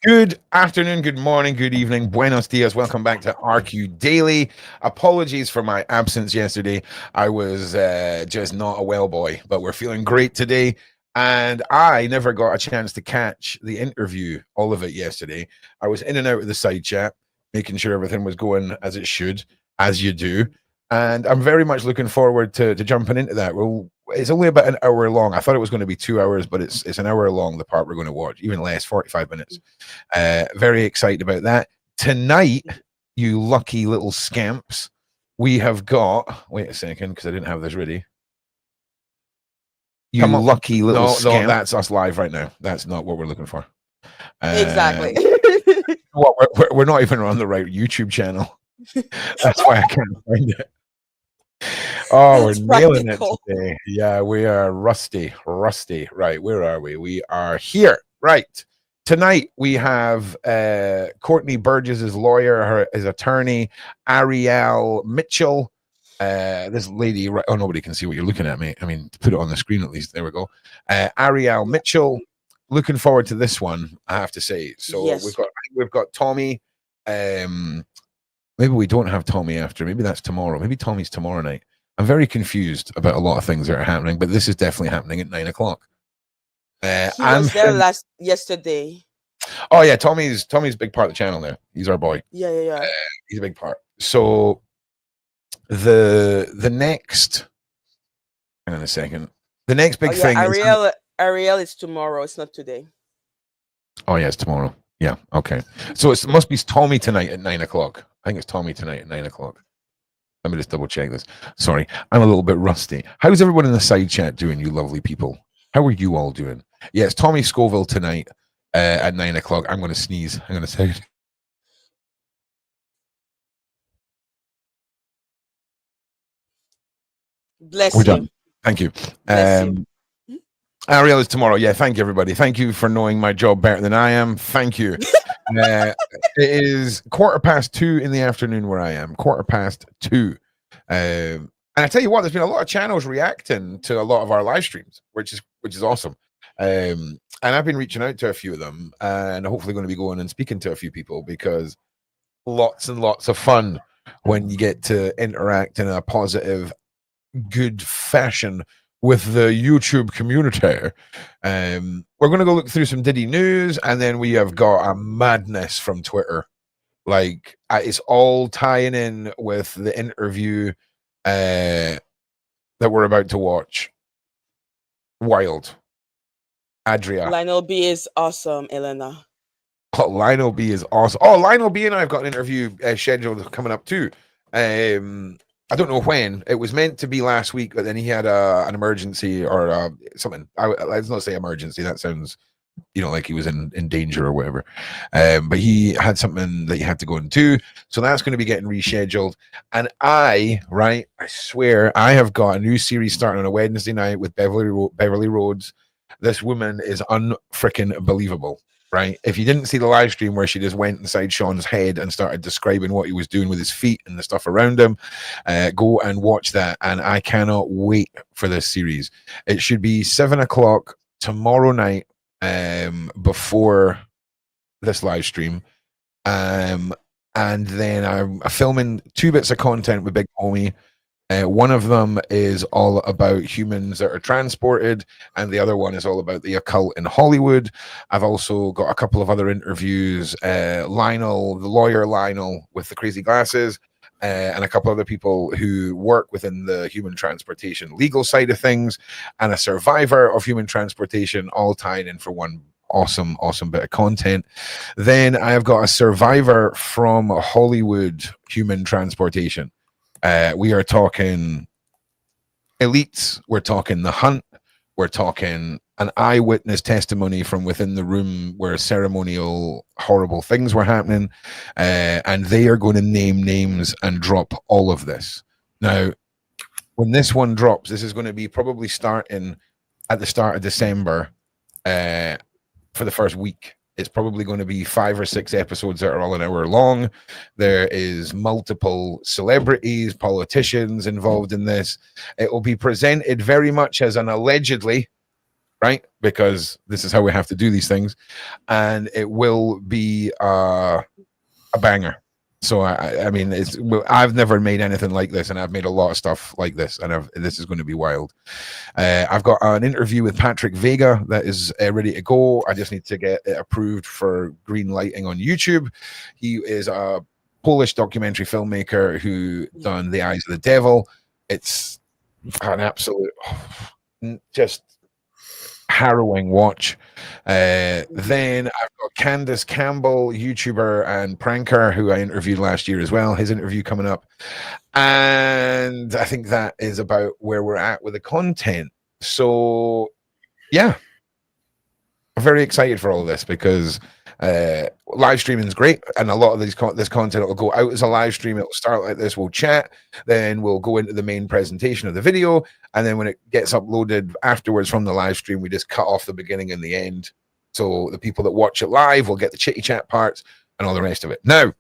Good afternoon, good morning, good evening, buenos dias. Welcome back to RQ Daily. Apologies for my absence yesterday. I was just not a well boy, but we're feeling great today. And I never got a chance to catch the interview, all of it yesterday. I was in and out of the side chat, making sure everything was going as it should, as you do. And I'm very much looking forward to jumping into that. It's only about an hour long. I thought it was going to be 2 hours, but it's an hour long, the part we're going to watch, even less, 45 minutes. Very excited about that. Tonight, you lucky little scamps, we have got. Wait a second, because I didn't have this ready. You lucky little scamp. No, that's us live right now. That's not what we're looking for. Exactly. We're not even on the right YouTube channel. That's why I can't find it. Oh, That's we're nailing practical. it today. Yeah, we are rusty. Right, where are we? We are here. Right. Tonight we have Courtney Burgess's lawyer, his attorney, Ariel Mitchell. This lady, right? Oh, nobody can see what you're looking at, mate. I mean, put it on the screen at least. There we go. Ariel Mitchell. Looking forward to this one, I have to say. So Yes. we've got Tommy. Maybe we don't have Tommy after. Maybe that's tomorrow. Maybe Tommy's tomorrow night. I'm very confused about a lot of things that are happening, but this is definitely happening at 9 o'clock. He was there yesterday. Oh yeah, Tommy's a big part of the channel there. He's our boy. Yeah. He's a big part. So the next, hang on a second. The next big thing. Ariel is tomorrow. It's not today. Oh yeah, it's tomorrow. Yeah. Okay. So it must be Tommy tonight at 9 o'clock. I think it's Tommy tonight at 9 o'clock. Let me just double check this. Sorry, I'm a little bit rusty. How's everyone in the side chat doing, you lovely people? How are you all doing? Yeah, it's Tommy Scoville tonight at 9 o'clock. I'm going to sneeze. I'm going to say it. Bless We're you. done. Thank you. Ariel is tomorrow. Yeah, thank you, everybody. Thank you for knowing my job better than I am. Thank you. It is 2:15 in the afternoon where I am. 2:15. And I tell you what, there's been a lot of channels reacting to a lot of our live streams, which is awesome. And I've been reaching out to a few of them, and hopefully going to be going and speaking to a few people, because lots and lots of fun when you get to interact in a positive, good fashion with the YouTube community. We're going to go look through some Diddy news, and then we have got a madness from Twitter. Like, it's all tying in with the interview that we're about to watch. Wild. Adria. Lionel B is awesome, Elena. Oh, Lionel B is awesome. Oh, Lionel B and I have got an interview scheduled coming up too. I don't know when. It was meant to be last week, but then he had an emergency or something. Let's not say emergency. That sounds, like he was in danger or whatever. But he had something that he had to go into. So that's going to be getting rescheduled. And I swear, I have got a new series starting on a Wednesday night with Beverly Rhodes. This woman is unfreaking believable. Right. If you didn't see the live stream where she just went inside Sean's head and started describing what he was doing with his feet and the stuff around him, go and watch that. And I cannot wait for this series. It should be 7 o'clock tomorrow night before this live stream. And then I'm filming 2 bits of content with Big Homie. One of them is all about humans that are transported, and the other one is all about the occult in Hollywood. I've also got a couple of other interviews. Lionel, the lawyer Lionel with the crazy glasses, and a couple other people who work within the human transportation legal side of things, and a survivor of human transportation, all tied in for one awesome bit of content. Then I've got a survivor from Hollywood human transportation. We are talking elites. We're talking The Hunt. We're talking an eyewitness testimony from within the room where ceremonial horrible things were happening. And they are going to name names and drop all of this. Now, when this one drops, this is going to be probably starting at the start of December for the first week. It's probably going to be 5 or 6 episodes that are all an hour long. There is multiple celebrities, politicians involved in this. It will be presented very much as an allegedly, right? Because this is how we have to do these things, and it will be a banger. So I mean, I've never made anything like this, and I've made a lot of stuff like this, and this is going to be wild. I've got an interview with Patrick Vega that is ready to go. I just need to get it approved for green lighting on YouTube. He is a Polish documentary filmmaker who done The Eyes of the Devil. It's an absolute just harrowing watch. Then I've got Candace Campbell, YouTuber and pranker, who I interviewed last year as well. His interview coming up. And I think that is about where we're at with the content. So yeah, I'm very excited for all of this because live streaming is great, and a lot of this content will go out as a live stream. It'll start like this, we'll chat, then we'll go into the main presentation of the video, and then when it gets uploaded afterwards from the live stream, we just cut off the beginning and the end, so the people that watch it live will get the chitty chat parts and all the rest of it. Now,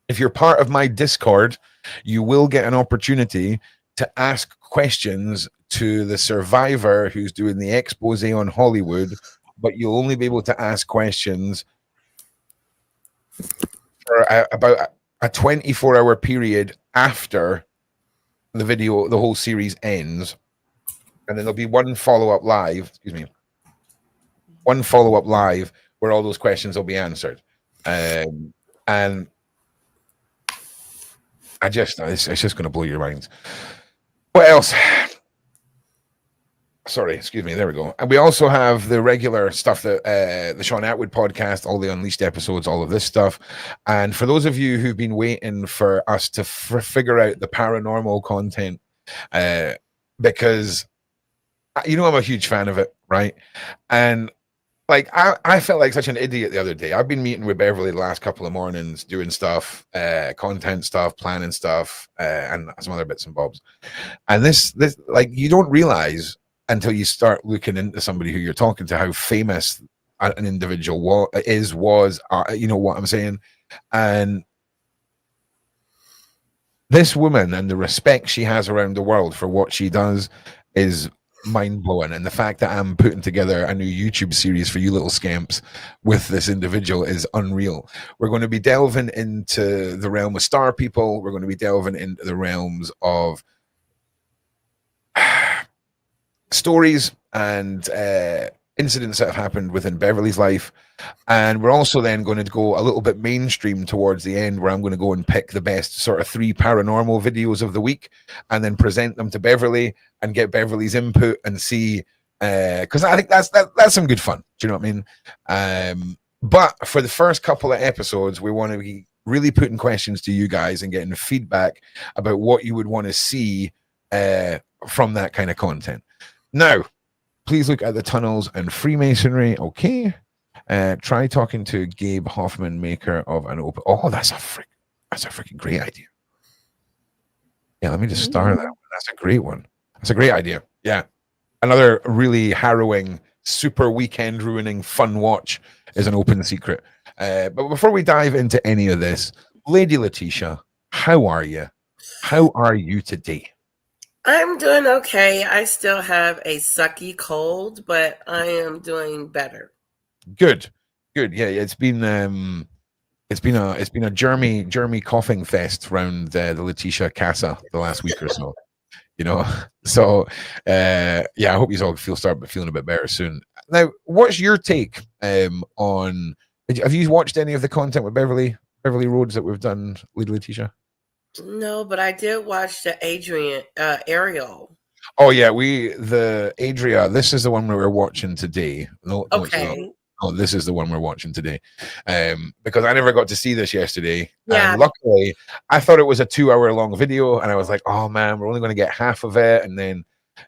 if you're part of my Discord, you will get an opportunity to ask questions to the survivor who's doing the expose on Hollywood, but you'll only be able to ask questions for about a 24-hour period after the video, the whole series ends. And then there'll be one follow-up live, one follow-up live where all those questions will be answered. And it's just going to blow your minds. What else? Sorry, excuse me. There we go. And we also have the regular stuff that the Sean Atwood podcast, all the Unleashed episodes, all of this stuff. And for those of you who've been waiting for us to figure out the paranormal content, because I'm a huge fan of it, right? And like I felt like such an idiot the other day. I've been meeting with Beverly the last couple of mornings, doing stuff, content stuff, planning stuff, and some other bits and bobs. And this like you don't realize until you start looking into somebody who you're talking to, how famous an individual was, you know what I'm saying? And this woman and the respect she has around the world for what she does is mind-blowing. And the fact that I'm putting together a new YouTube series for you little scamps with this individual is unreal. We're going to be delving into the realm of star people. We're going to be delving into the realms of stories and incidents that have happened within Beverly's life. And we're also then going to go a little bit mainstream towards the end, where I'm going to go and pick the best sort of 3 paranormal videos of the week and then present them to Beverly and get Beverly's input and see, because I think that's some good fun. Do you know what I mean? But for the first couple of episodes, we want to be really putting questions to you guys and getting feedback about what you would want to see from that kind of content. Now, please look at the tunnels and Freemasonry. Okay. Try talking to Gabe Hoffman, maker of an open. Oh, that's a freaking great idea. Yeah, let me just start that one. That's a great one. That's a great idea. Yeah. Another really harrowing, super weekend ruining fun watch is an open secret. But before we dive into any of this, Lady Letitia, how are you? How are you today? I'm doing okay. I still have a sucky cold, but I am doing better. Good. Yeah, it's been a Jeremy coughing fest around the Letitia Casa the last week or so. So I hope you all start feeling a bit better soon. Now, what's your take on? Have you watched any of the content with Beverly Rhodes that we've done, Lady Letitia? No, but I did watch the Ariel. Oh yeah, the Adria. This is the one we were watching today. Okay. This is the one we're watching today. Because I never got to see this yesterday. Yeah. And luckily, I thought it was a 2-hour long video, and I was like, oh man, we're only going to get half of it, and then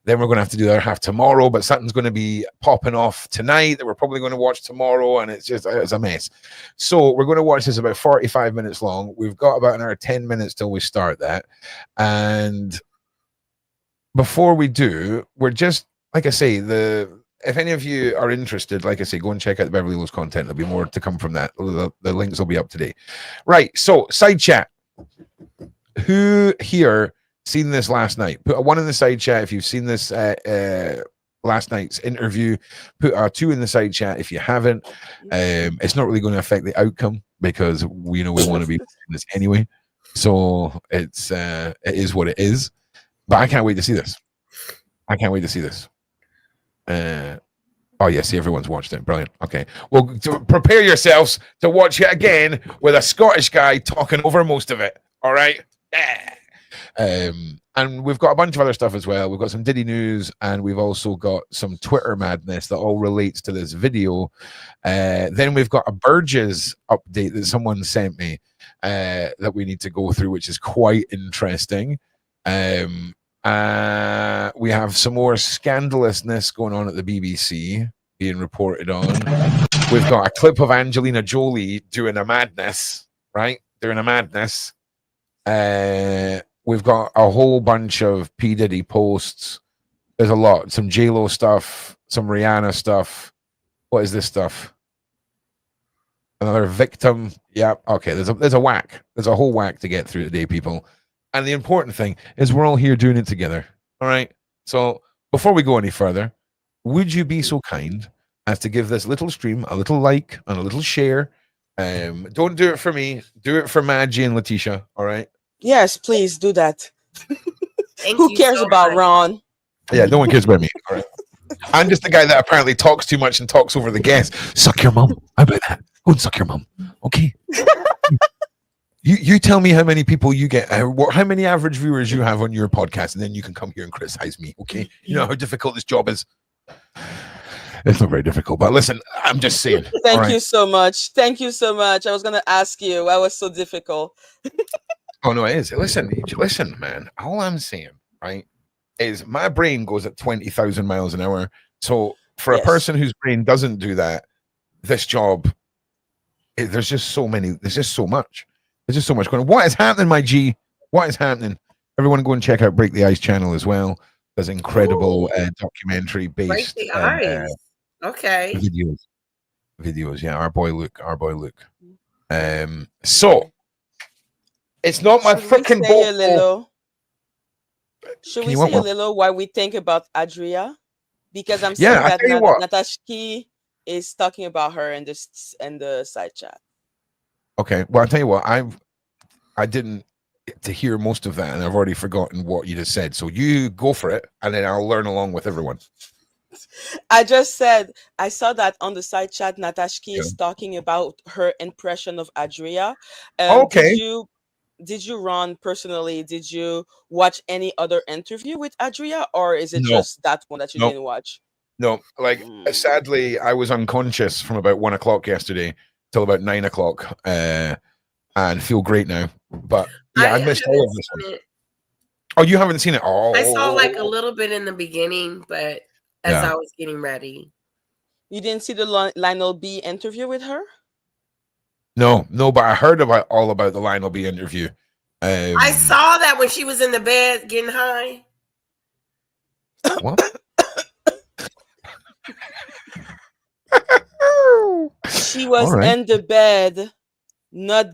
we're going to have to do the other half tomorrow. But something's going to be popping off tonight that we're probably going to watch tomorrow, and it's a mess. So we're going to watch this about 45 minutes long. We've got about another 10 minutes till we start that, and before we do, we're just, like I say, if any of you are interested, like I say, go and check out the Beverly Hills content. There'll be more to come from that. The links will be up today. Right. So side chat. Who here seen this last night? Put a 1 in the side chat if you've seen this last night's interview. Put 2 in the side chat if you haven't. It's not really going to affect the outcome because we want to be this anyway. So it is what it is. But I can't wait to see this. I can't wait to see this. Oh, yeah, see, everyone's watched it. Brilliant. Okay. Well, prepare yourselves to watch it again with a Scottish guy talking over most of it. All right? Yeah. And we've got a bunch of other stuff as well. We've got some Diddy news, and we've also got some Twitter madness that all relates to this video. Then we've got a Burgess update that someone sent me that we need to go through, which is quite interesting. We have some more scandalousness going on at the BBC being reported on. We've got a clip of Angelina Jolie doing a madness, right? Doing a madness. We've got a whole bunch of P. Diddy posts. There's a lot. Some J-Lo stuff, some Rihanna stuff. What is this stuff? Another victim. Yeah, okay. There's a whack. There's a whole whack to get through today, people. And the important thing is we're all here doing it together. All right. So before we go any further, would you be so kind as to give this little stream a little like and a little share? Don't do it for me. Do it for Maggie and Letitia. All right. Yes, please do that. Who cares so about much. Ron? Yeah, no one cares about me. All right. I'm just the guy that apparently talks too much and talks over the guests. Suck your mum. How about that? Go and suck your mum. Okay. You tell me how many people you get, how many average viewers you have on your podcast, and then you can come here and criticize me, okay? You know how difficult this job is. It's not very difficult, but listen, I'm just saying. Thank you so much. Thank you so much. I was going to ask you why was so difficult. Oh, no, it is. Listen, man. All I'm saying, right, is my brain goes at 20,000 miles an hour. So for a person whose brain doesn't do that, this job, there's just so much. There's just so much going on. What is happening, my G? What is happening? Everyone go and check out Break the Ice channel as well. There's incredible documentary based Break the Ice. Okay. Videos. Yeah, our boy Luke. So it's not my freaking boat. Should we say a little what we think about Adria? Because I'm seeing that Natashki is talking about her in the side chat. Okay, well, I'll tell you what, I didn't get to hear most of that, and I've already forgotten what you just said. So you go for it, and then I'll learn along with everyone. I just said, I saw that on the side chat, Natashki is talking about her impression of Adria. Okay. Did you, Ron, personally, did you watch any other interview with Adria, or is it just that one that you didn't watch? No, like, sadly, I was unconscious from about 1 o'clock yesterday till about 9 o'clock, and feel great now. But yeah, I missed all of this one. Oh, you haven't seen it? Oh, I saw like a little bit in the beginning, but as I was getting ready. You didn't see the Lionel B interview with her? No, but I heard all about the Lionel B interview. I saw that when she was in the bed getting high. What? She was in the bed, not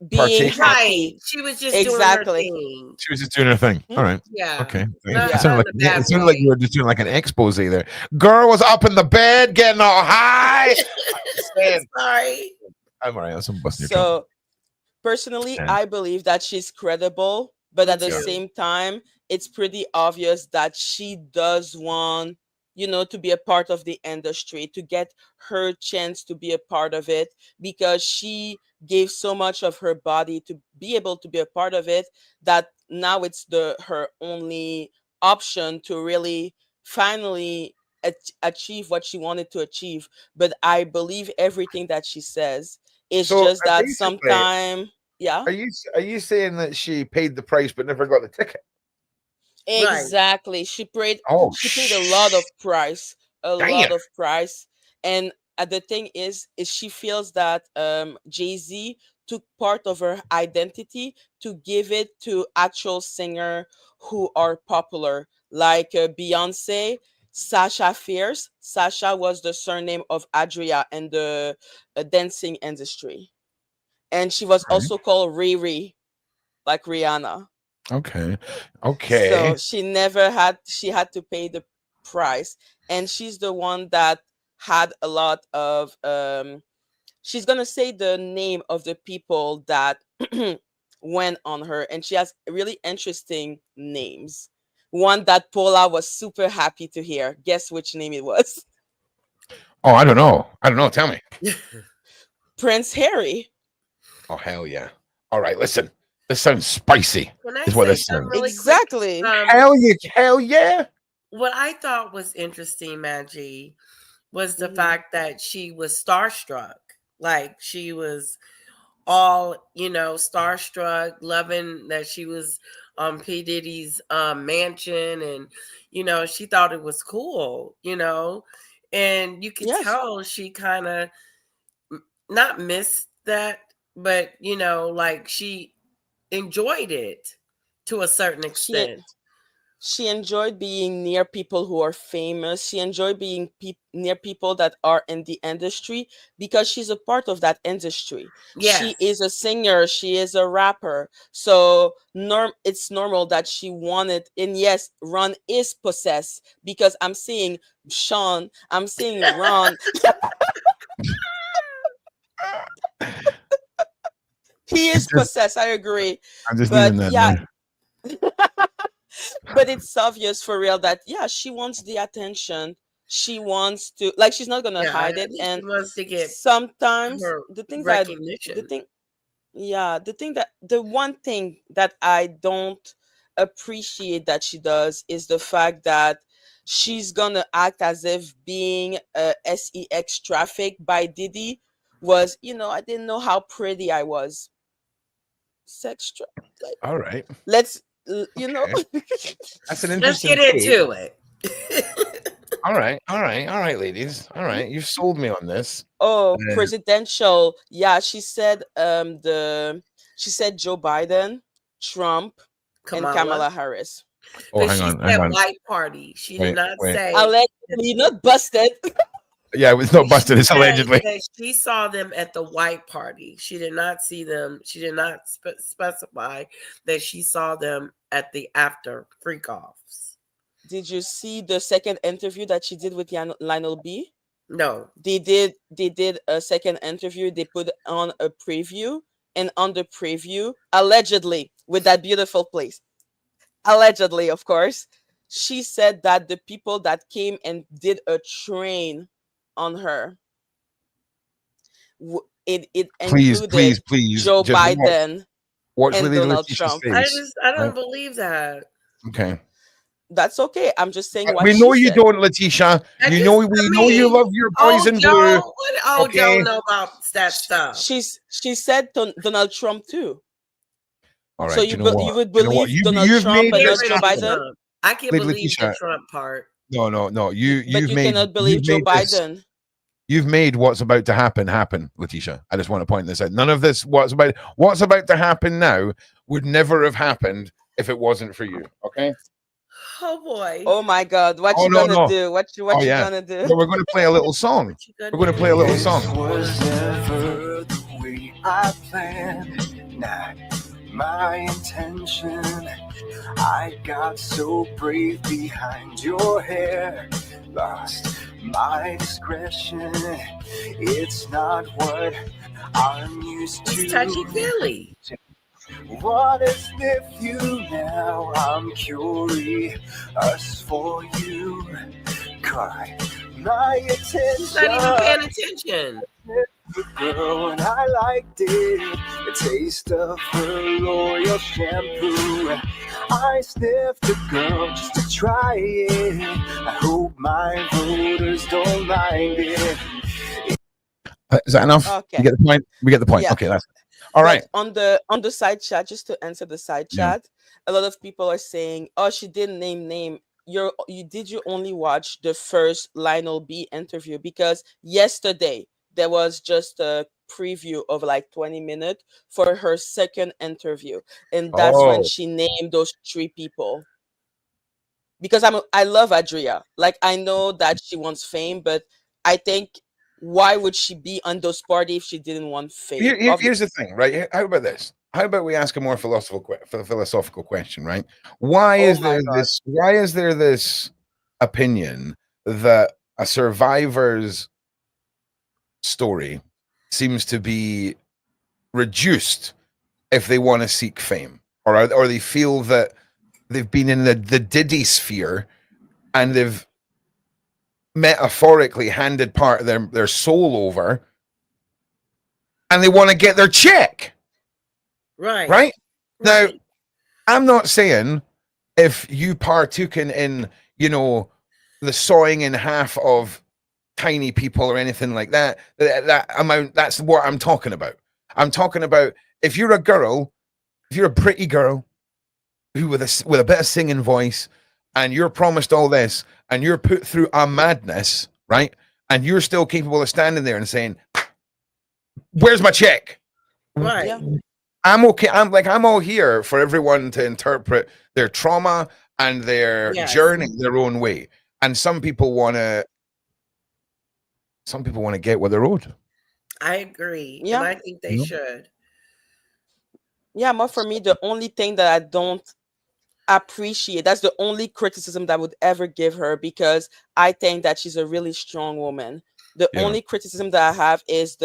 being happy. She was just doing her thing. She was just doing her thing. All right. Yeah. Okay. It sounded like you were just doing like an expose there. Girl was up in the bed getting all high. Sorry. I'm all right. I'm busting your So, personally, I believe that she's credible, but at the same time, it's pretty obvious that she does want, to be a part of the industry, to get her chance to be a part of it, because she gave so much of her body to be able to be a part of it, that now it's her only option to really finally achieve what she wanted to achieve. But I believe everything that she says. It's just that sometime, Are you saying that she paid the price but never got the ticket? Exactly. She paid a lot of price, lot of price. And the thing is she feels that Jay-Z took part of her identity to give it to actual singer who are popular, like Beyonce, Sasha Fierce. Sasha was the surname of Adria in the dancing industry. And she was also called Riri, like Rihanna. Okay. So she had to pay the price, and she's the one that had a lot of she's gonna say the name of the people that went on her, and she has really interesting names. One that Paula was super happy to hear. Guess which name it was? Oh, I don't know. Tell me. Prince Harry. Oh, hell yeah. All right, listen. This sounds spicy. Can I Is what say this something sounds. really Exactly. quick? Hell yeah. What I thought was interesting, Maggie, was the fact that she was starstruck. Like she was all, starstruck, loving that she was on P. Diddy's mansion, and she thought it was cool, and you could tell she kind of not missed that, but like she enjoyed it to a certain extent. She enjoyed being near people who are famous. She enjoyed being near people that are in the industry because she's a part of that industry. Yes. She is a singer. She is a rapper. So it's normal that she wanted. And yes, Ron is possessed because I'm seeing Sean. I'm seeing Ron. He is possessed. I agree. I'm just leaving that. Yeah. But it's obvious for real that she wants the attention. She wants to, like, she's not gonna hide it, and she wants to get sometimes the one thing that I don't appreciate that she does is the fact that she's gonna act as if being sex trafficked by Diddy was, I didn't know how pretty I was. Like, all right. Let's That's an interesting. Let's get into it. All right, ladies. All right, you've sold me on this. Oh, presidential. Yeah, she said she said Joe Biden, Trump, and Kamala Harris. Oh, hang on. White party. She did not say allegedly, not busted. Yeah, it was not busted. It's allegedly. She saw them at the white party. She did not see them. She did not specify that she saw them at the after freak offs. Did you see the second interview that she did with Lionel B? No. They did a second interview. They put on a preview, and on the preview, allegedly, with that beautiful place, allegedly, of course, she said that the people that came and did a train on her, it included please, Joe Biden and Donald Trump. I don't believe that. Okay. That's okay. I'm just saying what we know you said. Don't, Letitia. We know you love your boys in blue. Don't know about that stuff. She said Donald Trump too. All right. So you would believe Donald Trump and not Joe Biden? I can't believe the Trump part. No. You cannot believe Joe Biden. You've made what's about to happen, Letitia. I just want to point this out. None of this what's about to happen now would never have happened if it wasn't for you. Okay. Oh boy. Oh my God. What you gonna do? What you gonna do? No, we're gonna play a little song. We're gonna play a little song. It was never the way I planned. Not my intention. I got so brave behind your hair. Lost my discretion. It's not what I'm used to. It's touchy-feely. What if you now? I'm curious for you. Caught my attention. Not even paying attention. The girl and I liked it. The taste of her loyal shampoo. I sniffed the girl just to try it. I hope my voters don't mind it. Is that enough? Okay. You get the point? We get the point. Yeah. Okay, that's all right. On the side chat, just to answer the side chat, a lot of people are saying, "Oh, she didn't name." You only watch the first Lionel B interview? Because yesterday there was just a preview of like 20 minutes for her second interview, and that's when she named those three people. Because I love Adria. Like, I know that she wants fame, but I think, why would she be on those parties if she didn't want fame? Here's the thing, right? How about this? How about we ask a more philosophical question, right? Why is there this opinion that a survivor's story seems to be reduced if they want to seek fame, or they feel that they've been in the Diddy sphere and they've metaphorically handed part of their soul over and they want to get their check. Right? Now, I'm not saying if you partook in you know, the sawing in half of tiny people or anything like that, that amount, that's what I'm talking about. I'm talking about if you're a girl, if you're a pretty girl who with a bit of singing voice, and you're promised all this, and you're put through a madness, right? And you're still capable of standing there and saying, "Where's my check?" Right. Yeah. I'm okay. I'm all here for everyone to interpret their trauma and their journey their own way. And some people want to get what they're owed. I agree. Yeah. And I think they should. Yeah, but for me, the only thing that I don't appreciate, that's the only criticism that I would ever give her, because I think that she's a really strong woman. The only criticism that I have is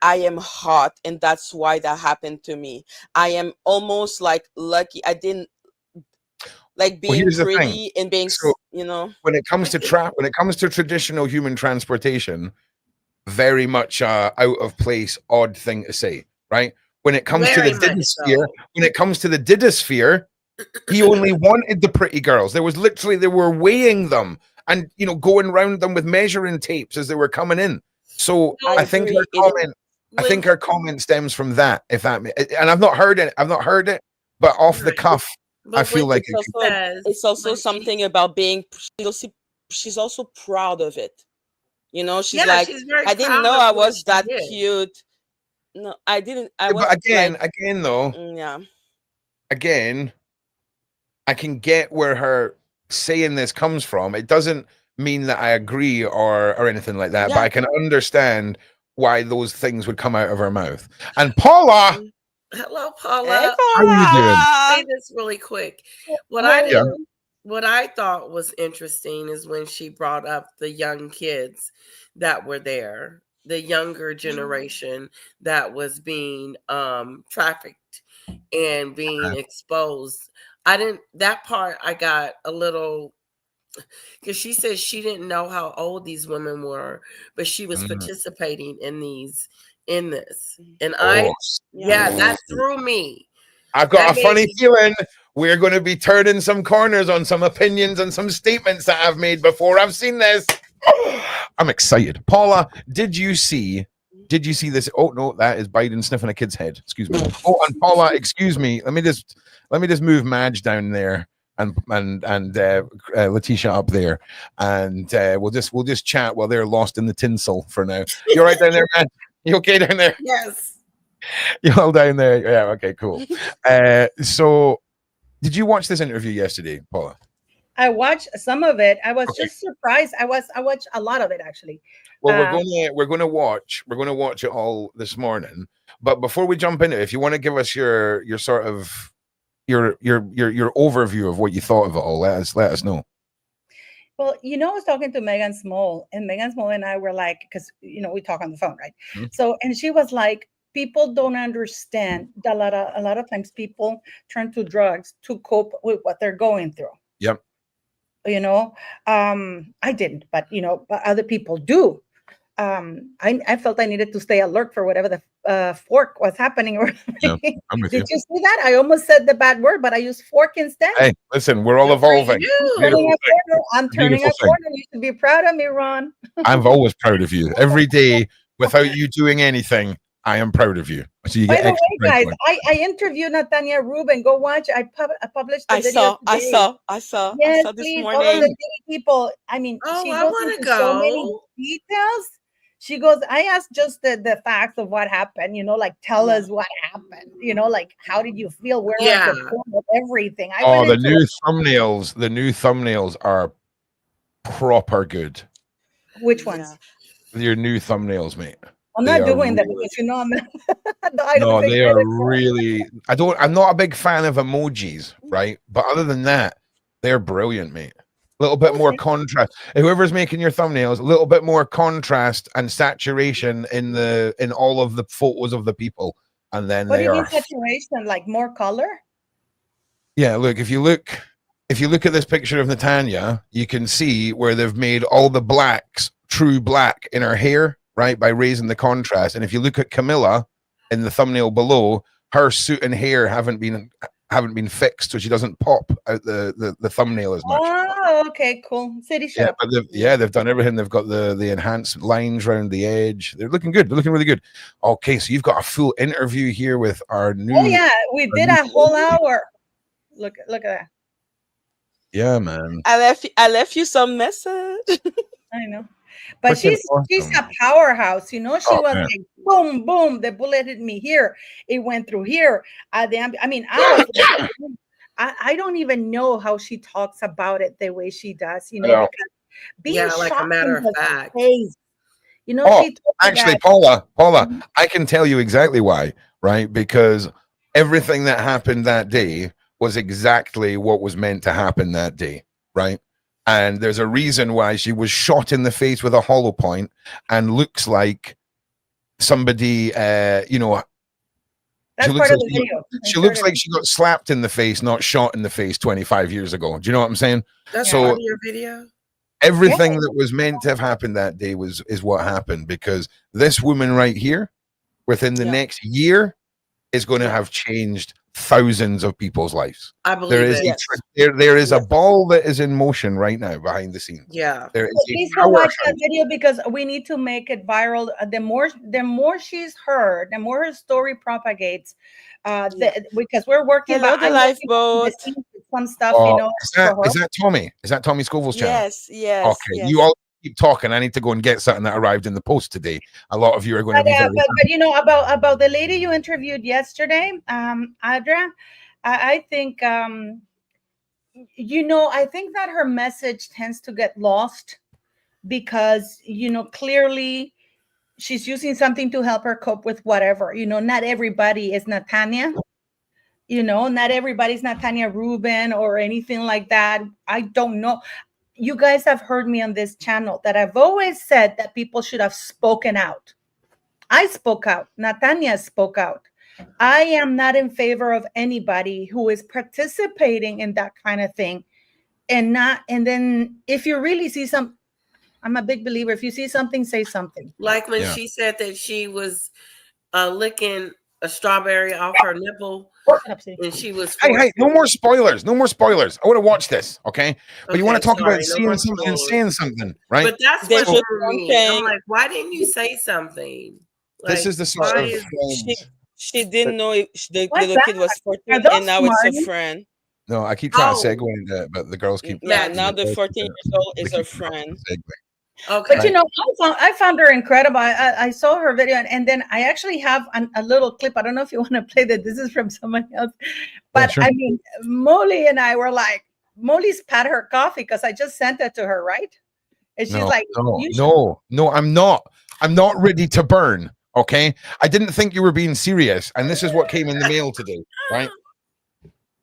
I am hot and that's why that happened to me. I am almost like lucky I didn't like being pretty and being, so, you know. When it comes to traditional human transportation, very much out of place, odd thing to say, right? When it comes to the Diddy sphere, he only wanted the pretty girls. There was literally, they were weighing them and, you know, going around them with measuring tapes as they were coming in. So I think her comment stems from that. If that, and I've not heard it, but off the cuff, I feel like it's also something about being. She's also proud of it. You know, she's like, I didn't know I was that cute. No, I didn't. But again, though, again, I can get where her saying this comes from. It doesn't mean that I agree or anything like that, but I can understand why those things would come out of her mouth. And Paula, hello, Paula. Hey, how are you doing? I'll say this really quick. What I thought was interesting is when she brought up the young kids that were there, the younger generation that was being trafficked and being exposed. That part I got a little, because she said she didn't know how old these women were, but she was participating in this. And that threw me. I've got a funny feeling we're going to be turning some corners on some opinions and some statements that I've made before I've seen this. I'm excited. Paula, did you see this? Oh no, that is Biden sniffing a kid's head. Excuse me. Oh, and Paula, excuse me. Let me just move Madge down there and Letitia up there, and we'll just chat while they're lost in the tinsel for now. You're right down there, man. You okay down there? Yes. You're all down there. Yeah. Okay. Cool. So, did you watch this interview yesterday, Paula? I watched some of it. I was just surprised. I watched a lot of it actually. Well, we're gonna watch it all this morning. But before we jump into it, if you want to give us your sort of your overview of what you thought of it all, let us know. Well, you know, I was talking to Megan Small, and Megan Small and I were like, because you know we talk on the phone, right? Mm-hmm. So, and she was like, people don't understand that a lot of times people turn to drugs to cope with what they're going through. Yep. You know, I didn't, but you know, but other people do. I felt I needed to stay alert for whatever the fork was happening. Yeah, I'm with Did you see that? I almost said the bad word, but I used fork instead. Hey, listen, we're all evolving. I'm turning a corner. You should be proud of me, Ron. I'm always proud of you. Every day, without you doing anything, I am proud of you. So you get extra guys, I interviewed Natania Rubin. Go watch. I published the video today. I saw. Yes, I saw this please. morning. All of the people. I mean, she goes into so many details. She goes, I asked just the facts of what happened, you know, like tell us what happened, you know, like how did you feel? Where was the point of everything? The new thumbnails are proper good. Which ones? Your new thumbnails, mate. I'm not doing that because you know I'm not. They are really. I'm not a big fan of emojis, right? But other than that, they're brilliant, mate. little bit more contrast. Whoever's making your thumbnails, a little bit more contrast and saturation in all of the photos of the people, and then What do they you mean are. saturation? Like more color? Yeah, look, if you look at this picture of Natanya, you can see where they've made all the blacks true black in her hair, right, by raising the contrast. And if you look at Camilla in the thumbnail below, her suit and hair haven't been fixed, so she doesn't pop out the thumbnail as much. Oh, okay, cool. City Yeah, shop. but they've done everything. They've got the enhanced lines around the edge. They're looking good. They're looking really good. Okay, so you've got a full interview here with our new. Oh yeah, we did a whole hour. Look at that. Yeah, man. I left you some message. I know. But Freaking she's awesome. a powerhouse, you know. She Oh, was man. like boom, boom. The bullet hit me here. It went through here. I mean, I was like, I don't even know how she talks about it the way she does, you know. Yeah. Because being Yeah, like a shot matter in of the fact. face, you know. Oh, she told me actually, that- Paula, Mhm. I can tell you exactly why, right? Because everything that happened that day was exactly what was meant to happen that day, right? And there's a reason why she was shot in the face with a hollow point and looks like somebody, you know, that's looks part of like the video. she looks like she got slapped in the face, not shot in the face 25 years ago. Do you know what I'm saying? That's So- part of your video. Everything that was meant to have happened that day is what happened, because this woman right here, within the Yeah. next year, is going to have changed thousands of people's lives. I There believe is it. Yes. there is a Yes. ball that is in motion right now behind the scenes. Yeah. There is Please a go watch that powerhouse. video because we need to make it viral. The more she's heard, the more her story propagates. Because we're working. Hello, the I'm working behind lifeboat. the scenes with some stuff, you know. Is for her. that Tommy? Is that Tommy Scoville's channel? Yes, yes. Okay, yes. you all keep talking. I need to go and get something that arrived in the post today. A lot of you are going to But, be very but you know about the lady you interviewed yesterday, Adria. I think you know, I think that her message tends to get lost because, you know, clearly she's using something to help her cope with whatever. You know, not everybody is Natanya. You know, not everybody's Natanya Rubin or anything like that. I don't know. You guys have heard me on this channel that I've always said that people should have spoken out. I spoke out. Natanya spoke out. I am not in favor of anybody who is participating in that kind of thing. And then if you really see I'm a big believer. If you see something, say something. Like when Yeah. she said that she was licking a strawberry off her nipple and she was Hey, no more spoilers. No more spoilers. I want to watch this, okay? But you want to talk about seeing something and saying something, right? But that's They what should for me. say- I'm like, why didn't you say something? This is the sort why of is- films. She didn't know the What's little kid that? was Are 14 those and now it's smart? a friend. No, I keep trying to Oh. segue into it, but the girls keep. Yeah, Yeah, now the girls 14 keep- years old they is keep her interrupting friend. the segue. Okay. But you know, I found her incredible. I saw her video, and then I actually have a little clip. I don't know if you want to play that. This is from somebody else, but sure. I mean, Molly and I were like, Molly's pat her coffee because I just sent it to her, right? And she's like, "You should-" No, I'm not. I'm not ready to burn. Okay, I didn't think you were being serious, and this is what came in the mail today, right?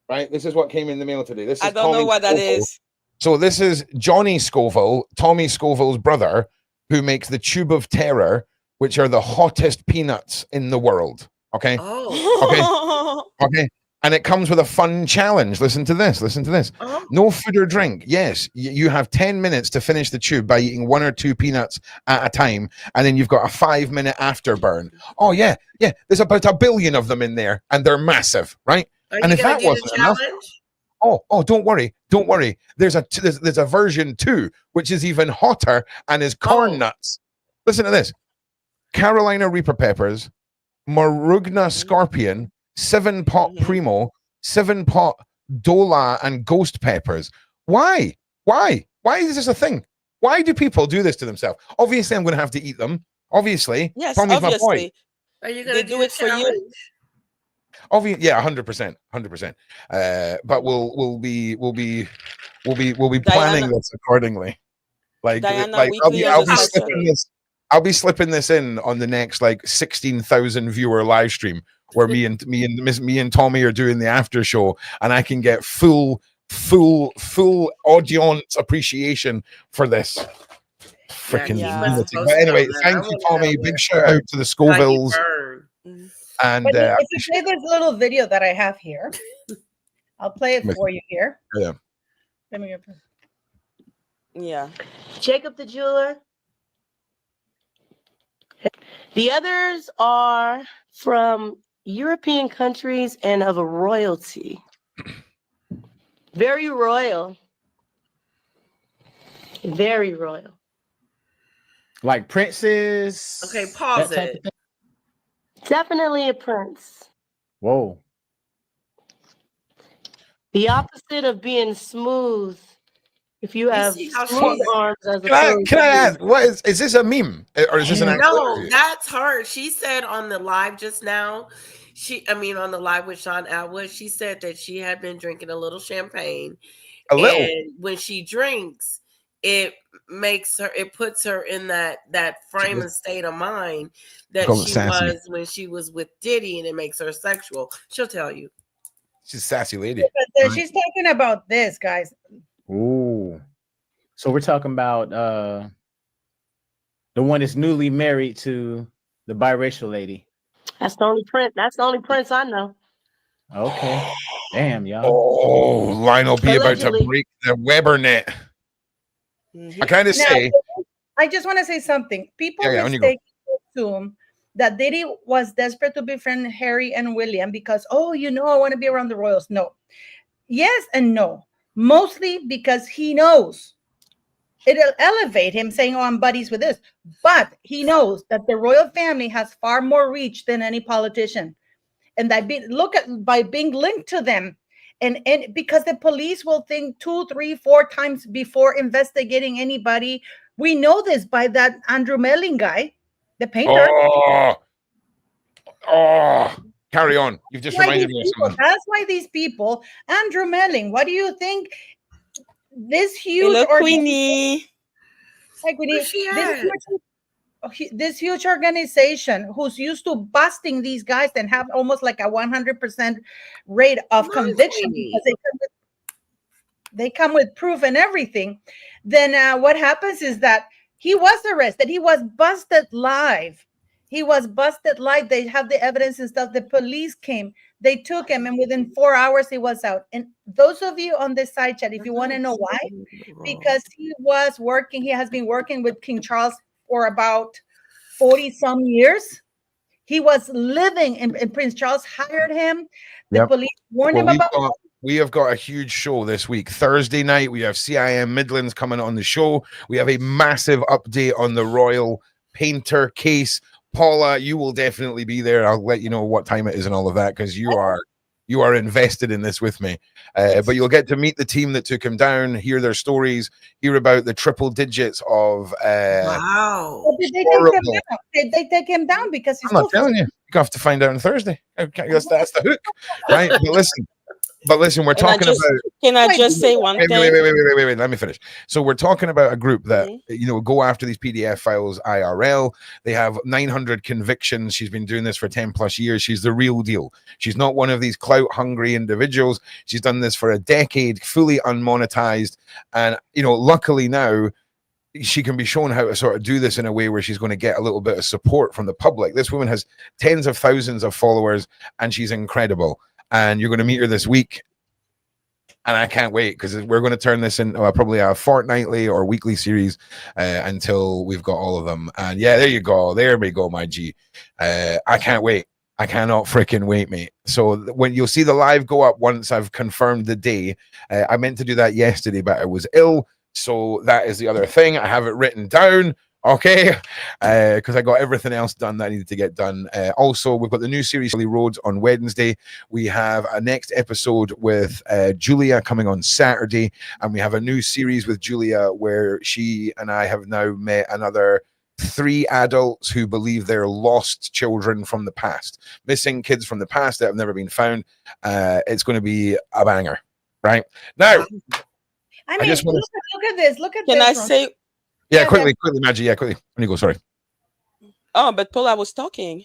Right. This is what came in the mail today. This is I don't know Tommy what that Scoville. is. So this is Johnny Scoville, Tommy Scoville's brother, who makes the Tube of Terror, which are the hottest peanuts in the world. Okay. Oh. Okay. And it comes with a fun challenge. Listen to this. Listen to this. Oh. No food or drink. Yes, you have 10 minutes to finish the tube by eating 1 or 2 peanuts at a time. And then you've got a 5-minute afterburn. Oh, yeah. Yeah. There's about 1 billion of them in there, and they're massive, right? Are And you if gonna that do the wasn't enough- challenge? Oh, don't worry. Don't worry. There's a version 2, which is even hotter and is corn Oh. nuts. Listen to this. Carolina Reaper peppers, Marugna scorpion, 7-pot Mhm. primo, 7-pot dola, and ghost peppers. Why? Why is this a thing? Why do people do this to themselves? Obviously, I'm going to have to eat them. Obviously. Yes, Tommy's my boy. obviously. Are you They gonna do do it for you. challenge? Yeah, 100%. But we'll be planning Diana- this accordingly. Diana I'll Weekly be, on I'll the be side slipping this. I'll be slipping this in on the next 16,000 viewer live stream where me and Tommy are doing the after show, and I can get full full audience appreciation for this freaking lunatic. But anyway, thank you, Tommy. Big shout out to the Scovilles. And but if you play this little video that I have here, I'll play it for you here. Yeah. Let me get it. Yeah. Jacob the jeweler. The others are from European countries and of a royalty. Very royal. Very royal. Like princes. Okay, pause it. Definitely a prince. Whoa. The opposite of being smooth. If you have smooth arms as a can I ask, what is this a meme or is this an actual No, that's her. She said on the live just now, on the live with Sean Atwood, she said that she had been drinking a little champagne. And when she drinks, it puts her in that frame and state of mind that she was when she was with Diddy, and it makes her sexual. She'll tell you. She's a sassy lady. She's talking about this, guys. Ooh. So we're talking about the one that's newly married to the biracial lady. That's the only prince. That's the only prince I know. Okay. Damn, y'all. Oh, Lionel B about to break the Weber net. I kind of say. I just want to say something. People mistakenly assume that Diddy was desperate to befriend Harry and William because, I want to be around the royals. No. Yes and no. Mostly because he knows it'll elevate him saying, I'm buddies with this. But he knows that the royal family has far more reach than any politician. And by being linked to them. And because the police will think 2, 3, 4 times before investigating anybody. We know this by that Andrew Melling guy, the painter. Carry on. You've just reminded me of something. That's why these people, Andrew Melling, what do you think? This huge Queenie. Hi, Queenie. This huge organization who's used to busting these guys and have almost like a 100% rate of conviction because they come with proof and everything. Then what happens is that he was arrested. He was busted live. They have the evidence and stuff. The police came. They took him, and within 4 hours, he was out. And those of you on this side chat, if you want to know why, because he has been working with King Charles for about 40-some years. He was living in Prince Charles, hired him. The police warned him about it. We have got a huge show this week. Thursday night, we have CIM Midlands coming on the show. We have a massive update on the royal painter case. Paula, you will definitely be there. I'll let you know what time it is and all of that because you are invested in this with me. But you'll get to meet the team that took him down, hear their stories, hear about the triple digits of wow. Did they take him down? Because I'm not telling you. You have to find out on Thursday. That's the hook, right? But listen, we're talking about. Can I just say one thing? Wait. Let me finish. So we're talking about a group that go after these PDF files IRL. They have 900 convictions. She's been doing this for 10+ years. She's the real deal. She's not one of these clout-hungry individuals. She's done this for a decade, fully unmonetized, and luckily now she can be shown how to sort of do this in a way where she's going to get a little bit of support from the public. This woman has tens of thousands of followers, and she's incredible. And you're going to meet her this week. And I can't wait because we're going to turn this into probably a fortnightly or weekly series until we've got all of them. And yeah, there you go. There we go, my G. I can't wait. I cannot freaking wait, mate. So when you'll see the live go up once I've confirmed the day, I meant to do that yesterday, but I was ill. So that is the other thing. I have it written down. Okay, because I got everything else done that I needed to get done. Also, we've got the new series Early Roads on Wednesday. We have a next episode with Julia coming on Saturday, and we have a new series with Julia where she and I have now met another 3 adults who believe they're lost children from the past, missing kids from the past that have never been found. It's going to be a banger, right? Now, I mean, look at this. Look at this. Can I say? Yeah, quickly, Maggie. Yeah, quickly. When you go, sorry. Oh, but Paula was talking.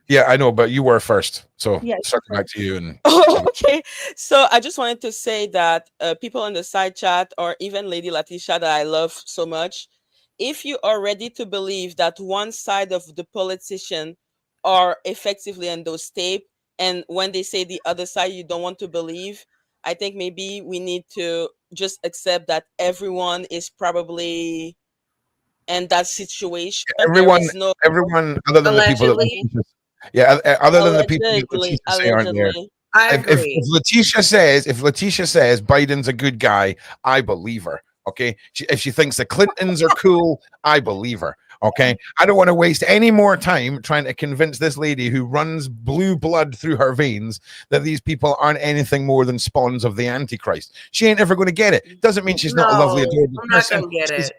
Yeah, I know, but you were first. So Yeah, circle back to you. And Okay. So I just wanted to say that people in the side chat, or even Lady Latisha that I love so much, if you are ready to believe that one side of the politician are effectively in those tape, and when they say the other side you don't want to believe, I think maybe we need to just accept that everyone is probably in that situation. There everyone, is no everyone other than the people that Allegedly. Letitia, yeah, other than the people that allegedly, Letitia say aren't there. I If agree. Letitia says Biden's a good guy, I believe her. Okay, if she thinks the Clintons are cool, I believe her. Okay, I don't want to waste any more time trying to convince this lady who runs blue blood through her veins that these people aren't anything more than spawns of the Antichrist. She ain't ever going to get it. Doesn't mean she's not a lovely, No, adorable I'm not person. gonna get it.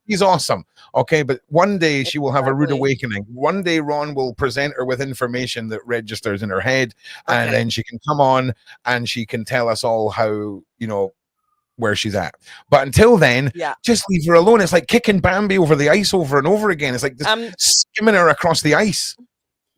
She's awesome. Okay, but one day she will have a rude awakening. One day Ron will present her with information that registers in her head, and then she can come on and she can tell us all how, you know, where she's at. But until then, just leave her alone. It's like kicking Bambi over the ice over and over again. It's like just skimming her across the ice.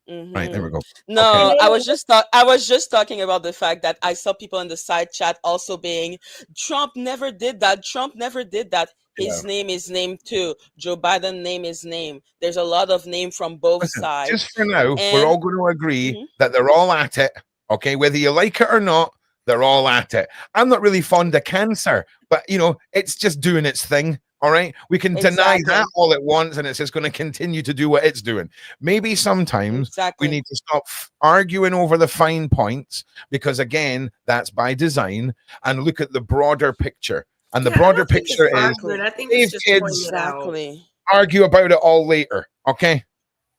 Right, there we go. No, I was just talking about the fact that I saw people in the side chat also being, Trump never did that. Trump never did that. His name is name too. Joe Biden name is name. There's a lot of name from both sides. Just for now, we're all going to agree that they're all at it. Okay, whether you like it or not, they're all at it. I'm not really fond of cancer, but you know, it's just doing its thing. All right, we can deny that all at once, and it's just going to continue to do what it's doing. Maybe sometimes we need to stop arguing over the fine points, because again, that's by design, and look at the broader picture. And the broader picture is, I think it's just exactly. Argue about it all later. Okay.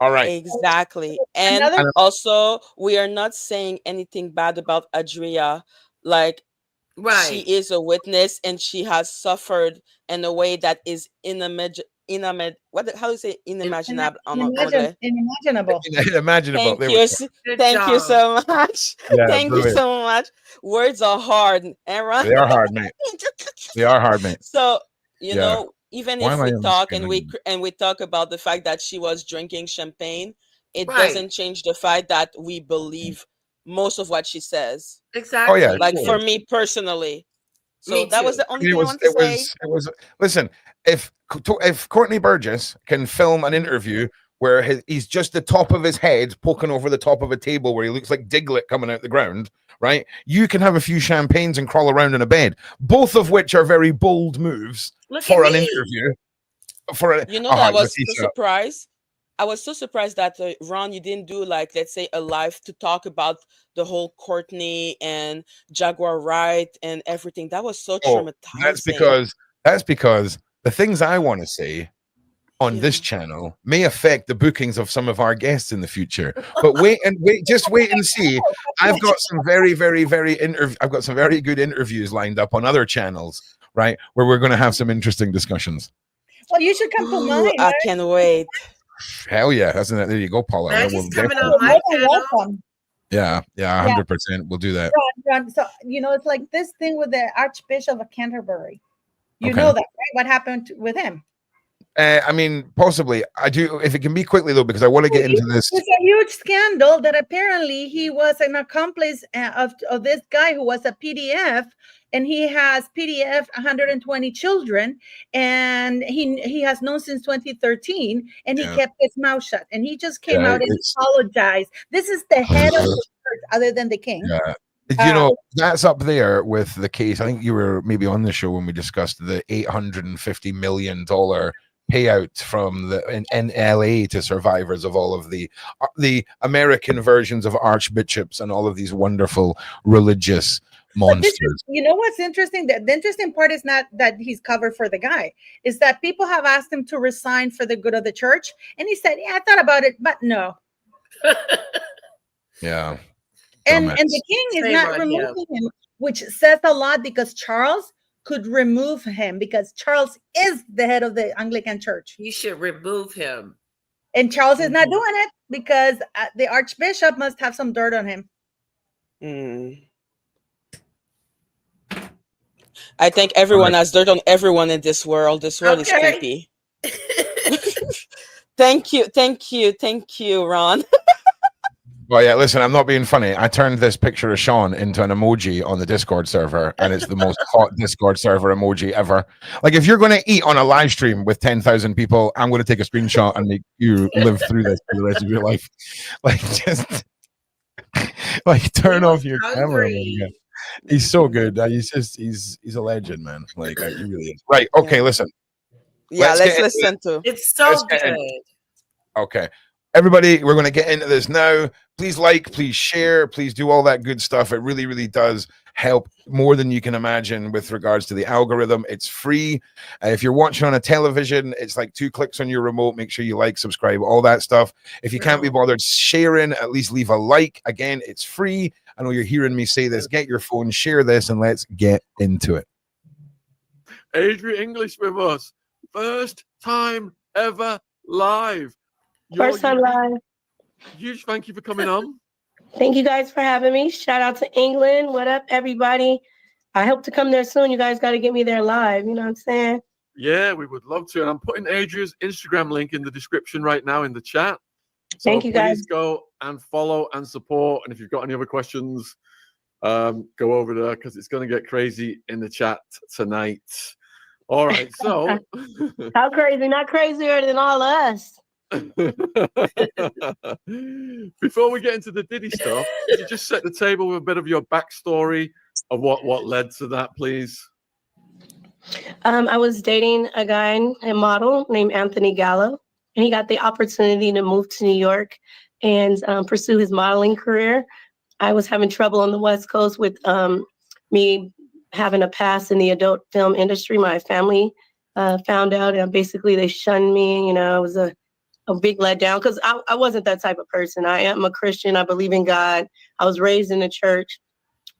All right. Exactly. And also, we are not saying anything bad about Adria. Like, she is a witness and she has suffered in a way that is unimaginable. How do you say unimaginable? Unimaginable. Unimaginable. Thank you so much. Yeah, thank you so much. Words are hard. Aaron. They are hard, mate. They are hard, mate. So, you know, even if we talk and we talk about the fact that she was drinking champagne, it doesn't change the fact that we believe most of what she says. Exactly. Oh yeah, like for me personally. So that was the only thing I wanted to say. It was. Listen, if Courtney Burgess can film an interview where he's just the top of his head poking over the top of a table where he looks like Diglett coming out the ground, right? You can have a few champagnes and crawl around in a bed, both of which are very bold moves for an interview. You know, that was so surprised. I was so surprised that Ron, you didn't do, like, let's say, a live to talk about the whole Courtney and Jaguar Wright and everything. That was so traumatizing. That's because the things I want to say on this channel may affect the bookings of some of our guests in the future. But wait and see. I've got some very good interviews lined up on other channels, right, where we're going to have some interesting discussions. Well, you should come to mine. I can't wait. Hell yeah. There you go, Paula. Coming on my channel. Yeah, 100%. We'll do that. Ron, so, you know, it's like this thing with the Archbishop of Canterbury. You know that, right? What happened with him? I mean, possibly. I do, if it can be quickly, though, because I want to get into this. It's a huge scandal that apparently he was an accomplice of this guy who was a PDF, and he has PDF 120 children, and he has known since 2013, and he kept his mouth shut, and he just came out and apologized. This is the head of the church, other than the king. Yeah. You know, that's up there with the case. I think you were maybe on the show when we discussed the $850 million payout from in LA to survivors of all of the American versions of archbishops and all of these wonderful religious monsters. You know what's interesting? The interesting part is not that he's covered for the guy, is that people have asked him to resign for the good of the church, and he said, "Yeah, I thought about it, but no." Yeah. And the king is not removing him, which says a lot, because Charles could remove him, because Charles is the head of the Anglican Church. He should remove him. And Charles is not doing it because the Archbishop must have some dirt on him. I think everyone has dirt on everyone in this world. This world is creepy. Thank you, Ron. Well, yeah, listen, I'm not being funny. I turned this picture of Sean into an emoji on the Discord server, and it's the most hot Discord server emoji ever. Like, if you're going to eat on a live stream with 10,000 people, I'm going to take a screenshot and make you live through this for the rest of your life. Like, just like turn off your camera. Man. He's so good. He's a legend, man. Like, he really is. Right. Okay. Listen. Yeah. Let's listen to. It's so good. Okay. Everybody, we're going to get into this now. Please like, please share, please do all that good stuff. It really, really does help more than you can imagine with regards to the algorithm. It's free. If you're watching on a television, it's like 2 clicks on your remote. Make sure you like, subscribe, all that stuff. If you can't be bothered sharing, at least leave a like. Again, it's free. I know you're hearing me say this. Get your phone, share this, and let's get into it. Adria English with us. First time ever live. First time live. Huge thank you for coming on. Thank you guys for having me. Shout out to England. What up, everybody? I hope to come there soon. You guys got to get me there live. You know what I'm saying? Yeah, we would love to. And I'm putting Adria's Instagram link in the description right now in the chat. So thank you, guys. Please go and follow and support. And if you've got any other questions, go over there because it's going to get crazy in the chat tonight. All right. So how crazy? Not crazier than all of us. Before we get into the Diddy stuff, could you just set the table with a bit of your backstory of what led to that, please? I was dating a guy, a model named Anthony Gallo, and he got the opportunity to move to New York and pursue his modeling career. I was having trouble on the West Coast with me having a past in the adult film industry. My family found out, and basically they shunned me. You know, it was a big letdown because I wasn't that type of person. I am a Christian. I believe in God. I was raised in the church.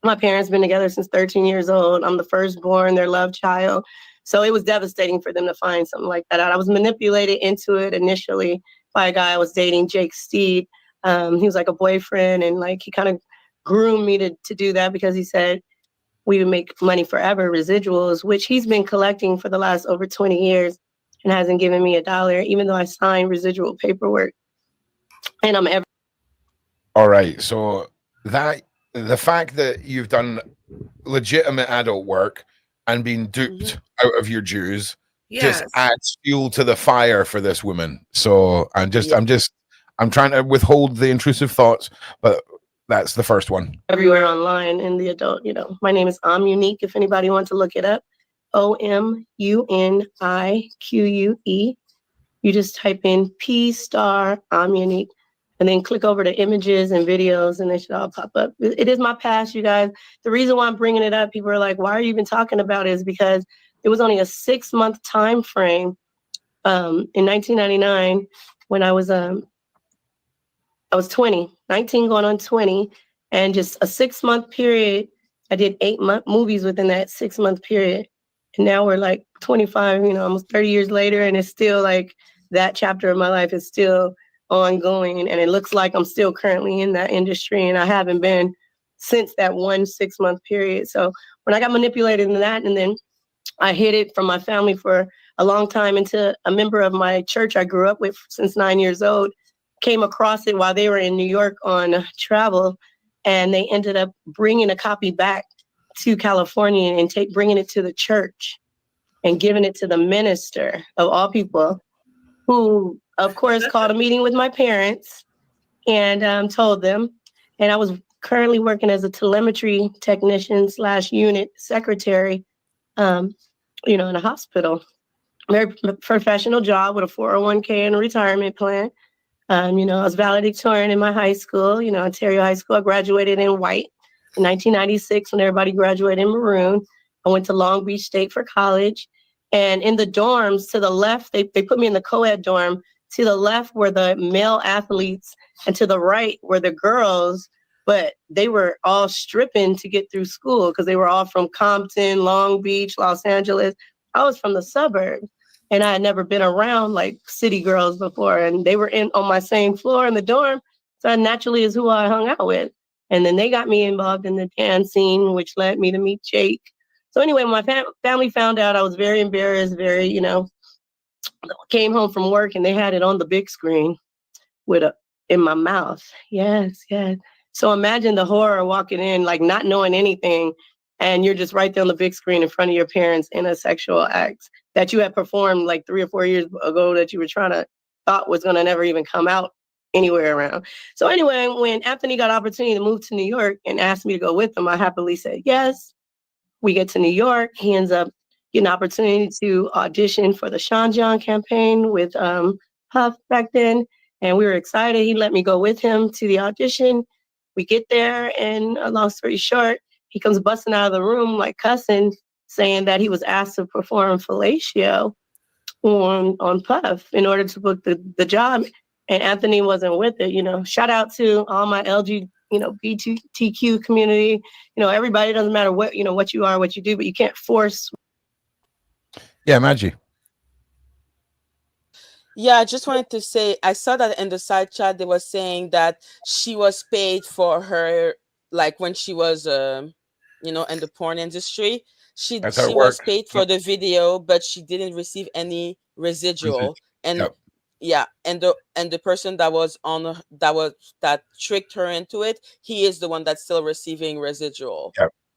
My parents been together since 13 years old. I'm the firstborn, their love child. So it was devastating for them to find something like that out. I was manipulated into it initially by a guy I was dating, Jake Steed. He was like a boyfriend, and like he kind of groomed me to do that because he said we would make money forever, residuals, which he's been collecting for the last over 20 years. And hasn't given me $1, even though I signed residual paperwork. And I'm ever. All right. So that the fact that you've done legitimate adult work and been duped out of your dues just adds fuel to the fire for this woman. So I'm trying to withhold the intrusive thoughts, but that's the first one. Everywhere online in the adult, my name is Unique. If anybody wants to look it up. OMUNIQUE. You just type in P** I'm Unique, and then click over to images and videos, and they should all pop up. It is my past, you guys. The reason why I'm bringing it up, people are like, "Why are you even talking about it?" Is because it was only a 6-month time frame. In 1999, when I was 20, 19 going on 20, and just a 6-month period. I did 8 movies within that 6-month period. And now we're like 25, almost 30 years later, and it's still like that chapter of my life is still ongoing. And it looks like I'm still currently in that industry, and I haven't been since that 1 6-month period. So when I got manipulated in that, and then I hid it from my family for a long time until a member of my church I grew up with since 9 years old came across it while they were in New York on travel, and they ended up bringing a copy back to California and bringing it to the church and giving it to the minister of all people, who of course called a meeting with my parents and told them. And I was currently working as a telemetry technician / unit secretary, in a hospital. Very professional job with a 401k and a retirement plan. I was valedictorian in my high school, Ontario High School. I graduated in white. In 1996, when everybody graduated in maroon, I went to Long Beach State for college. And in the dorms to the left, they put me in the co-ed dorm. To the left were the male athletes, and to the right were the girls. But they were all stripping to get through school because they were all from Compton, Long Beach, Los Angeles. I was from the suburbs, and I had never been around like city girls before. And they were on my same floor in the dorm. So that naturally is who I hung out with. And then they got me involved in the dance scene, which led me to meet Jake. So anyway, my family found out. I was very embarrassed, came home from work and they had it on the big screen with in my mouth. Yes, yes. So imagine the horror walking in, like not knowing anything, and you're just right there on the big screen in front of your parents in a sexual act that you had performed like 3 or 4 years ago that you were thought was gonna never even come out anywhere around. So anyway, when Anthony got opportunity to move to New York and asked me to go with him, I happily said yes. We get to New York. He ends up getting an opportunity to audition for the Sean John campaign with Puff back then. And we were excited. He let me go with him to the audition. We get there, and long story short, he comes busting out of the room like cussing, saying that he was asked to perform fellatio on Puff in order to book the job. And Anthony wasn't with it. You know, shout out to all my LG, BTQ community. You know, everybody, doesn't matter what, what you are, what you do, but you can't force. Yeah, Maggie. Yeah, I just wanted to say, I saw that in the side chat, they were saying that she was paid for her, like when she was, in the porn industry. She was paid for the video, but she didn't receive any residual. And yep. yeah, and the person that tricked her into it, he is the one that's still receiving residual.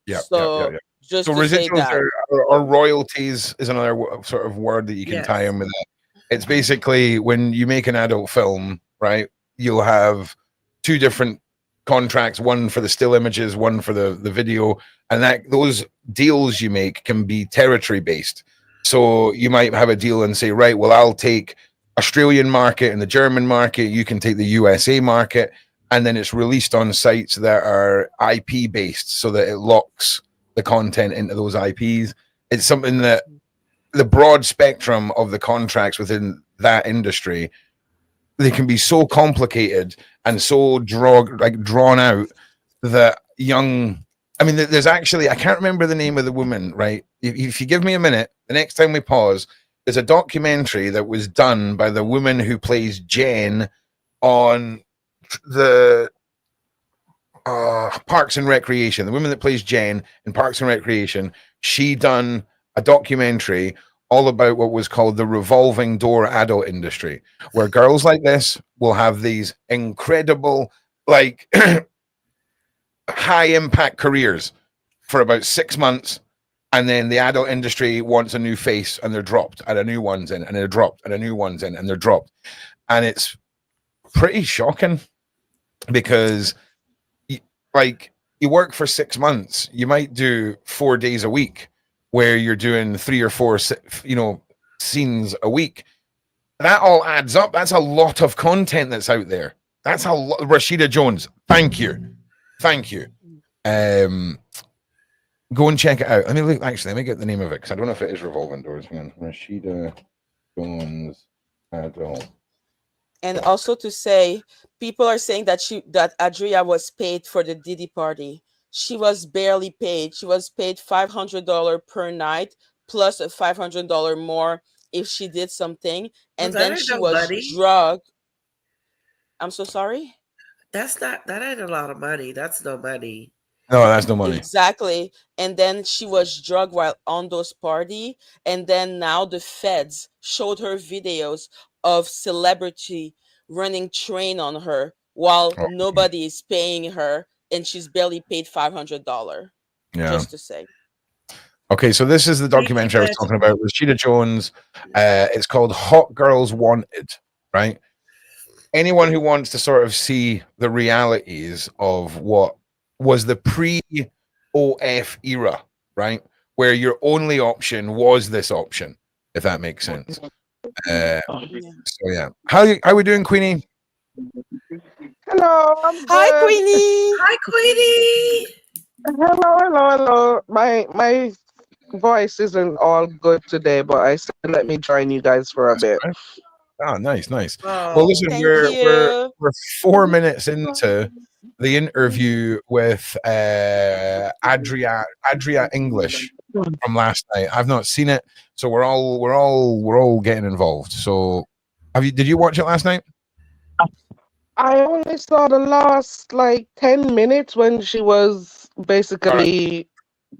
Yeah. So just so to say residuals that, or royalties is another sort of word that you can tie in with that. It's basically when you make an adult film, right? You'll have 2 different contracts, one for the still images, one for the video, and those deals you make can be territory based. So you might have a deal and say, right, well, I'll take Australian market and the German market, you can take the USA market, and then it's released on sites that are IP based so that it locks the content into those IPs. It's something that the broad spectrum of the contracts within that industry, they can be so complicated and so drawn out that there's actually, I can't remember the name of the woman, right? If you give me a minute, the next time we pause, there's a documentary that was done by the woman who plays Jen on the Parks and Recreation. The woman that plays Jen in Parks and Recreation, she done a documentary all about what was called the revolving door adult industry, where girls like this will have these incredible, like high impact careers for about 6 months, and then the adult industry wants a new face and they're dropped, and a new one's in, and they're dropped, and a new one's in, and they're dropped. And it's pretty shocking because you work for 6 months, you might do 4 days a week where you're doing 3 or 4 scenes a week. That all adds up. That's a lot of content that's out there. That's a lot. Rashida Jones, thank you. Go and check it out. Let me get the name of it, because I don't know if it is Revolving Doors. Hang on. Rashida Jones adult. And also to say, people are saying that Adria was paid for the Diddy party. She was barely paid. She was paid $500 per night plus a $500 more if she did something, and then she was drugged. I'm so sorry. That ain't a lot of money. That's no money. No, that's no money. Exactly. And then she was drugged while on those party, and then now the feds showed her videos of celebrity running train on her while nobody is paying her, and she's barely paid $500. Just to say. Okay, so this is the documentary I was talking about. Rashida Jones. It's called Hot Girls Wanted, right? Anyone who wants to sort of see the realities of what was the pre-OF era, right? Where your only option was this option, if that makes sense. So yeah, how are we doing, Queenie? Hello. Hi, Queenie. Hi, Queenie. Hello. My voice isn't all good today, but I said let me join you guys for a bit. Right. Oh, nice. Well, listen, we're 4 minutes into the interview with Adria English from last night. I've not seen it, so we're all getting involved. So, did you watch it last night? I only saw the last 10 minutes when she was basically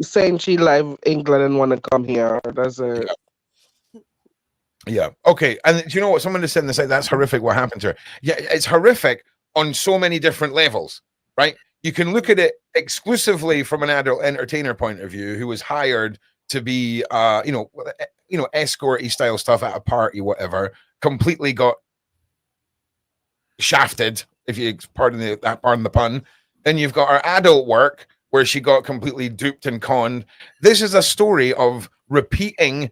saying she left England and want to come here. That's it. Yeah. Okay. And do you know what? Someone just said in the site, that's horrific what happened to her. Yeah, it's horrific on so many different levels, right? You can look at it exclusively from an adult entertainer point of view, who was hired to be, escorty style stuff at a party, whatever, completely got shafted, if you pardon the pun. Then you've got our adult work where she got completely duped and conned. This is a story of repeating,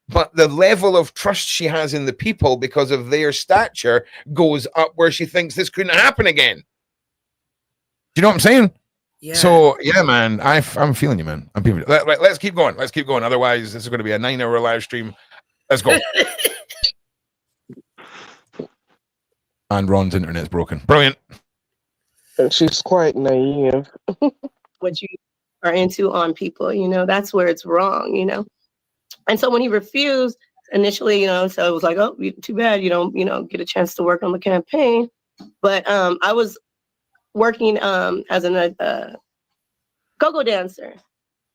but the level of trust she has in the people because of their stature goes up, where she thinks this couldn't happen again. Do you know what I'm saying? Yeah. So yeah, man, I'm feeling you, man. I'm feeling you. Let's keep going. Otherwise, this is going to be a 9-hour live stream. Let's go. And Ron's internet's broken. Brilliant. She's quite naive. What you are into on people, that's where it's wrong, And so when he refused initially, so it was like, oh, too bad you don't, get a chance to work on the campaign. But I was working as a go-go dancer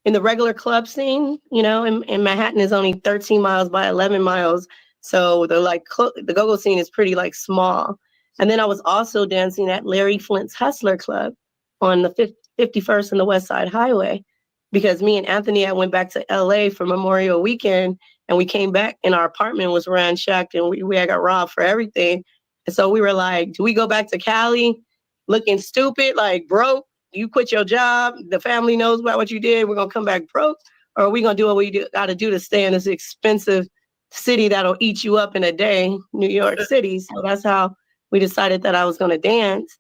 in the regular club scene, and Manhattan is only 13 miles by 11 miles. So the go-go scene is pretty small. And then I was also dancing at Larry Flint's Hustler Club on the 51st and the West Side Highway, because me and Anthony had went back to LA for Memorial Weekend, and we came back and our apartment was ransacked and we had got robbed for everything. And so we were like, do we go back to Cali looking stupid, like broke? You quit your job, the family knows about what you did, we're gonna come back broke? Or are we gonna do what we gotta do to stay in this expensive city that'll eat you up in a day, New York City? So that's how we decided that I was gonna dance.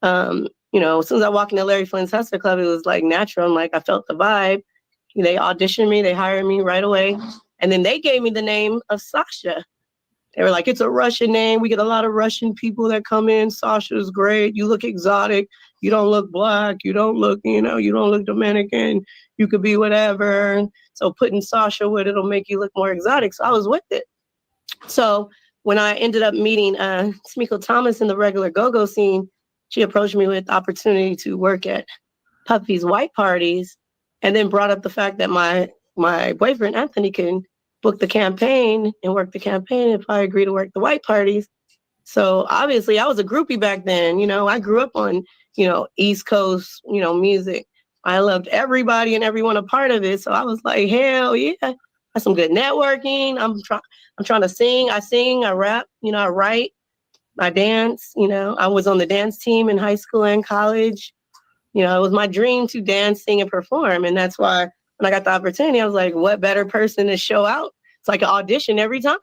As soon as I walked into Larry Flynn's Hustler Club, it was natural. I felt the vibe. They auditioned me, they hired me right away. And then they gave me the name of Sasha. They were like, it's a Russian name. We get a lot of Russian people that come in. Sasha's great. You look exotic. You don't look black. You don't look, you don't look Dominican. You could be whatever. So putting Sasha with it'll make you look more exotic. So I was with it. So when I ended up meeting Smiko Thomas in the regular go-go scene, she approached me with the opportunity to work at Puffy's white parties, and then brought up the fact that my boyfriend, Anthony, can book the campaign and work the campaign if I agree to work the white parties. So obviously I was a groupie back then. I grew up on, East Coast, music. I loved everybody and everyone a part of it. So I was like, hell yeah, that's some good networking. I'm trying to sing. I sing, I rap, I write, I dance. I was on the dance team in high school and college. It was my dream to dance, sing, and perform. And that's why when I got the opportunity, I was like, what better person to show out? It's like an audition every time,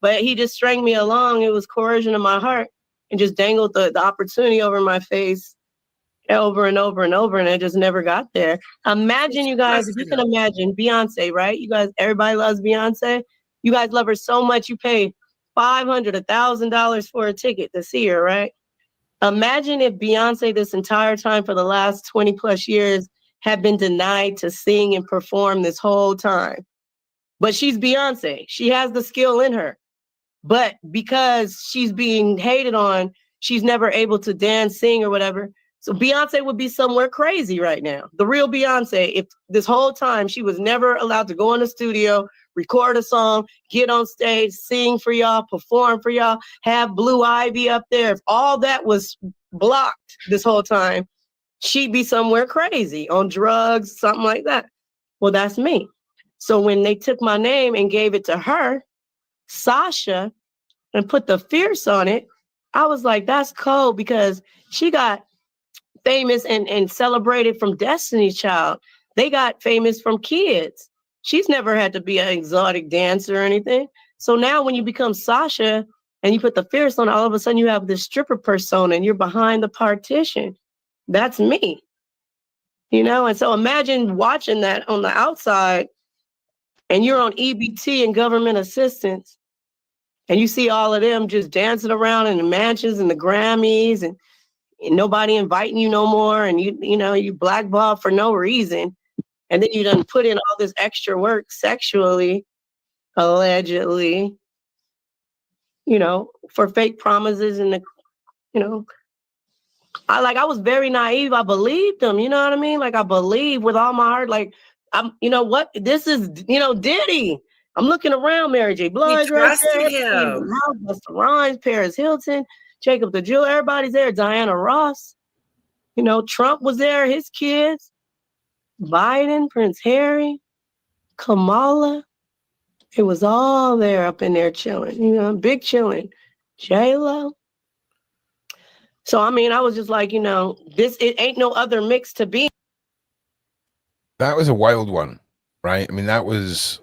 But he just string me along. It was coercion in my heart, and just dangled the opportunity over my face over and over and over, and it just never got there. Imagine, you guys, if you can imagine Beyonce, right? You guys, everybody loves Beyonce. You guys love her so much, you pay $500, $1,000 for a ticket to see her, right? Imagine if Beyonce this entire time for the last 20 plus years had been denied to sing and perform this whole time. But she's Beyonce. She has the skill in her. But because she's being hated on, she's never able to dance, sing, or whatever. So Beyonce would be somewhere crazy right now. The real Beyonce, if this whole time she was never allowed to go in the studio, record a song, get on stage, sing for y'all, perform for y'all, have Blue Ivy up there. If all that was blocked this whole time, she'd be somewhere crazy on drugs, something like that. Well, that's me. So when they took my name and gave it to her, Sasha, and put the fierce on it, I was like, that's cold, because she got famous and celebrated from Destiny's Child. They got famous from Kids. She's never had to be an exotic dancer or anything. So now when you become Sasha and you put the fierce on, all of a sudden you have this stripper persona and you're behind the partition. That's me. And so imagine watching that on the outside, and you're on EBT and government assistance, and you see all of them just dancing around in the mansions and the Grammys, and nobody inviting you no more, and you blackballed for no reason, and then you done put in all this extra work sexually, allegedly, for fake promises, and I was very naive. I believed them, you know what I mean? I believe with all my heart, this is, Diddy. I'm looking around, Mary J. Blige right there. trusted him. Busta Rhymes, Paris Hilton, Jacob the Jew, everybody's there. Diana Ross. You know, Trump was there, his kids. Biden, Prince Harry, Kamala. It was all there up in there chilling, you know, big chilling. J-Lo. So, I mean, I was just like, you know, it ain't no other mix to be. That was a wild one, right? I mean, I just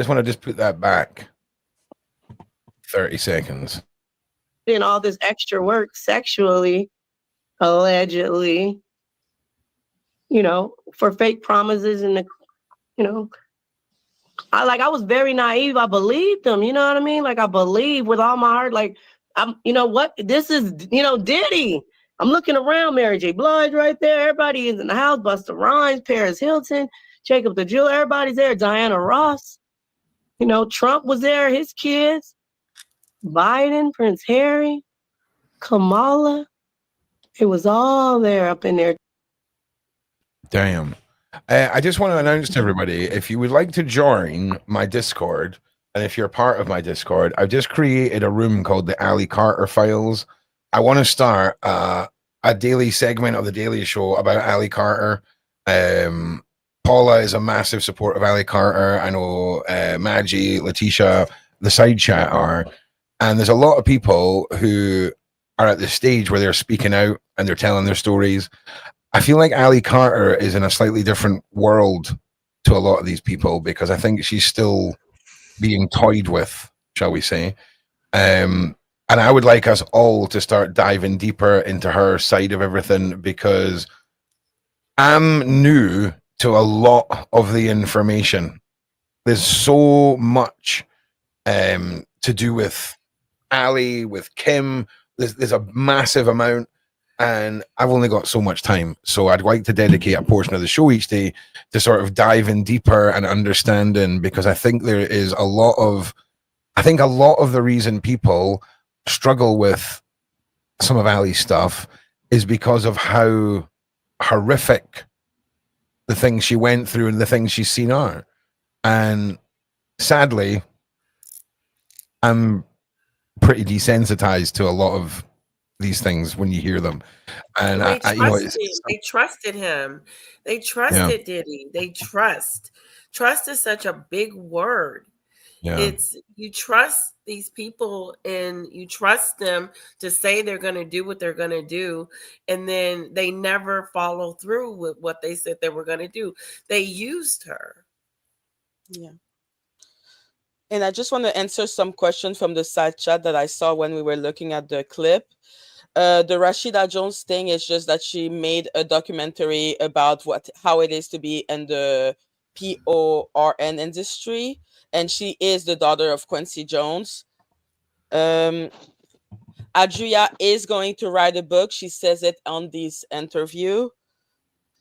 want to put that back 30 seconds. In all this extra work sexually, allegedly, you know, for fake promises and you know, I was very naive. I believed them, you know what I mean? Like I believe with all my heart, like you know what? This is, you know, Diddy. I'm looking around, Mary J. Blige right there. Everybody is in the house. Busta Rhymes, Paris Hilton, Jacob the Jew, everybody's there. Diana Ross. You know, Trump was there, his kids. Biden, Prince Harry, Kamala. It was all there up in there. Damn. I just want to announce to everybody, if you would like to join my Discord, and if you're part of my Discord, I've just created a room called the Ali Carter Files. I want to start a daily segment of the Daily Show about Ali Carter. Paula is a massive supporter of Ali Carter. I know Maggie, Letitia, the side chat are. And there's a lot of people who are at the stage where they're speaking out and they're telling their stories. I feel like Ali Carter is in a slightly different world to a lot of these people because I think she's still being toyed with, shall we say. And I would like us all to start diving deeper into her side of everything because I'm new to a lot of the information. There's so much to do with Ali, with Kim. There's a massive amount. And I've only got so much time. So I'd like to dedicate a portion of the show each day to sort of dive in deeper and understanding, because I think there is a lot of the reason people struggle with some of Ali's stuff is because of how horrific the things she went through and the things she's seen are. And sadly, I'm pretty desensitized to a lot of these things when you hear them. And they trusted him. They trusted Diddy. They trust is such a big word. It's you trust these people and you trust them to say they're going to do what they're going to do, and then they never follow through with what they said they were going to do. They used her. And I just want to answer some questions from the side chat that I saw when we were looking at the clip. The Rashida Jones thing is just that she made a documentary about how it is to be in the PORN industry, and she is the daughter of Quincy Jones. Adria is going to write a book. She says it on this interview.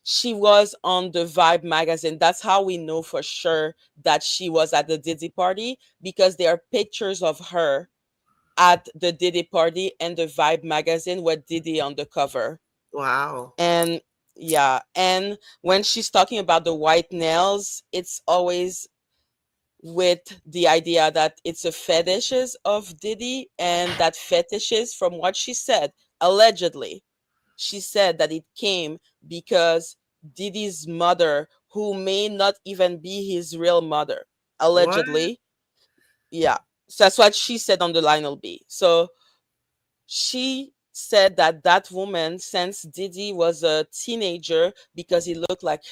She was on the Vibe magazine. That's how we know for sure that she was at the Diddy party, because there are pictures of her at the Diddy party and the Vibe magazine with Diddy on the cover. Wow. And and when she's talking about the white nails, it's always with the idea that it's a fetishes of Diddy, and that fetishes, from what she said, allegedly, she said that it came because Diddy's mother, who may not even be his real mother, allegedly. What? So that's what she said on the Lionel B. So she said that woman, since Diddy was a teenager, because he looked like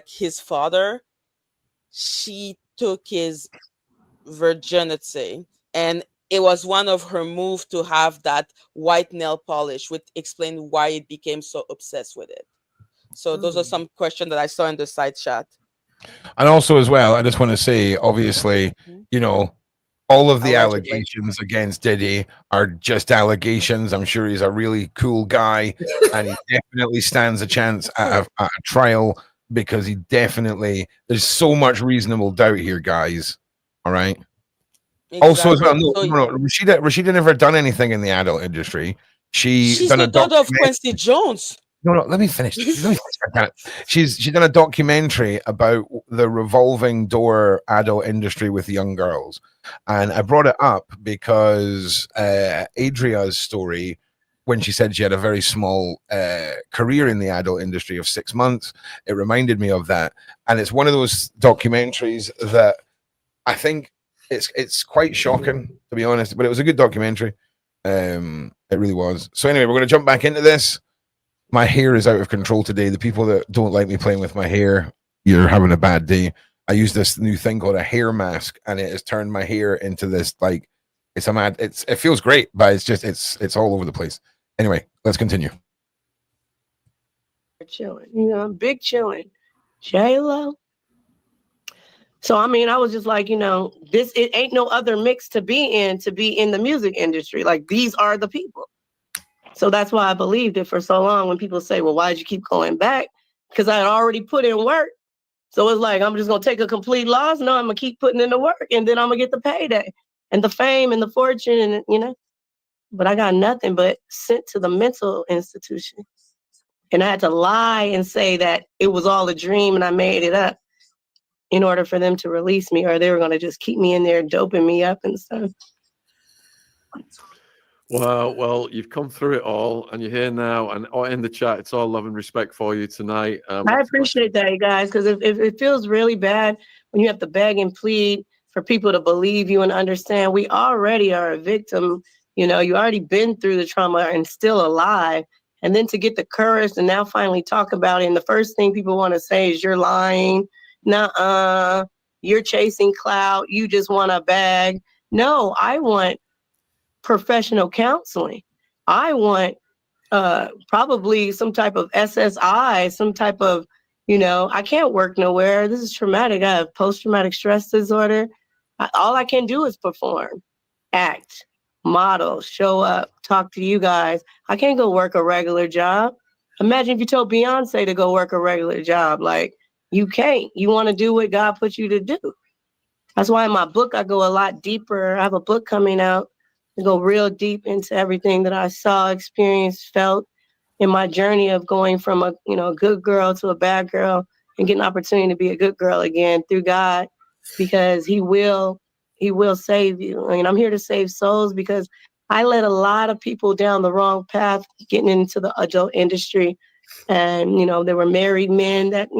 his father, she took his virginity, and it was one of her moves to have that white nail polish, which explained why it became so obsessed with it. So those are some questions that I saw in the side chat. And also, as well, I just want to say, obviously, you know, all of the Allegedly. allegations against Diddy are just allegations. I'm sure he's a really cool guy, and he definitely stands a chance at a trial, because there's so much reasonable doubt here, guys. All right. Exactly. Also, as well, no, Rashida never done anything in the adult industry. She's the daughter of Quincy Jones. No, let me finish. She's done a documentary about the revolving door adult industry with young girls, and I brought it up because Adria's story, when she said she had a very small career in the adult industry of 6 months, it reminded me of that, and it's one of those documentaries that I think it's quite shocking, to be honest, but it was a good documentary. It really was. So anyway, we're going to jump back into this. My hair is out of control today. The people that don't like me playing with my hair, you're having a bad day. I use this new thing called a hair mask, and it has turned my hair into this, like, it feels great, but it's all over the place. Anyway, let's continue. Chilling, big chilling. J-Lo. So I mean, I was just like, it ain't no other mix to be in the music industry. Like, these are the people. So that's why I believed it for so long when people say, well, why'd you keep going back? Because I had already put in work. So it's like, I'm just going to take a complete loss. No, I'm going to keep putting in the work, and then I'm going to get the payday and the fame and the fortune, and, but I got nothing but sent to the mental institution. And I had to lie and say that it was all a dream and I made it up in order for them to release me, or they were going to just keep me in there doping me up and stuff. Well, you've come through it all, and you're here now, and in the chat, it's all love and respect for you tonight. I appreciate that, you guys, because it feels really bad when you have to beg and plead for people to believe you and understand we already are a victim. You already been through the trauma and still alive. And then to get the courage to now finally talk about it, and the first thing people want to say is you're lying. Nuh-uh, you're chasing clout. You just want a bag. No, I want professional counseling. I want probably some type of SSI, some type of, I can't work nowhere. This is traumatic. I have post-traumatic stress disorder. All I can do is perform, act, model, show up, talk to you guys. I can't go work a regular job. Imagine if you told Beyonce to go work a regular job. Like, you can't. You want to do what God put you to do. That's why in my book, I go a lot deeper. I have a book coming out. I go real deep into everything that I saw, experienced, felt in my journey of going from a good girl to a bad girl, and getting an opportunity to be a good girl again through God, because He will save you. I mean, I'm here to save souls, because I led a lot of people down the wrong path getting into the adult industry. And, there were married men that,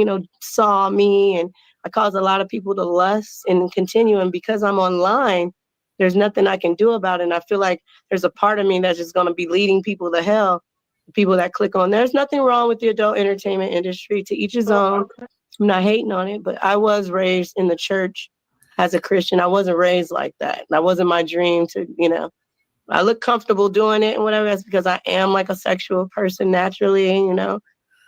saw me, and I caused a lot of people to lust and continue. And because I'm online, there's nothing I can do about it. And I feel like there's a part of me that's just going to be leading people to hell. People that click on, there's nothing wrong with the adult entertainment industry, to each his own. I'm not hating on it, but I was raised in the church as a Christian. I wasn't raised like that. That wasn't my dream to, I look comfortable doing it and whatever. That's because I am like a sexual person naturally,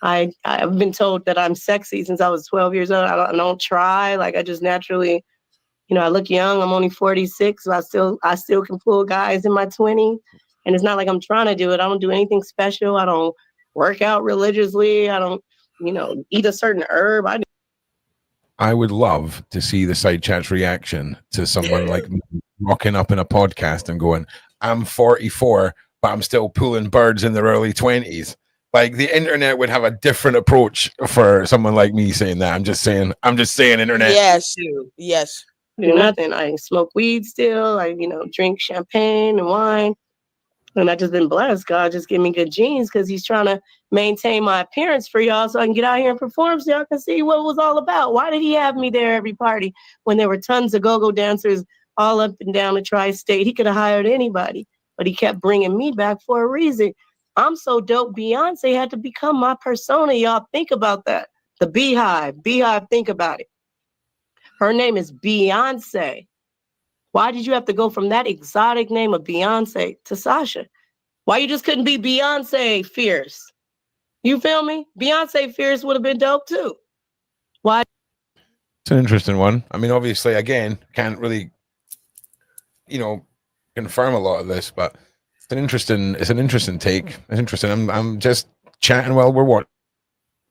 I've been told that I'm sexy since I was 12 years old. I don't try. Like, I just naturally, I look young. I'm only 46, so I still can pull guys in my 20s. And it's not like I'm trying to do it. I don't do anything special. I don't work out religiously. I don't, eat a certain herb. I would love to see the side chat's reaction to someone like me rocking up in a podcast and going, I'm 44, but I'm still pulling birds in their early 20s. Like, the internet would have a different approach for someone like me saying that. I'm just saying, internet. Yes. Do nothing. I smoke weed still. I, drink champagne and wine. And I just been blessed. God just give me good genes, because He's trying to maintain my appearance for y'all, so I can get out here and perform, so y'all can see what it was all about. Why did He have me there every party when there were tons of go-go dancers all up and down the tri-state? He could have hired anybody, but He kept bringing me back for a reason. I'm so dope. Beyonce had to become my persona. Y'all think about that. The Beehive, think about it. Her name is Beyonce. Why did you have to go from that exotic name of Beyonce to Sasha? Why you just couldn't be Beyonce Fierce? You feel me? Beyonce Fierce would have been dope too. Why? It's an interesting one. I mean, obviously, again, can't really, confirm a lot of this, but it's an interesting take. It's interesting. I'm just chatting while we're watching.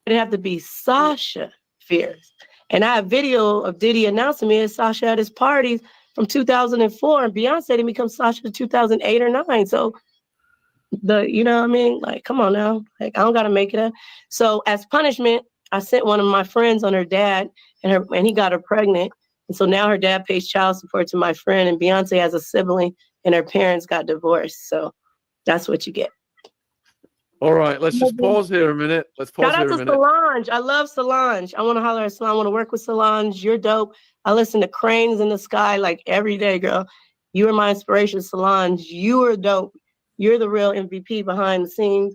It'd have to be Sasha Fierce. And I have video of Diddy announcing me as Sasha at his parties from 2004, and Beyonce didn't become Sasha in 2008 or 9. So you know what I mean? Like, come on now. Like, I don't gotta make it up. So as punishment, I sent one of my friends on her dad, and he got her pregnant. And so now her dad pays child support to my friend, and Beyonce has a sibling, and her parents got divorced. So that's what you get. All right, let's just pause here a minute. Shout out to Solange. I love Solange. I want to holler at Solange. I want to work with Solange. You're dope. I listen to Cranes in the Sky like every day, girl. You are my inspiration, Solange. You are dope. You're the real MVP behind the scenes.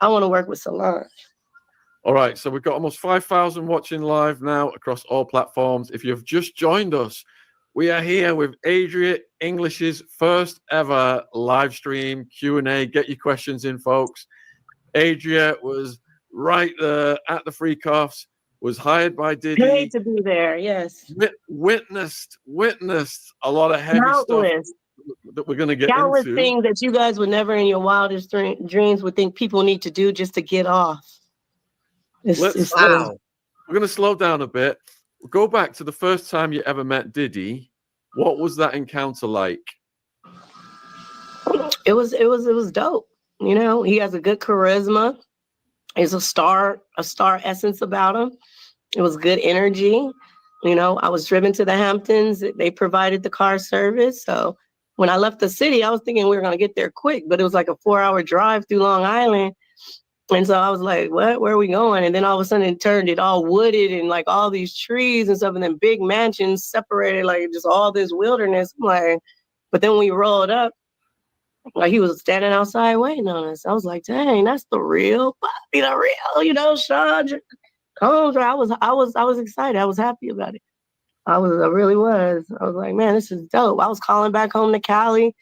I want to work with Solange. All right, so we've got almost 5,000 watching live now across all platforms. If you've just joined us, we are here with Adria English's first ever live stream Q&A. Get your questions in, folks. Adria was right there at the Free Cuffs, was hired by Diddy. Paid to be there, yes. Witnessed a lot of heavy stuff that we're going to get countless into. Things that you guys would never in your wildest dreams would think people need to do just to get off. Wow. We're going to slow down a bit. We'll go back to the first time you ever met Diddy. What was that encounter like? It was dope. You know, he has a good charisma. There's a star essence about him. It was good energy. You know, I was driven to the Hamptons. They provided the car service. So when I left the city, I was thinking we were going to get there quick, but it was like a 4-hour drive through Long Island. And so I was like, what? Where are we going? And then all of a sudden it turned it all wooded and like all these trees and stuff, and then big mansions separated, like just all this wilderness. I'm like, but then we rolled up, like he was standing outside waiting on us. I was like, dang, that's the real Bobby, the real, you know, Sean. I was excited. I was happy about it. I really was. I was like, man, this is dope. I was calling back home to Cali,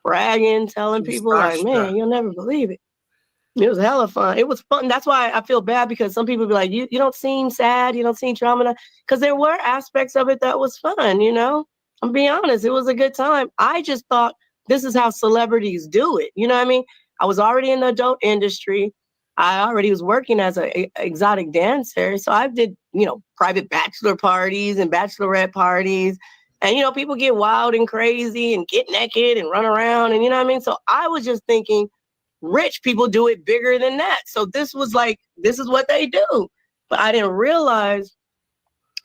bragging, telling people like, man, you'll never believe it. It was hella fun. It was fun. That's why I feel bad, because some people be like, you don't seem sad. You don't seem traumatized. Because there were aspects of it that was fun, you know? I'm being honest. It was a good time. I just thought this is how celebrities do it. You know what I mean? I was already in the adult industry. I already was working as an exotic dancer. So I did, you know, private bachelor parties and bachelorette parties. And, you know, people get wild and crazy and get naked and run around. And you know what I mean? So I was just thinking, rich people do it bigger than that. So this was like, this is what they do. But I didn't realize,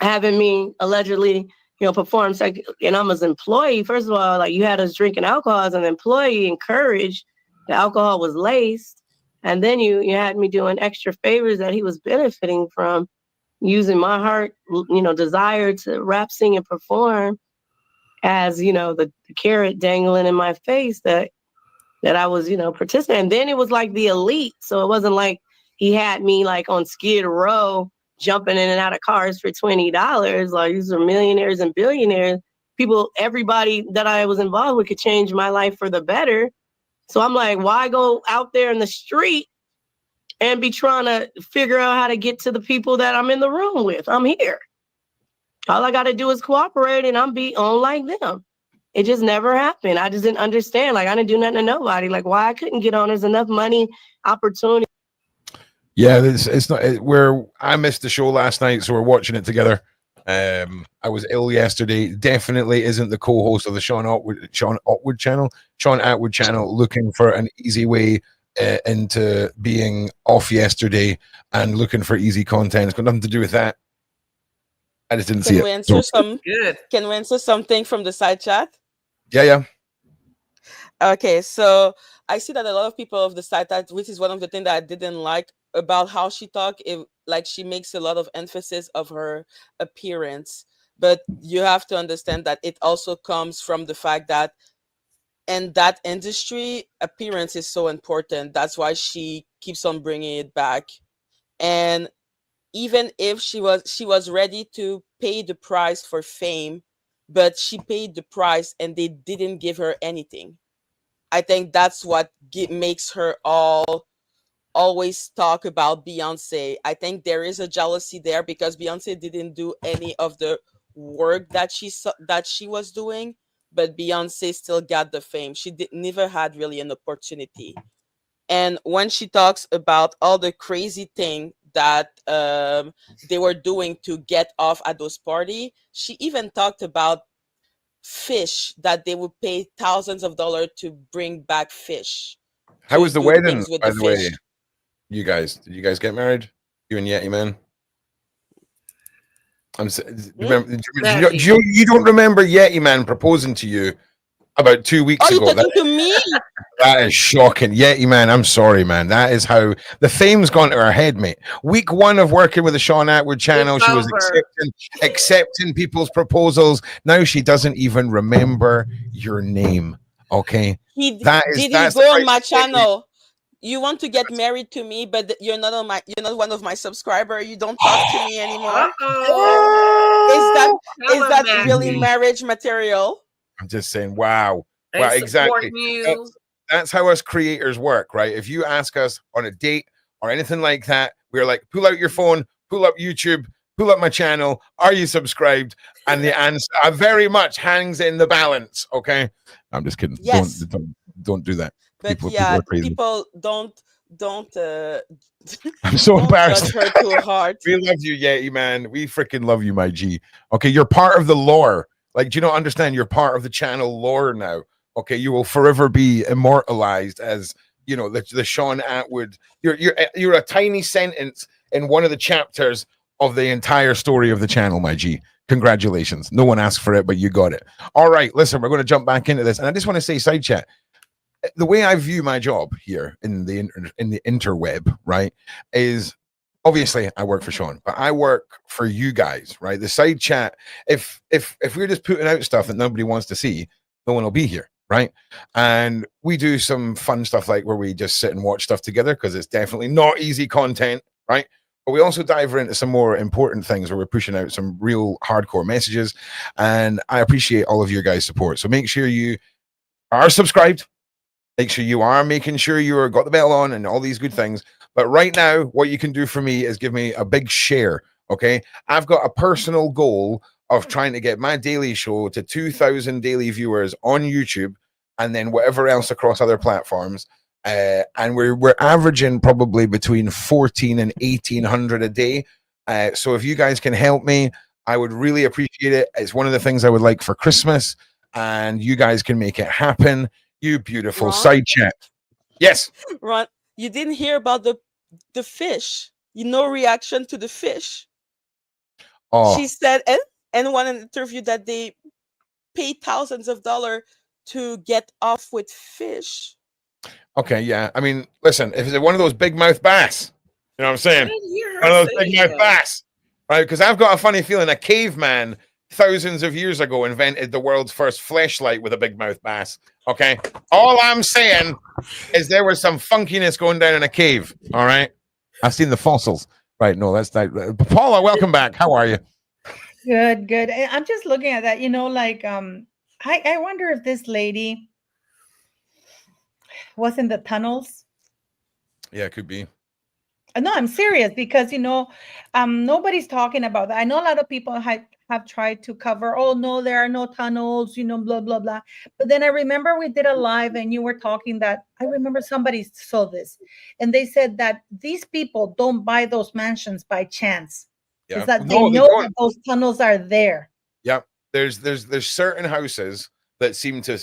having me allegedly, you know, perform sex, and I'm as an employee. First of all, like, you had us drinking alcohol as an employee, encouraged. The alcohol was laced. And then you had me doing extra favors that he was benefiting from, using my heart, you know, desire to rap, sing, and perform as, you know, the carrot dangling in my face that I was, you know, participating. And then it was like the elite. So it wasn't like he had me like on Skid Row jumping in and out of cars for $20. Like, these are millionaires and billionaires. People, everybody that I was involved with could change my life for the better. So I'm like, why go out there in the street and be trying to figure out how to get to the people that I'm in the room with? I'm here. All I got to do is cooperate, and I'm be on like them. It just never happened. I just didn't understand. Like, I didn't do nothing to nobody. Like, why I couldn't get on? There's enough money, opportunity. Yeah, it's not where I missed the show last night, so we're watching it together. I was ill yesterday. Definitely isn't the co-host of the Sean Atwood channel looking for an easy way into being off yesterday and looking for easy content. It's got nothing to do with that. I just didn't see it. Can we answer something from the side chat? Yeah. Okay, so I see that a lot of people of the side chat, which is one of the things that I didn't like about how she talked, like she makes a lot of emphasis of her appearance. But you have to understand that it also comes from the fact that in that industry, appearance is so important. That's why she keeps on bringing it back. And even if she was ready to pay the price for fame, but she paid the price and they didn't give her anything. I think that's what makes her always talk about Beyonce. I think there is a jealousy there because Beyonce didn't do any of the work that she was doing, but Beyonce still got the fame. She never had really an opportunity. And when she talks about all the crazy thing that they were doing to get off at those parties, she even talked about fish, that they would pay thousands of dollars to bring back fish. How was the do wedding, things with by the the way? fish. You guys, did you guys get married? You and Yeti Man? Remember, you don't remember Yeti Man proposing to you about 2 weeks Oh, you're ago? talking to me? That is shocking. Yeti Man, I'm sorry, man. That is how the fame's gone to her head, mate. Week 1 of working with the Sean Atwood channel, It's she was over. accepting people's proposals. Now she doesn't even remember your name. Okay, Did he that's the go on price my you pay. channel? You want to get married to me, but you're not one of my subscriber. You don't talk to me anymore. Uh-oh. Is that Tell him, really Maggie. marriage material? I'm just saying, wow. They Wow, exactly. support you. That's how us creators work, right? If you ask us on a date or anything like that, we're like, pull out your phone, pull up YouTube, pull up my channel. Are you subscribed? And the answer very much hangs in the balance. Okay, I'm just kidding. Yes. Don't do that. But People yeah, are crazy. people don't I'm so don't embarrassed. judge her too hard. We love you, Yeti Man. We freaking love you, my G. Okay, you're part of the lore. Like, do you not understand? You're part of the channel lore now. Okay, you will forever be immortalized as, you know, the Sean Atwood. You're a tiny sentence in one of the chapters of the entire story of the channel, my G. Congratulations. No one asked for it, but you got it. All right, listen, we're going to jump back into this, and I just want to say, side chat, the way I view my job here in the interweb, right, is obviously I work for Sean, but I work for you guys, right? The side chat, if we're just putting out stuff that nobody wants to see, no one will be here, right? And we do some fun stuff like where we just sit and watch stuff together because it's definitely not easy content, right? But we also dive into some more important things where we're pushing out some real hardcore messages, and I appreciate all of your guys' support. So make sure you are subscribed. Make sure you are making sure you're got the bell on and all these good things. But right now, what you can do for me is give me a big share. Okay, I've got a personal goal of trying to get my daily show to 2,000 daily viewers on YouTube, and then whatever else across other platforms. And we're averaging probably between 14 and 1,800 a day. So if you guys can help me, I would really appreciate it. It's one of the things I would like for Christmas, and you guys can make it happen. You beautiful Ron? side chat. Yes. Ron, you didn't hear about the fish. No reaction to the fish. Oh. She said, and one interview that they pay thousands of dollars to get off with fish. Okay, yeah. I mean, listen, if it's one of those big mouth bass, you know what I'm saying? One of those big mouth bass, right? Because I've got a funny feeling a caveman thousands of years ago invented the world's first fleshlight with a big mouth bass. Okay, all I'm saying is there was some funkiness going down in a cave. All right, I've seen the fossils. Right? No, that's not. Paula, welcome back. How are you? Good. I'm just looking at that. You know, like I wonder if this lady was in the tunnels. Yeah, it could be. No, I'm serious because, you know, nobody's talking about that. I know a lot of people have tried to cover, oh, no, there are no tunnels, you know, blah, blah, blah. But then I remember we did a live and you were talking that, I remember somebody saw this and they said that these people don't buy those mansions by chance. Yeah. It's that they know that those tunnels are there. Yeah. There's certain houses that seem to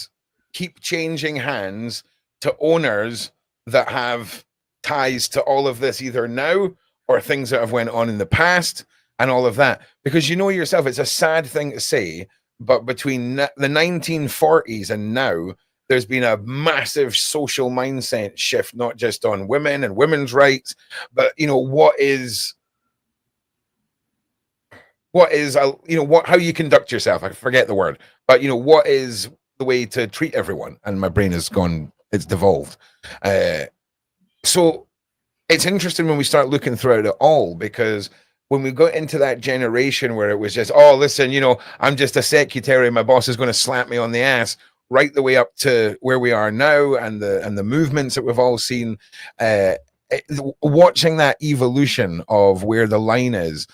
keep changing hands to owners that have ties to all of this either now or things that have went on in the past and all of that, because you know yourself, it's a sad thing to say, but between the 1940s and now there's been a massive social mindset shift, not just on women and women's rights, but you know how you conduct yourself. I forget the word, but you know what is the way to treat everyone, and my brain has gone, it's devolved. So it's interesting when we start looking throughout it all, because when we got into that generation where it was just, oh, listen, you know, I'm just a secretary, my boss is going to slap me on the ass, right the way up to where we are now, and the movements that we've all seen, watching that evolution of where the line is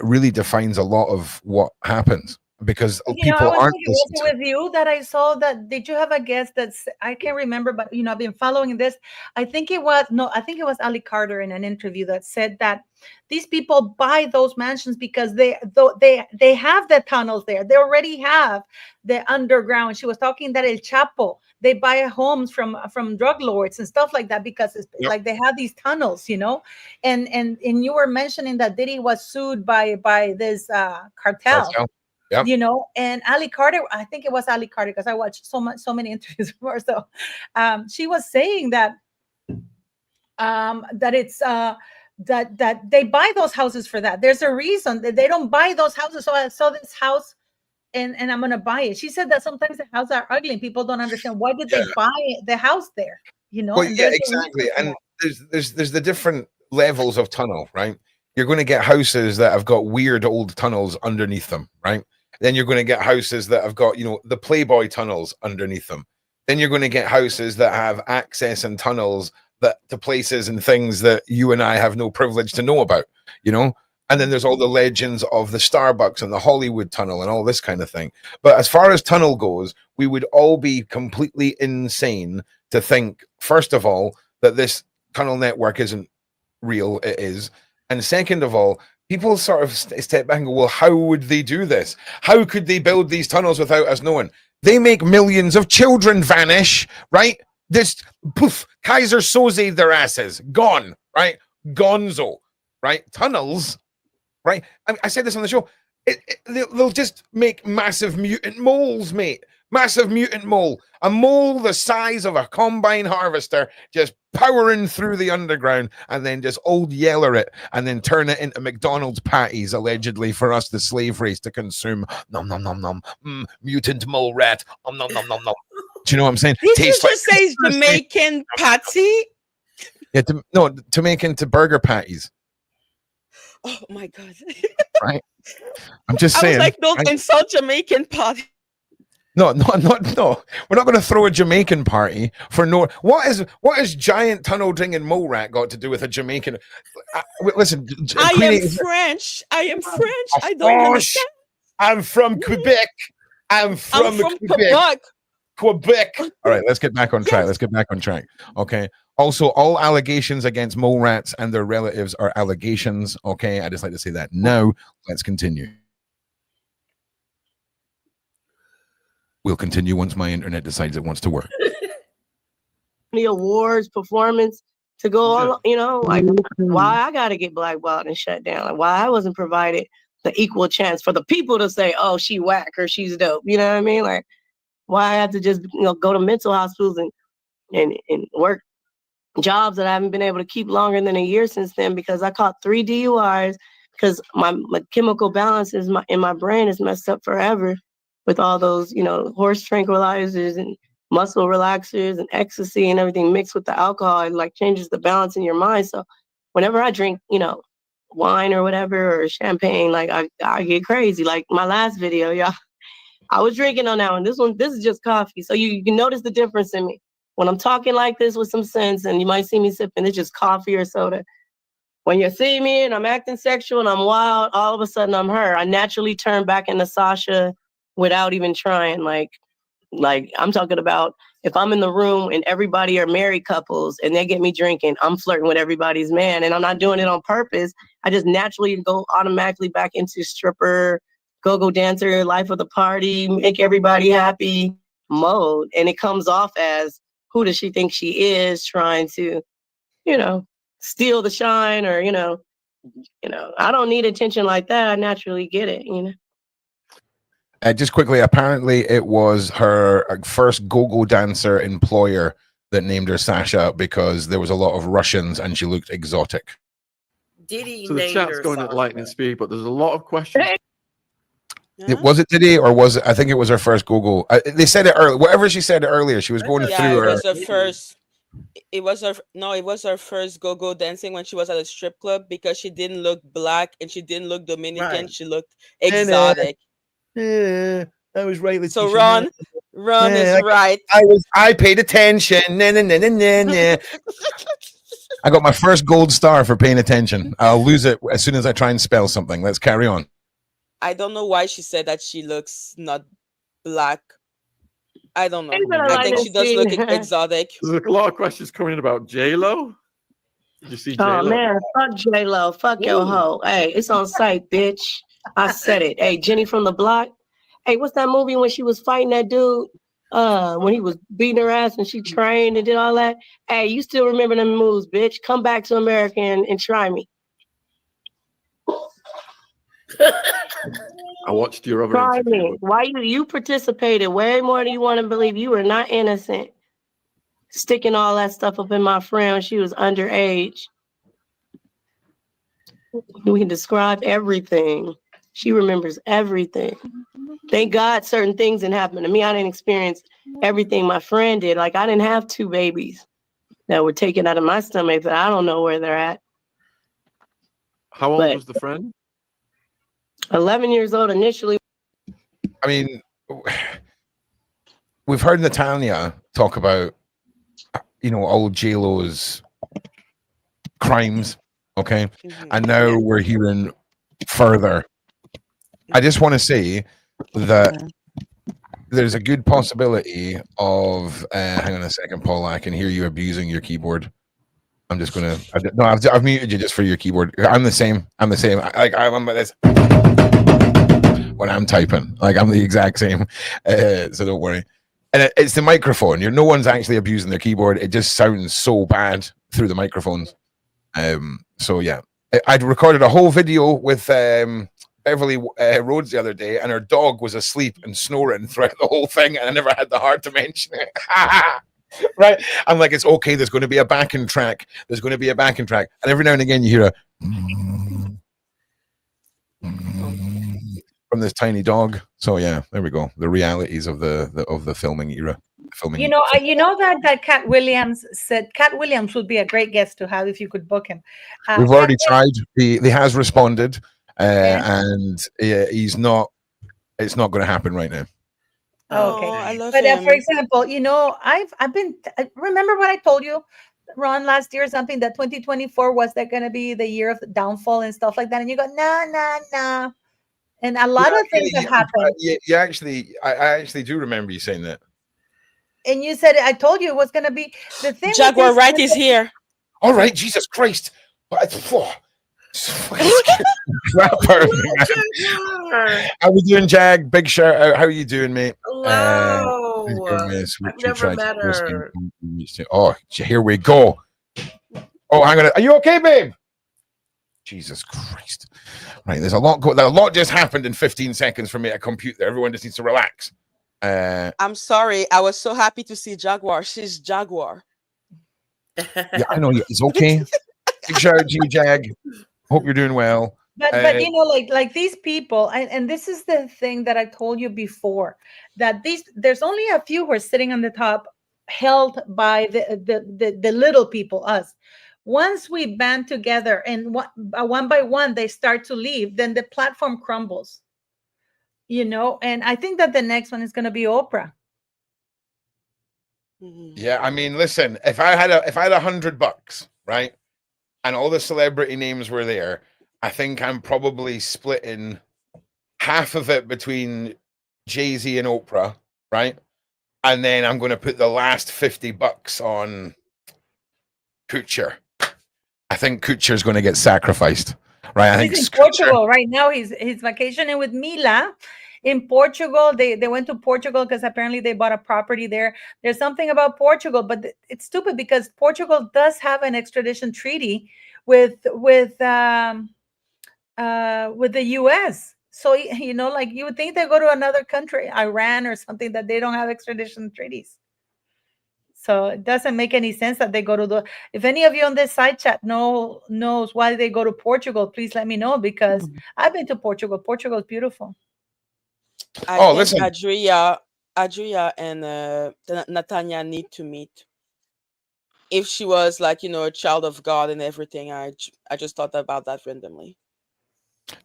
really defines a lot of what happens. Because people aren't with you that I saw that. Did you have a guest that's, I can't remember, but you know, I've been following this. I think it was Ali Carter in an interview that said that these people buy those mansions because they have the tunnels there. They already have the underground. She was talking that El Chapo, they buy homes from drug lords and stuff like that, because it's Yep. like they have these tunnels, you know. And you were mentioning that Diddy was sued by this cartel. Yep. You know, and Ali Carter, I think it was Ali Carter, because I watched so many interviews with her. So she was saying that that it's that they buy those houses for that. There's a reason that they don't buy those houses. So I saw this house and I'm gonna buy it. She said that sometimes the houses are ugly and people don't understand why did they buy the house there, you know. Well, and yeah, there's a exactly. reason for And that. there's the different levels of tunnel, right? You're going to get houses that have got weird old tunnels underneath them, right? Then you're going to get houses that have got, you know, the Playboy tunnels underneath them. Then you're going to get houses that have access and tunnels that to places and things that you and I have no privilege to know about, you know. And then there's all the legends of the Starbucks and the Hollywood tunnel and all this kind of thing. But as far as tunnel goes, we would all be completely insane to think, first of all, that this tunnel network isn't real. It is. And second of all, people sort of step back and go, well, how would they do this? How could they build these tunnels without us knowing? They make millions of children vanish, right? This poof, Kaiser Soze their asses, gone, right? Gonzo, right? Tunnels, right? I said this on the show. They'll just make massive mutant moles, mate. Massive mutant mole. A mole the size of a combine harvester, just powering through the underground, and then just old yeller it, and then turn it into McDonald's patties, allegedly for us, the slave race, to consume. Nom nom nom nom. Mutant mole rat. Nom nom nom nom nom. Do you know what I'm saying? Did you just say Jamaican patty? Yeah, to make into burger patties. Oh my god! Right. I'm just saying. I was like, don't insult Jamaican patty. No. We're not going to throw a Jamaican party for no. What is giant tunnel dring and mole rat got to do with a Jamaican? Listen, I am French. I don't understand. I'm from Quebec. I'm from Quebec. Quebec. All right, let's get back on track. Let's get back on track. Okay. Also, all allegations against mole rats and their relatives are allegations. Okay, I just like to say that now. Let's continue. We'll continue once my internet decides it wants to work. The awards performance to go on, you know, like why I got to get blackballed and shut down, like why I wasn't provided the equal chance for the people to say, oh, she whack or she's dope. You know what I mean? Like why I have to just, you know, go to mental hospitals and work jobs that I haven't been able to keep longer than a year since then, because I caught 3 DUIs because my chemical balance in my brain is messed up forever with all those, you know, horse tranquilizers and muscle relaxers and ecstasy and everything mixed with the alcohol. It like changes the balance in your mind. So whenever I drink, you know, wine or whatever, or champagne, like I get crazy. Like my last video, y'all, I was drinking on that one. This is just coffee. So you can notice the difference in me. When I'm talking like this with some sense, and you might see me sipping, it's just coffee or soda. When you see me and I'm acting sexual and I'm wild, all of a sudden I'm her. I naturally turn back into Sasha without even trying. Like I'm talking about if I'm in the room and everybody are married couples and they get me drinking, I'm flirting with everybody's man, and I'm not doing it on purpose. I just naturally go automatically back into stripper, go-go dancer, life of the party, make everybody happy mode. And it comes off as, who does she think she is, trying to, you know, steal the shine, or, you know, I don't need attention like that. I naturally get it, you know. Just quickly, apparently it was her first go-go dancer employer that named her Sasha because there was a lot of Russians and she looked exotic. Diddy so the chat's going at lightning speed, but there's a lot of questions. Was it Diddy or was it? I think it was her first go-go. They said it earlier. Whatever she said earlier, she was going through her. It was her first. It was her first go-go dancing when she was at a strip club, because she didn't look black and she didn't look Dominican. Right. She looked exotic. Yeah, that was right. So Ron is right. I paid attention. I got my first gold star for paying attention. I'll lose it as soon as I try and spell something. Let's carry on. I don't know why she said that she looks not black. I don't know. I think she does look exotic. There's a lot of questions coming in about J-Lo. Did you see J-Lo? Oh man, fuck J-Lo. Fuck your hoe. Hey, it's on site, bitch. I said it. Hey, Jenny from the Block. Hey, what's that movie when she was fighting that dude when he was beating her ass and she trained and did all that. Hey, you still remember them moves, bitch? Come back to America and try me. I watched your other Try interview. me. Why you participated way more than you want to believe. You were not innocent. Sticking all that stuff up in my friend when she was underage. We can describe everything. She remembers everything. Thank God certain things didn't happen to me. I didn't experience everything my friend did. Like, I didn't have 2 babies that were taken out of my stomach that I don't know where they're at. How old was the friend? 11 years old initially. I mean, we've heard Natalia talk about, old J-Lo's crimes, okay? And now we're hearing further. I just want to say that there's a good possibility of, hang on a second, Paula, I can hear you abusing your keyboard. I'm just going to, no, I've muted you just for your keyboard. I'm the same. I'm like, I'm like this when I'm typing. Like, I'm the exact same. So don't worry. And it's the microphone. No one's actually abusing their keyboard. It just sounds so bad through the microphones. So yeah, I'd recorded a whole video with Beverly Rhodes the other day, and her dog was asleep and snoring throughout the whole thing, and I never had the heart to mention it. Right? I'm like, it's okay. There's going to be a backing track. There's going to be a backing track, and every now and again you hear a from this tiny dog. So yeah, there we go. The realities of the filming era. You know that Cat Williams said Cat Williams would be a great guest to have if you could book him. We've already tried. He has responded, and he's not. It's not going to happen right now. Okay, I love but him. for example, I've been. Remember what I told you, Ron, last year or something, that 2024 was that going to be the year of the downfall and stuff like that, and you go nah. And a lot of things have happened. I actually do remember you saying that. And you said, I told you it was going to be the thing. Jaguar Wright is here. All right, Jesus Christ. How we doing, Jag? Big shout out. How are you doing, mate? Hello. I've never met her. Oh, here we go. Oh, hang on. Are you okay, babe? Jesus Christ. Right, there's a lot just happened in 15 seconds for me to compute there. Everyone just needs to relax. I'm sorry. I was so happy to see Jaguar. She's Jaguar. Yeah, I know. It's okay. Big shout out to you, Jag. Hope you're doing well. But like these people, and this is the thing that I told you before, that there's only a few who are sitting on the top, held by the little people, us. Once we band together and one by one they start to leave, then the platform crumbles. And I think that the next one is going to be Oprah. Yeah, I mean, listen, if I had $100, right, and all the celebrity names were there, I think I'm probably splitting half of it between Jay-Z and Oprah, right? And then I'm going to put the last $50 on Kuchar. I think Kuchar's going to get sacrificed, right? I think he's in Portugal right now. He's vacationing with Mila in Portugal. They went to Portugal because apparently they bought a property there. There's something about Portugal, but it's stupid because Portugal does have an extradition treaty with the US. So like you would think they go to another country, Iran or something, that they don't have extradition treaties. So it doesn't make any sense that they go to if any of you on this side chat knows why they go to Portugal, please let me know, because I've been to Portugal. Portugal is beautiful. Listen. Adria and Natanya need to meet. If she was like, a child of God and everything, I just thought about that randomly.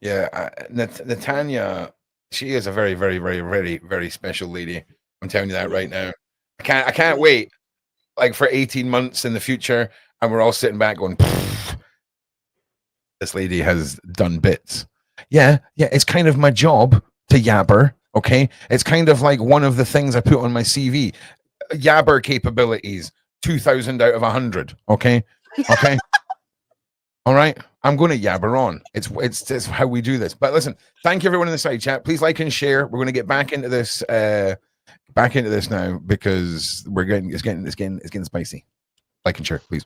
Yeah, Natanya, she is a very, very, very, very, very special lady. I'm telling you that right now. I can't wait. Like for 18 months in the future, and we're all sitting back going, this lady has done bits. Yeah, it's kind of my job to yabber, okay? It's kind of like one of the things I put on my CV. Yabber capabilities, 2,000 out of 100, okay? Okay? All right? I'm going to yabber on. It's how we do this. But listen, thank you everyone in the side chat. Please like and share. We're going to get back into this Back into this now because it's getting spicy. Like and share, please.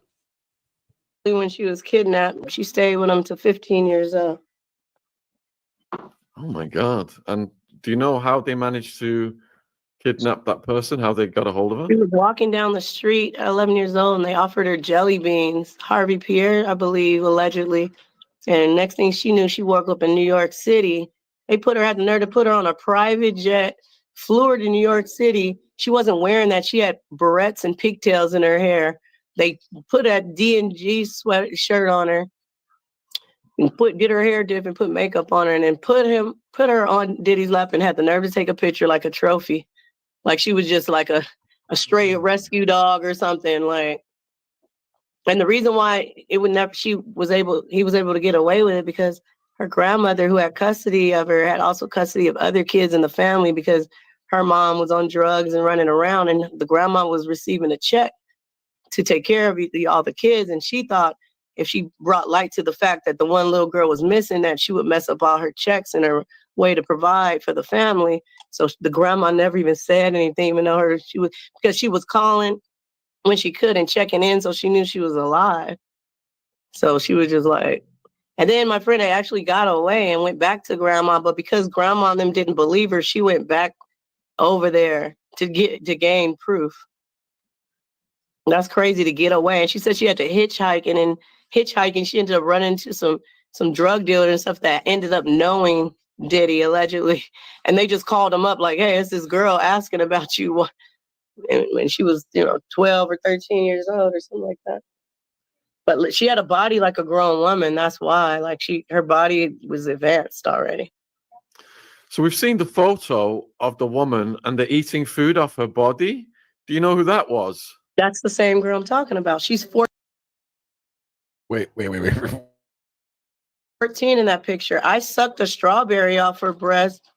When she was kidnapped, she stayed with him to 15 years old. Oh my God! And do you know how they managed to kidnap that person? How they got a hold of her? She was walking down the street at 11 years old, and they offered her jelly beans. Harvey Pierre, I believe, allegedly. And next thing she knew, she woke up in New York City. They had the nerve to put her on a private jet, flew her to New York City. She wasn't wearing that. She had barrettes and pigtails in her hair. They put a D&G sweatshirt on her and did her hair dip and put makeup on her, and then put her on Diddy's lap and had the nerve to take a picture like a trophy. Like she was just like a stray rescue dog or something. Like, and the reason why he was able to get away with it because her grandmother, who had custody of her, had also custody of other kids in the family because her mom was on drugs and running around, and the grandma was receiving a check to take care of all the kids. And she thought if she brought light to the fact that the one little girl was missing, that she would mess up all her checks and her way to provide for the family. So the grandma never even said anything, even though because she was calling when she could and checking in, so she knew she was alive. So she was just like, and then my friend actually got away and went back to grandma, but because grandma and them didn't believe her, she went back over there to gain proof. That's crazy to get away. And she said she had to hitchhike, and in hitchhiking, she ended up running into some drug dealers and stuff that ended up knowing Diddy allegedly. And they just called him up like, hey, it's this girl asking about you. And when she was, 12 or 13 years old or something like that. But she had a body like a grown woman. That's why, like her body was advanced already. So we've seen the photo of the woman and they're eating food off her body. Do you know who that was? That's the same girl I'm talking about. She's 14. Wait. 14 in that picture. I sucked a strawberry off her breast,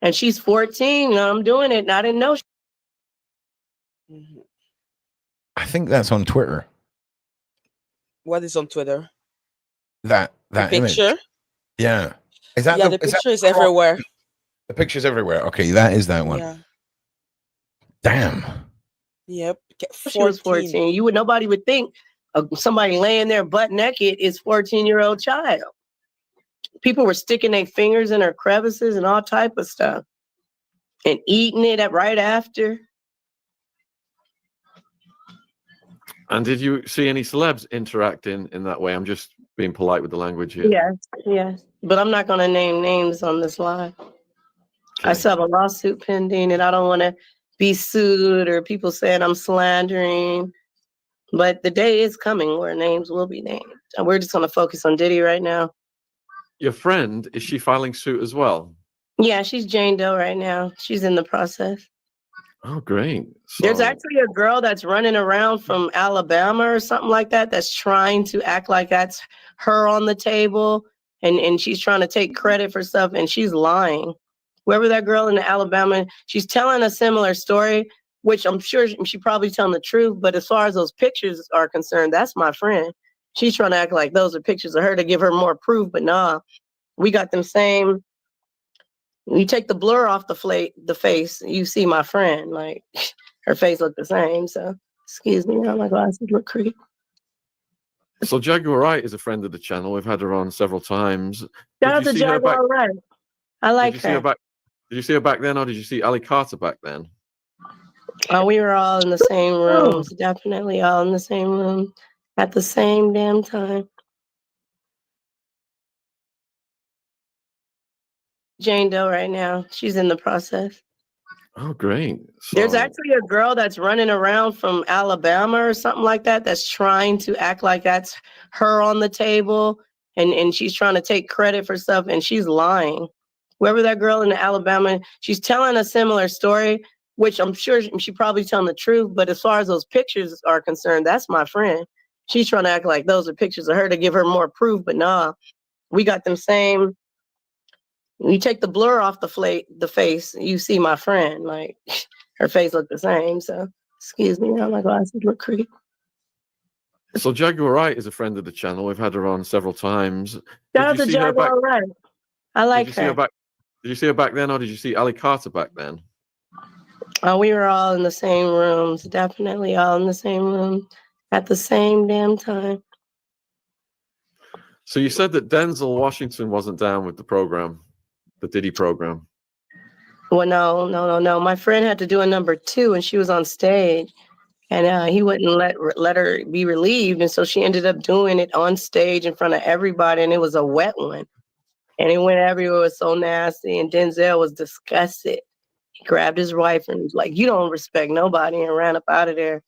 and she's 14. And I'm doing it, and I didn't know. I think that's on Twitter. What is on Twitter? That picture? Image. Yeah. Is that the picture is everywhere. The picture's everywhere. Okay, that is that one. Yeah. Damn. Yep. She was 14. Nobody would think somebody laying there butt naked is 14-year-old child. People were sticking their fingers in her crevices and all type of stuff and eating it right after. And did you see any celebs interacting in that way? I'm just being polite with the language here. Yes. But I'm not going to name names on this live. Okay. I still have a lawsuit pending, and I don't want to be sued or people saying I'm slandering. But the day is coming where names will be named. And we're just going to focus on Diddy right now. Your friend, is she filing suit as well? Yeah, she's Jane Doe right now. She's in the process. Oh, great. There's actually a girl that's running around from Alabama or something like that that's trying to act like that's her on the table. And she's trying to take credit for stuff, and she's lying. Whoever that girl in Alabama, she's telling a similar story, which I'm sure she probably telling the truth. But as far as those pictures are concerned, that's my friend. She's trying to act like those are pictures of her to give her more proof. But nah, we got them same. You take the blur off the face, you see my friend. Like her face looked the same. So excuse me, now my glasses look creepy. So Jaguar Wright is a friend of the channel. We've had her on several times. Shout out to Jaguar Wright. I like her. Did you see her back then, or did you see Ali Carter back then? Oh, we were all in the same rooms. Definitely all in the same room at the same damn time. Jane Doe right now. She's in the process. Oh, great. There's actually a girl that's running around from Alabama or something like that that's trying to act like that's her on the table. And she's trying to take credit for stuff, and she's lying. Whoever that girl in Alabama, she's telling a similar story, which I'm sure she probably telling the truth. But as far as those pictures are concerned, that's my friend. She's trying to act like those are pictures of her to give her more proof. But nah, we got them same. You take the blur off the face, you see my friend. Like her face looked the same. So excuse me, now my glasses look creepy. So Jaguar Wright is a friend of the channel. We've had her on several times. Shout out to Jaguar Wright. I like her. Did you see her back then, or did you see Ali Carter back then? We were all in the same rooms, definitely all in the same room at the same damn time. So you said that Denzel Washington wasn't down with the program, the Diddy program. Well, no. My friend had to do a number 2, and she was on stage, and he wouldn't let her be relieved, and so she ended up doing it on stage in front of everybody, and it was a wet one, and it went everywhere. It was so nasty, and Denzel was disgusted. He grabbed his wife and was like, "You don't respect nobody," and ran up out of there.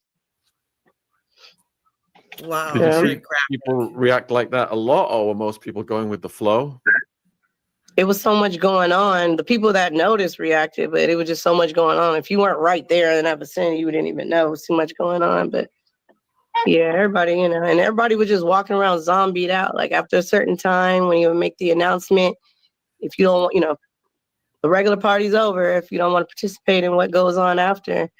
Wow. Did you see people react like that a lot, or were most people going with the flow? It was so much going on. The people that noticed reacted, but it was just so much going on. If you weren't right there in that vicinity, you didn't even know. It was too much going on. But yeah, everybody, and everybody was just walking around zombied out. Like after a certain time, when you would make the announcement, if you don't, the regular party's over, if you don't want to participate in what goes on after.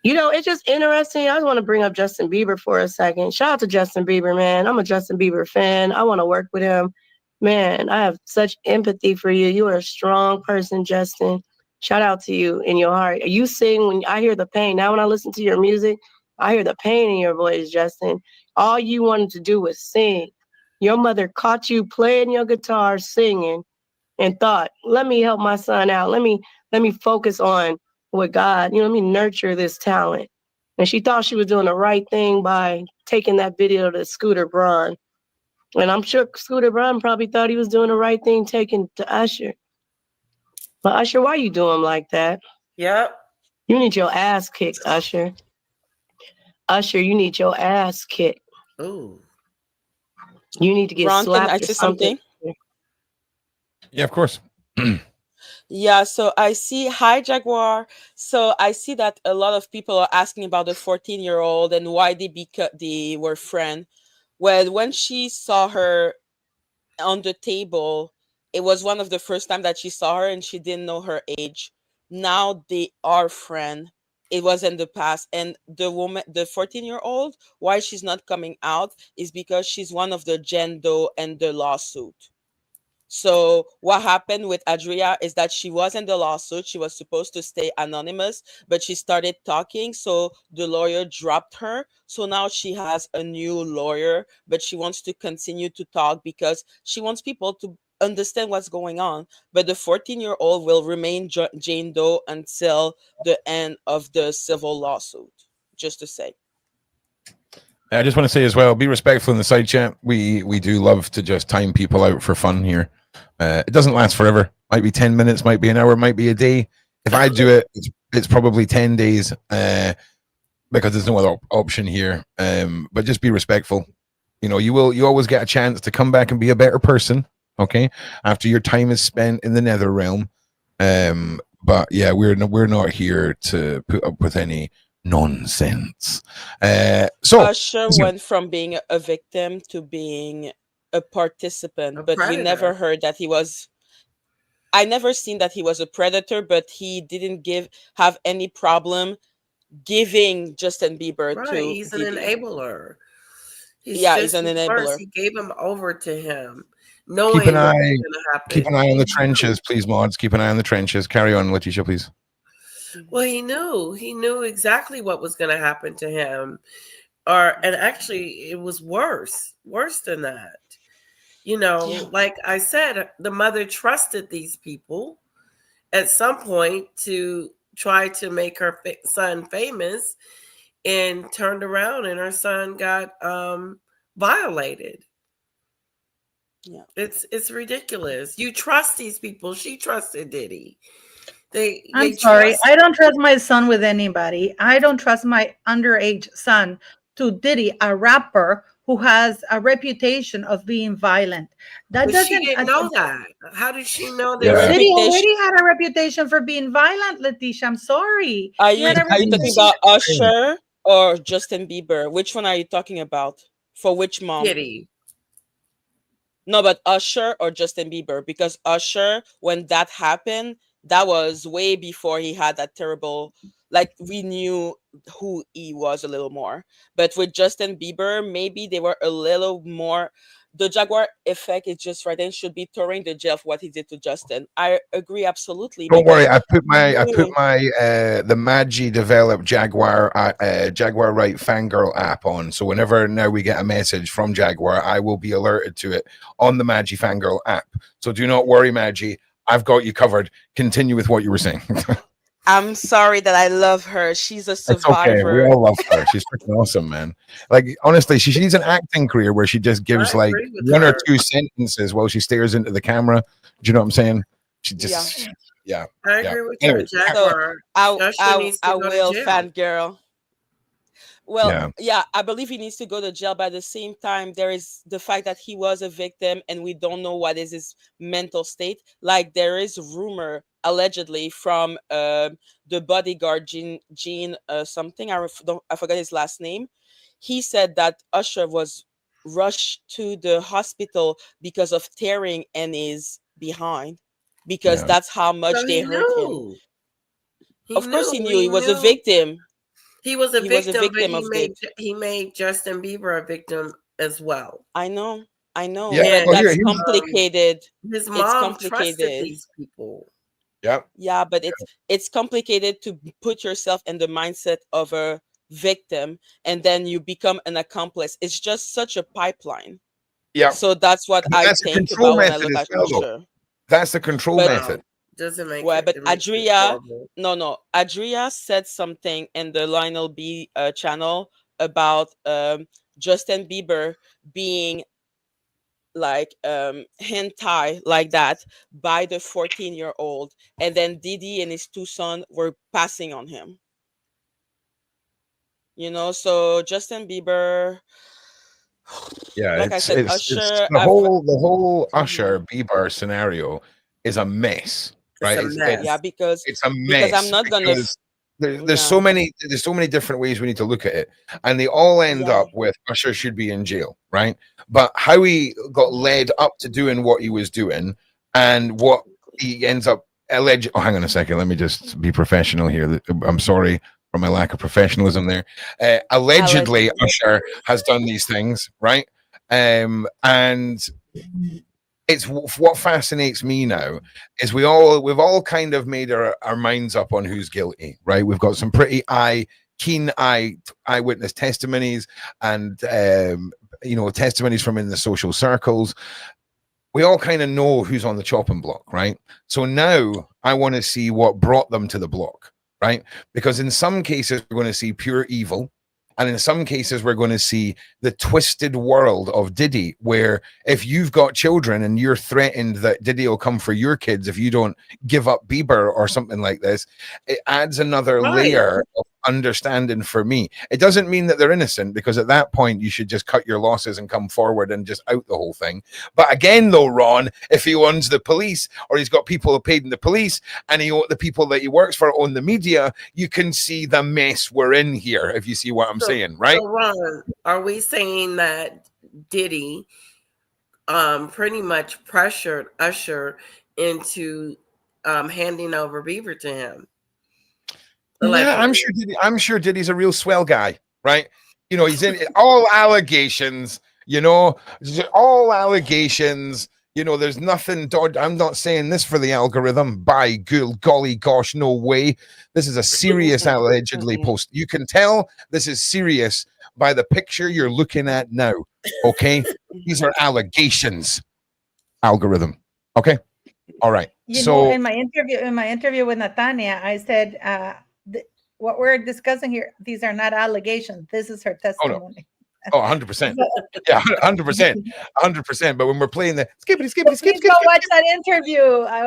It's just interesting. I just want to bring up Justin Bieber for a second. Shout out to Justin Bieber, man. I'm a Justin Bieber fan. I want to work with him. Man, I have such empathy for you. You are a strong person, Justin. Shout out to you in your heart. You sing when I hear the pain. Now when I listen to your music, I hear the pain in your voice, Justin. All you wanted to do was sing. Your mother caught you playing your guitar, singing, and thought, let me help my son out. Let me focus on with God, let me nurture this talent. And she thought she was doing the right thing by taking that video to Scooter Braun. And I'm sure Scooter Braun probably thought he was doing the right thing taking to Usher. But Usher, why you do him like that? Yep. You need your ass kicked, Usher. Usher, you need your ass kicked. Ooh. You need to get Ron, slapped can I or say something. Yeah, of course. Yeah, so I see, hi Jaguar. So I see that a lot of people are asking about the 14-year-old and why they were friends. Well, when she saw her on the table, it was one of the first time that she saw her and she didn't know her age. Now they are friends. It was in the past. And the woman, the 14-year-old, why she's not coming out is because she's one of the Jane Doe and the lawsuit. So what happened with Adria is that she was in the lawsuit. She was supposed to stay anonymous, but she started talking. So the lawyer dropped her. So now she has a new lawyer, but she wants to continue to talk because she wants people to understand what's going on. But the 14-year-old will remain Jane Doe until the end of the civil lawsuit, just to say. I just want to say as well, be respectful in the side chat. We do love to just time people out for fun here. It doesn't last forever. Might be 10 minutes, might be an hour, might be a day. If I do it, it's probably 10 days because there's no other option here. But just be respectful. You always get a chance to come back and be a better person. Okay, after your time is spent in the nether realm. But yeah, we're not here to put up with any nonsense. So Usher went from being a victim to being a participant, but we never heard that he was. I never seen that he was a predator, but he didn't have any problem giving Justin Bieber Right, to he's an Diddy. enabler. He's an enabler. He gave him over to him, keep knowing an eye. what was going to happen. Keep an eye on the trenches, please, mods. Keep an eye on the trenches. Carry on, Letitia, please. Well, he knew exactly what was going to happen to him, and actually, it was worse than that. Like I said, the mother trusted these people at some point to try to make her son famous, and turned around and her son got violated. Yeah, it's ridiculous. You trust these people. She trusted Diddy. I'm sorry. I don't trust my son with anybody. I don't trust my underage son to Diddy, a rapper who has a reputation of being violent. She didn't know that. How did she know that? Diddy already had a reputation for being violent, Letitia. I'm sorry. Are you talking about Usher or Justin Bieber? Which one are you talking about? For which mom? Diddy. No, but Usher or Justin Bieber? Because Usher, when that happened, That was way before he had that terrible, like, we knew who he was a little more. But with Justin Bieber, maybe they were a little more. The Jaguar effect is just right, and should be throwing the jail for what he did to Justin. I agree absolutely. Don't worry, I put knew- my the Magi developed Jaguar Jaguar Right Fangirl app on. So whenever now we get a message from Jaguar, I will be alerted to it on the Magi Fangirl app. So do not worry, Magi. I've got you covered. Continue with what you were saying. I'm sorry that I love her. She's a It's okay. We survivor. all love her. She's freaking awesome, man. Like, honestly, she needs an acting career where she just gives I like agree with one or her. two sentences while she stares into the camera. Do you know what I'm saying? She just, yeah. I yeah. agree with Anyway, her. Jaguar. Usher I needs to go will to jail. fangirl. Well, Yeah. I believe he needs to go to jail, but at the same time, there is the fact that he was a victim and we don't know what is his mental state. Like, there is rumor, allegedly, from the bodyguard, Gene something, I forgot his last name. He said that Usher was rushed to the hospital because of tearing in his behind, because Yeah. that's how much So they he hurt him. knew. Of course he knew. He was a victim. He was a He was a victim, but victim of he made Justin Bieber a victim as well. I know, Yeah. but Well, that's here, complicated. His It's mom trusted complicated. these people. yeah. Yeah, but it's complicated to put yourself in the mindset of a victim and then you become an accomplice. It's just such a pipeline. Yeah. So that's what But I that's the think control about when I method look as at well, though. Usher. That's the control But method. Doesn't make well, it. but It makes it Adria, horrible. no, Adria said something in the Lionel B channel about Justin Bieber being like hentai like that by the 14-year-old, and then Diddy and his two sons were passing on him. So Justin Bieber, Yeah, like I said, it's Usher, the whole Usher Mhm. Bieber scenario is a mess, right? It's a mess. Yeah, because It's a I'm mess not gonna because there's yeah, so many different ways we need to look at it, and they all end yeah, up with Usher should be in jail, right? But how he got led up to doing what he was doing, and what he ends up alleged. Oh, hang on a second. Let me just be professional here. I'm sorry for my lack of professionalism there. Allegedly, Usher has done these things, right? And it's what fascinates me now is we've all kind of made our minds up on who's guilty, right? We've got some pretty keen eyewitness testimonies and testimonies from in the social circles. We all kind of know who's on the chopping block, right? So now I want to see what brought them to the block, right? Because in some cases we're going to see pure evil, and in some cases we're going to see the twisted world of Diddy, where if you've got children and you're threatened that Diddy will come for your kids if you don't give up Bieber or something like this, it adds another layer of understanding for me. It doesn't mean that they're innocent, because at that point you should just cut your losses and come forward and just out the whole thing. But again, though, Ron, if he owns the police, or he's got people paid in the police, and the people that he works for own the media, you can see the mess we're in here, if you see what I'm saying, right? So Ron, are we saying that Diddy pretty much pressured Usher into handing over Bieber to him? Yeah, I'm sure Diddy's a real swell guy, right? He's in all allegations, all allegations. There's nothing. I'm not saying this for the algorithm. By golly gosh, no way. This is a serious allegedly post. You can tell this is serious by the picture you're looking at now. Okay, these are allegations. Algorithm. Okay, all right. In my interview with Natania, I said, what we're discussing here, these are not allegations. This is her testimony. Oh, 100%. Yeah, 100%. 100%. But when we're playing the skip, go watch that interview.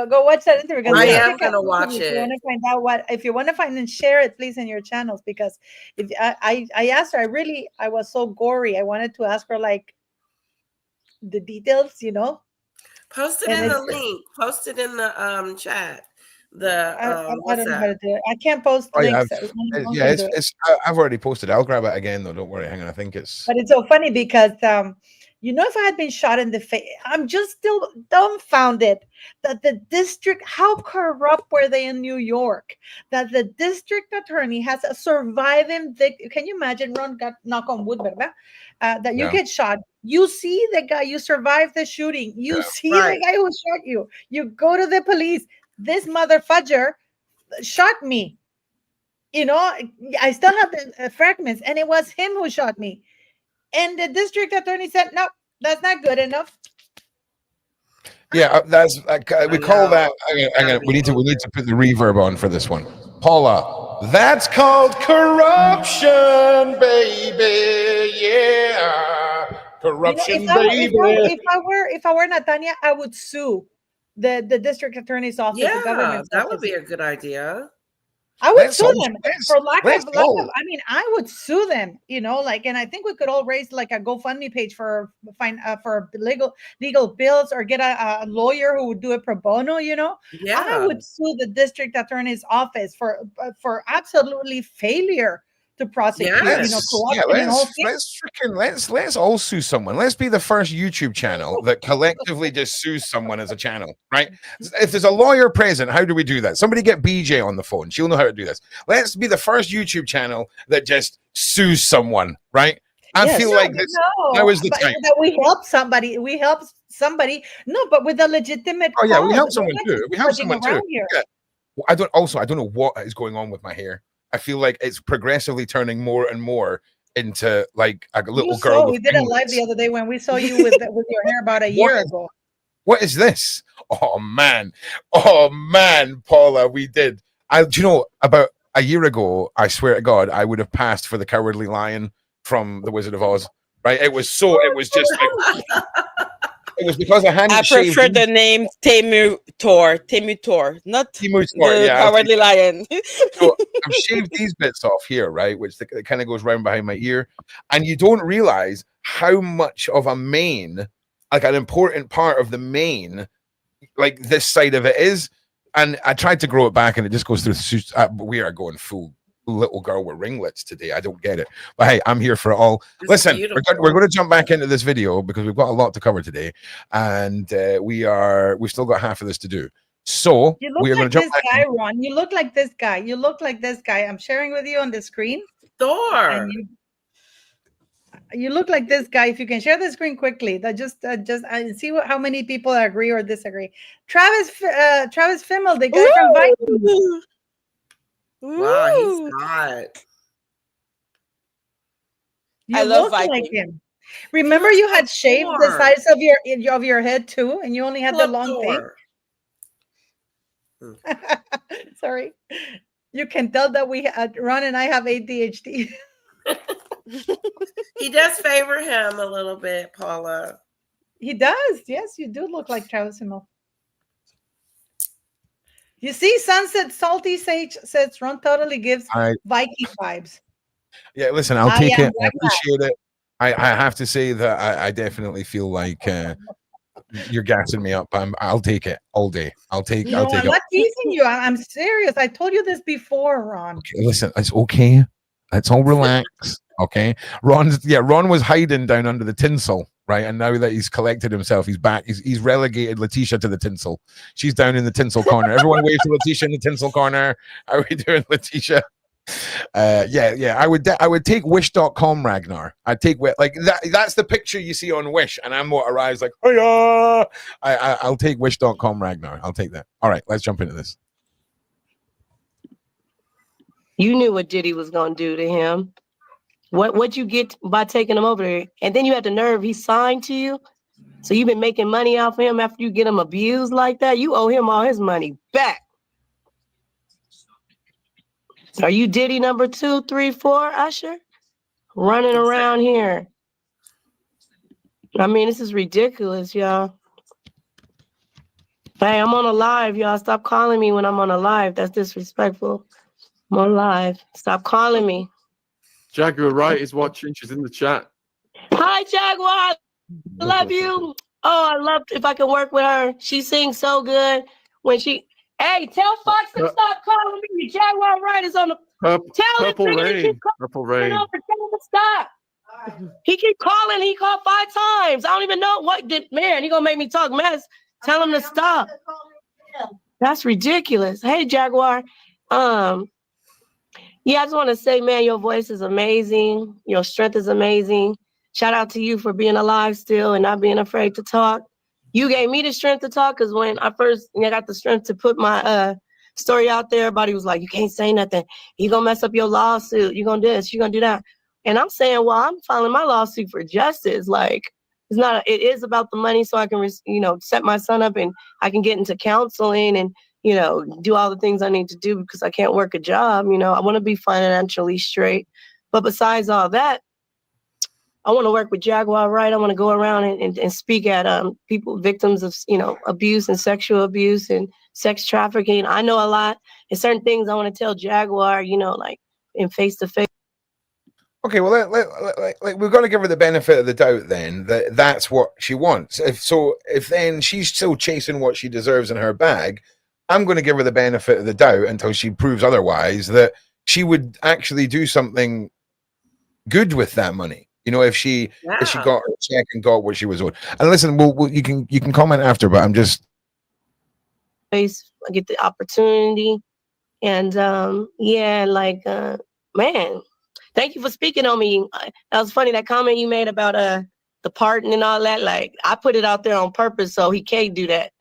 Go watch that interview. I am going to watch it. If you want to find out if you want to find and share it, please, in your channels, because if I asked her, I was so gory. I wanted to ask her like the details, Post it in the link. Post it in the chat. I don't know how to do it. I can't post links. I've already posted. I'll grab it again though. Don't worry. Hang on. I think it's. But it's so funny because You know, if I had been shot in the face, I'm just still dumbfounded that the district, how corrupt were they in New York, that the district attorney has a surviving victim. Can you imagine, Ron, got knock on wood, ¿verdad? That you get shot. You see the guy, you survived the shooting. You see the guy who shot you. You go to the police. This motherfudger shot me. You know, I still have the fragments, and it was him who shot me. And the district attorney said, no, that's not good enough. Yeah, that's we call that. We need to put the reverb on for this one, Paula. That's called corruption, baby. Yeah, corruption, baby. If I were Natania, I would sue the district attorney's office. Yeah, the government's that office. would be a good idea. I would sue them for lack of. I mean, I would sue them. You know, like, and I think we could all raise like a GoFundMe page for legal bills, or get a lawyer who would do it pro bono. You know, I would sue the district attorney's office for absolutely failure to prosecute. Let's all sue someone. Let's be the first YouTube channel that collectively just sues someone as a channel, right? If there's a lawyer present, how do we do that? Somebody get BJ on the phone. She'll know how to do this. Let's be the first YouTube channel that just sues someone, right? I feel like this now is the time. That we help somebody. We help somebody. No, but with a legitimate. Oh yeah, we help someone too. We help someone too. Yeah. I don't know what is going on with my hair. I feel like it's progressively turning more and more into like a little girl. We did a live the other day when we saw you with your hair about a year ago. What is this? Oh man, Paula, we did. Do you know, about a year ago, I swear to God, I would have passed for the Cowardly Lion from The Wizard of Oz. Right? It was just like. It was because I hadn't shaved. I prefer the name Temutor, not the Cowardly Lion. So I've shaved these bits off here, right? Which kind of goes round behind my ear. And you don't realize how much of a mane, like an important part of the mane, like this side of it is. And I tried to grow it back and it just goes through the suits. We are going full little girl with ringlets today. I don't get it, but hey, I'm here for it all. Listen, we're going to jump back into this video because we've got a lot to cover today, and we've still got half of this to do. So we are going to jump back. Guy, Ron, you look like this guy. You look like this guy. I'm sharing with you on the screen. Thor. You look like this guy. If you can share the screen quickly, that just see how many people agree or disagree. Travis Fimmel, the guy from Vikings. Wow, he's hot. I love Vikings. Like him. Remember, you had shaved the size of your head too, and you only had the long thing. Sorry, you can tell that Ron and I have ADHD. He does favor him a little bit, Paula. He does. Yes, you do look like Travis Fimmel. You see, Sunset Salty Sage says Ron totally gives Viking vibes. Yeah, listen, I'll take it. I appreciate it. I have to say that I definitely feel like you're gassing me up. I'll take it all day. I'll take it. I'm not teasing you. I'm serious. I told you this before, Ron. Okay, listen, it's okay. Let's all relax. Okay. Ron was hiding down under the tinsel. Right, and now that he's collected himself, he's back. He's relegated Letitia to the tinsel. She's down in the tinsel corner. Everyone wave to Letitia in the tinsel corner. How are we doing, Letitia? Yeah. I would take Wish.com, Ragnar. I'd take like that. That's the picture you see on Wish, and I'm what arrives like, oh yeah. I'll take Wish.com, Ragnar. I'll take that. All right, let's jump into this. You knew what Diddy was gonna do to him. What'd you get by taking him over there? And then you had the nerve, he signed to you. So you've been making money off of him after you get him abused like that. You owe him all his money back. Are you Diddy number 2, 3, 4, Usher? Running around here. I mean, this is ridiculous, y'all. Hey, I'm on a live, y'all. Stop calling me when I'm on a live. That's disrespectful. I'm on live. Stop calling me. Jaguar Wright is watching. She's in the chat. Hi, Jaguar. I love you. Oh, I love if I can work with her. She sings so good. Hey, tell Fox to stop calling me. Jaguar Wright is on the. Purple Rain. Purple Rain. Stop. He keep calling. He called 5 times. I don't even know what did. Man, he gonna make me talk mess. Tell him to stop. That's ridiculous. Hey, Jaguar. Yeah, I just want to say, man, your voice is amazing. Your strength is amazing. Shout out to you for being alive still and not being afraid to talk. You gave me the strength to talk because when I first got the strength to put my story out there, everybody was like, you can't say nothing. You gonna mess up your lawsuit. You gonna do this. You gonna do that. And I'm saying, well, I'm filing my lawsuit for justice. Like, it's not. It is about the money, so I can, set my son up and I can get into counseling and do all the things I need to do because I can't work a job. I want to be financially straight. But besides all that, I want to work with Jaguar Right. I want to go around and speak at people, victims of, abuse and sexual abuse and sex trafficking. I know a lot. And certain things I want to tell Jaguar, like in face-to-face. Okay, well, we're going to give her the benefit of the doubt then that that's what she wants. If then she's still chasing what she deserves in her bag, I'm going to give her the benefit of the doubt until she proves otherwise that she would actually do something good with that money. If she got her check and got what she was owed. And listen, you can comment after, but I'm just I get the opportunity, and man. Thank you for speaking on me. That was funny, that comment you made about the pardon and all that. Like, I put it out there on purpose so he can't do that.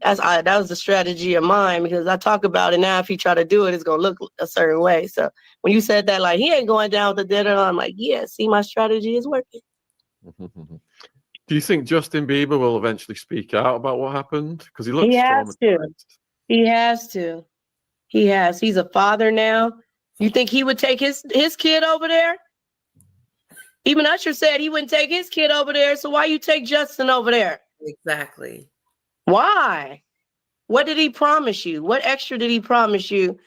That was the strategy of mine because I talk about it now. If he try to do it, it's gonna look a certain way. So when you said that, like, he ain't going down with the dead, I'm like, yeah, see, my strategy is working. Do you think Justin Bieber will eventually speak out about what happened? Because he looks traumatized. He has to. He's a father now. You think he would take his kid over there? Even Usher said he wouldn't take his kid over there. So why you take Justin over there? Exactly. Why? What did he promise you? What extra did he promise you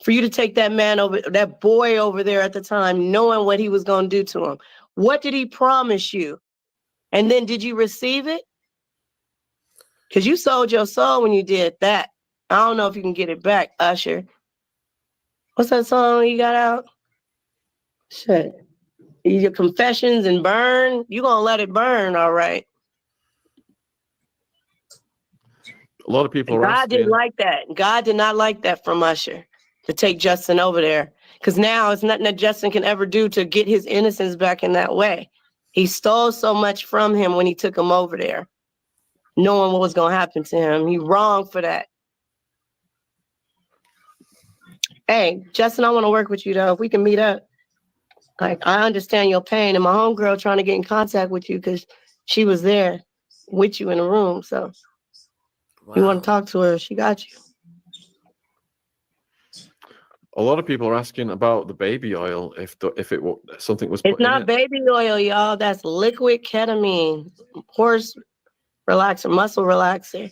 for you to take that boy over there at the time, knowing what he was going to do to him? What did he promise you? And then did you receive it? Because you sold your soul when you did that. I don't know if you can get it back, Usher. What's that song you got out? Shit. Your confessions and burn. You gonna let it burn, all right. A lot of people are God didn't like that. God did not like that from Usher to take Justin over there. Because now it's nothing that Justin can ever do to get his innocence back in that way. He stole so much from him when he took him over there, knowing what was gonna happen to him. He wrong for that. Hey, Justin, I want to work with you though. If we can meet up. Like, I understand your pain, and my homegirl trying to get in contact with you because she was there with you in the room. So you want to talk to her, she got you. A lot of people are asking about the baby oil, if something was put It's not baby oil, y'all. That's liquid ketamine, horse relaxer, muscle relaxer.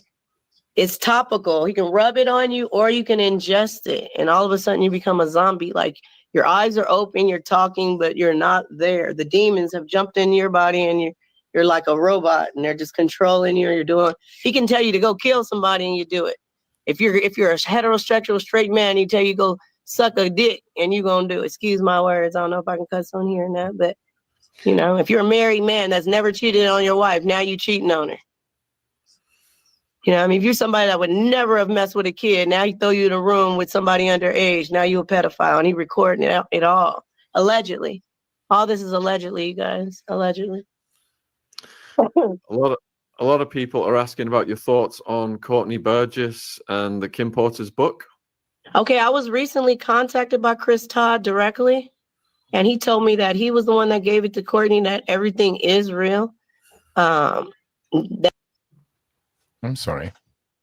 It's topical. You can rub it on you or you can ingest it. And all of a sudden you become a zombie. Like, your eyes are open, you're talking, but you're not there. The demons have jumped into your body and you're like a robot and they're just controlling you. He can tell you to go kill somebody and you do it. If you're a heterosexual straight man, he tell you go suck a dick and you gonna do it. Excuse my words. I don't know if I can cuss on here or not, but if you're a married man that's never cheated on your wife, now you cheating on her. If you're somebody that would never have messed with a kid, now he throw you in a room with somebody underage, now you a pedophile, and he recording it all. Allegedly. All this is allegedly, you guys. Allegedly. A lot of people are asking about your thoughts on Courtney Burgess and the Kim Porter's book. Okay, I was recently contacted by Chris Todd directly, and he told me that he was the one that gave it to Courtney, that everything is real. I'm sorry.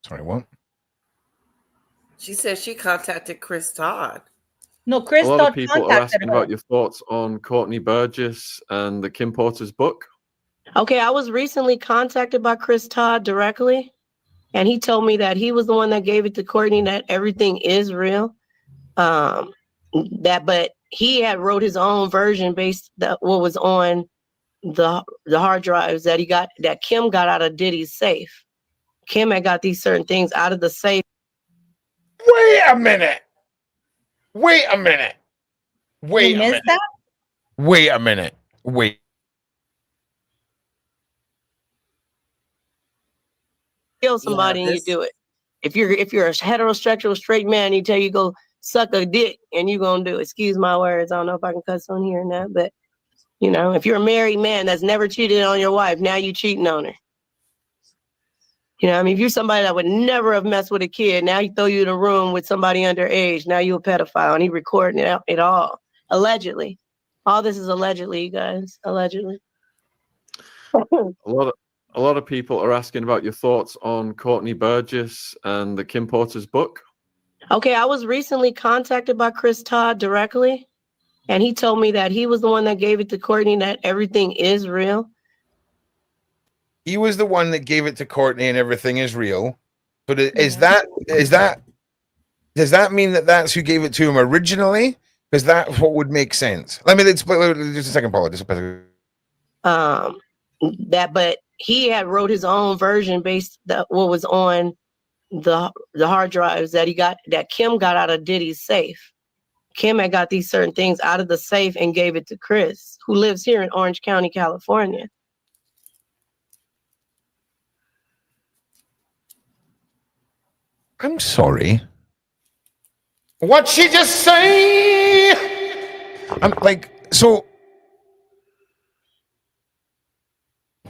Sorry, what? She said she contacted Chris Todd. No, Chris Todd. A lot of people are asking about your thoughts on Courtney Burgess and the Kim Porter's book. Okay, I was recently contacted by Chris Todd directly, and he told me that he was the one that gave it to Courtney, that everything is real. But he had wrote his own version based on what was on the hard drives that Kim got out of Diddy's safe. Kim had got these certain things out of the safe. Wait a minute. Wait a minute. Wait a minute. kill somebody and you do it. If you're a heterosexual straight man, you tell you go suck a dick and you gonna do it. Excuse my words. I don't know if I can cuss on here or not, but you know, if you're a married man that's never cheated on your wife, now you cheating on her. You know, I mean, if you're somebody that would never have messed with a kid, now he throw you in a room with somebody underage, now you a pedophile, and he recording it all. Allegedly. All this is allegedly, you guys. Allegedly. A lot of people are asking about your thoughts on Courtney Burgess and the Kim Porter's book. Okay, I was recently contacted by Chris Todd directly, and he told me that he was the one that gave it to Courtney, that everything is real. He was the one that gave it to Courtney and everything is real. But does that mean that that's who gave it to him originally? Because that's what would make sense. Just a second, Paula. But he had wrote his own version based on what was on the hard drives that Kim got out of Diddy's safe. Kim had got these certain things out of the safe and gave it to Chris, who lives here in Orange County, California. I'm sorry. What'd she just say? I'm like, so.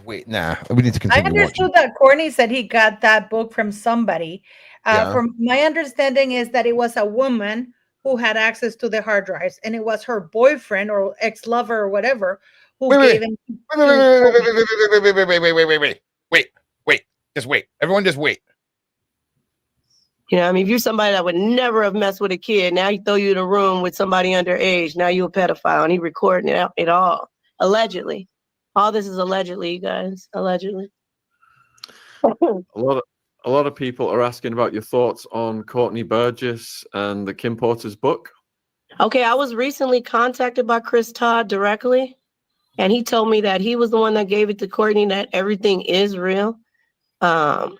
Wait, nah. We need to continue. I understood that Courtney said he got that book from somebody. From my understanding is that it was a woman who had access to the hard drives, and it was her boyfriend or ex-lover or whatever who gave him. Wait. Just wait. Everyone just wait. You know, I mean, if you're somebody that would never have messed with a kid, now he throw you in a room with somebody underage, now you a pedophile, and he recording it all. Allegedly. All this is allegedly, you guys. Allegedly. A lot of people are asking about your thoughts on Courtney Burgess and the Kim Porter's book. Okay, I was recently contacted by Chris Todd directly, and he told me that he was the one that gave it to Courtney, that everything is real. But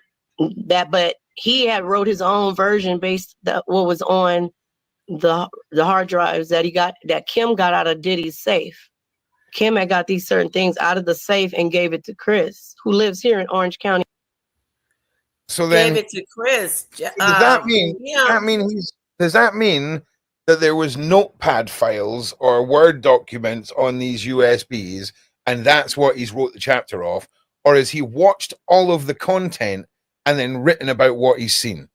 he had wrote his own version based on what was on the hard drives that Kim got out of Diddy's safe. Kim had got these certain things out of the safe and gave it to Chris, who lives here in Orange County. So then, gave it to Chris. Does that mean that there was notepad files or Word documents on these USBs, and that's what he's wrote the chapter of, or has he watched all of the content and then written about what he's seen?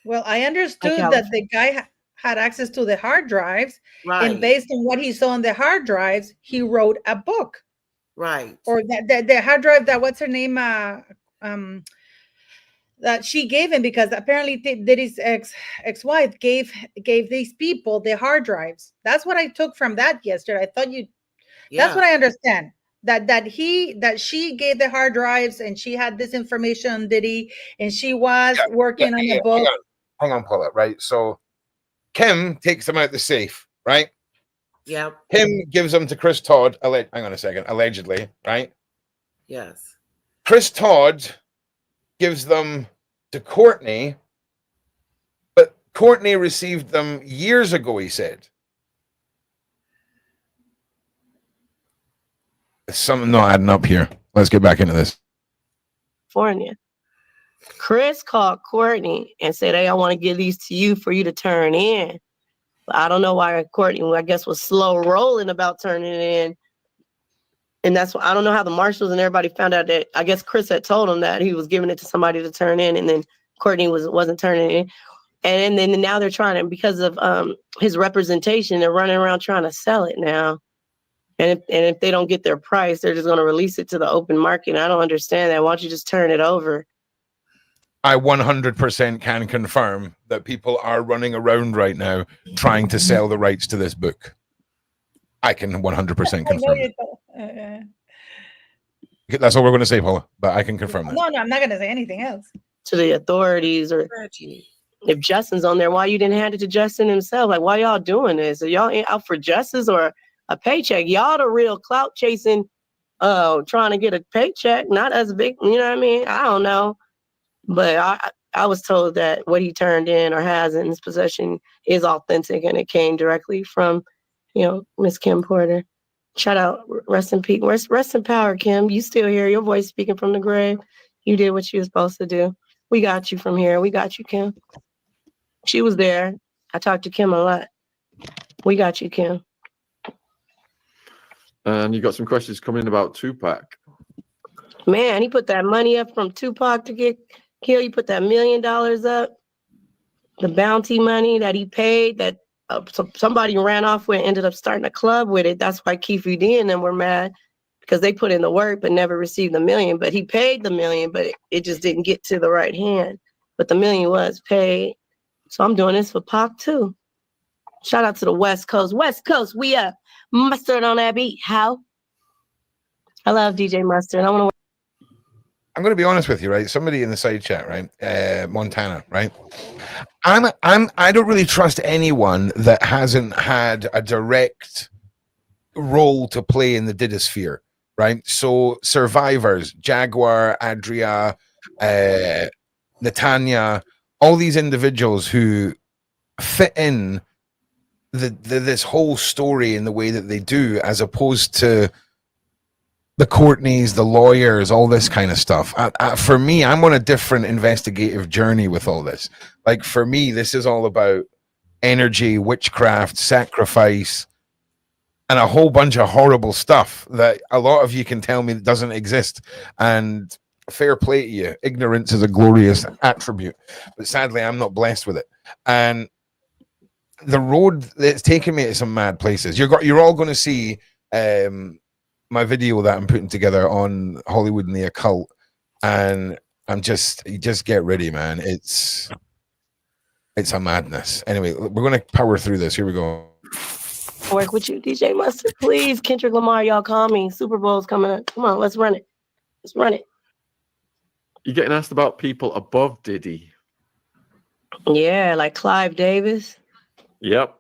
Well, I understood that the guy had access to the hard drives, right, and based on what he saw on the hard drives, he wrote a book. Right. Or the hard drive that, what's her name, that she gave him, because apparently Diddy's ex-wife gave these people the hard drives. That's what I took from that yesterday. I thought that's what I understand. That she gave the hard drives, and she had this information on Diddy, and she was working on the book. Hang on, Paula, right? So Kim takes them out the safe, right? Yeah. Kim gives them to Chris Todd, hang on a second, allegedly, right? Yes. Chris Todd gives them to Courtney, but Courtney received them years ago, he said. There's something not adding up here. Let's get back into this. California. Chris called Courtney and said, "Hey, I want to give these to you for you to turn in." But I don't know why Courtney, I guess, was slow rolling about turning it in. And that's why I don't know how the marshals and everybody found out that, I guess Chris had told him that he was giving it to somebody to turn in, and then Courtney wasn't turning it in. And then now they're trying to, because of his representation, they're running around trying to sell it now. And if they don't get their price, they're just going to release it to the open market. I don't understand that. Why don't you just turn it over? I 100% can confirm that people are running around right now trying to sell the rights to this book. I can 100% confirm it. That's all we're going to say, Paula, but I can confirm that. No, I'm not going to say anything else. To the authorities, or if Justin's on there, why you didn't hand it to Justin himself? Like, why y'all doing this? Are y'all out for justice or a paycheck? Y'all the real clout chasing, trying to get a paycheck, not as big, you know what I mean? I don't know. But I was told that what he turned in or has in his possession is authentic, and it came directly from, Miss Kim Porter. Shout out, rest in peace, rest in power, Kim. You still hear your voice speaking from the grave. You did what you were supposed to do. We got you from here. We got you, Kim. She was there. I talked to Kim a lot. We got you, Kim. And you got some questions coming about Tupac. Man, he put that money up from Tupac to get killed. He put that $1 million up. The bounty money that he paid that somebody ran off with, ended up starting a club with it. That's why Keith D and them were mad, because they put in the work but never received the $1 million. But he paid the $1 million, but it just didn't get to the right hand. But the $1 million was paid. So I'm doing this for Pac too. Shout out to the West Coast. West Coast, we up. Mustard on that beat. How? I love DJ Mustard. I'm going to be honest with you, right? Somebody in the side chat, right? Montana, right? I don't really trust anyone that hasn't had a direct role to play in the Didosphere, right? So survivors, Jaguar, Adria, Netanya, all these individuals who fit in this whole story in the way that they do, as opposed to the Courtneys, the lawyers, all this kind of stuff. For me, I'm on a different investigative journey with all this. Like, for me, this is all about energy, witchcraft, sacrifice, and a whole bunch of horrible stuff that a lot of you can tell me doesn't exist. And fair play to you. Ignorance is a glorious attribute, but sadly, I'm not blessed with it. And the road that's taken me to some mad places. You're all going to see my video that I'm putting together on Hollywood and the occult, and you just get ready, man. It's a madness. Anyway, we're going to power through this. Here we go. Work with you, DJ Mustard, please. Kendrick Lamar, y'all call me. Super Bowl's coming up. Come on, let's run it. Let's run it. You're getting asked about people above Diddy. Yeah, like Clive Davis. Yep.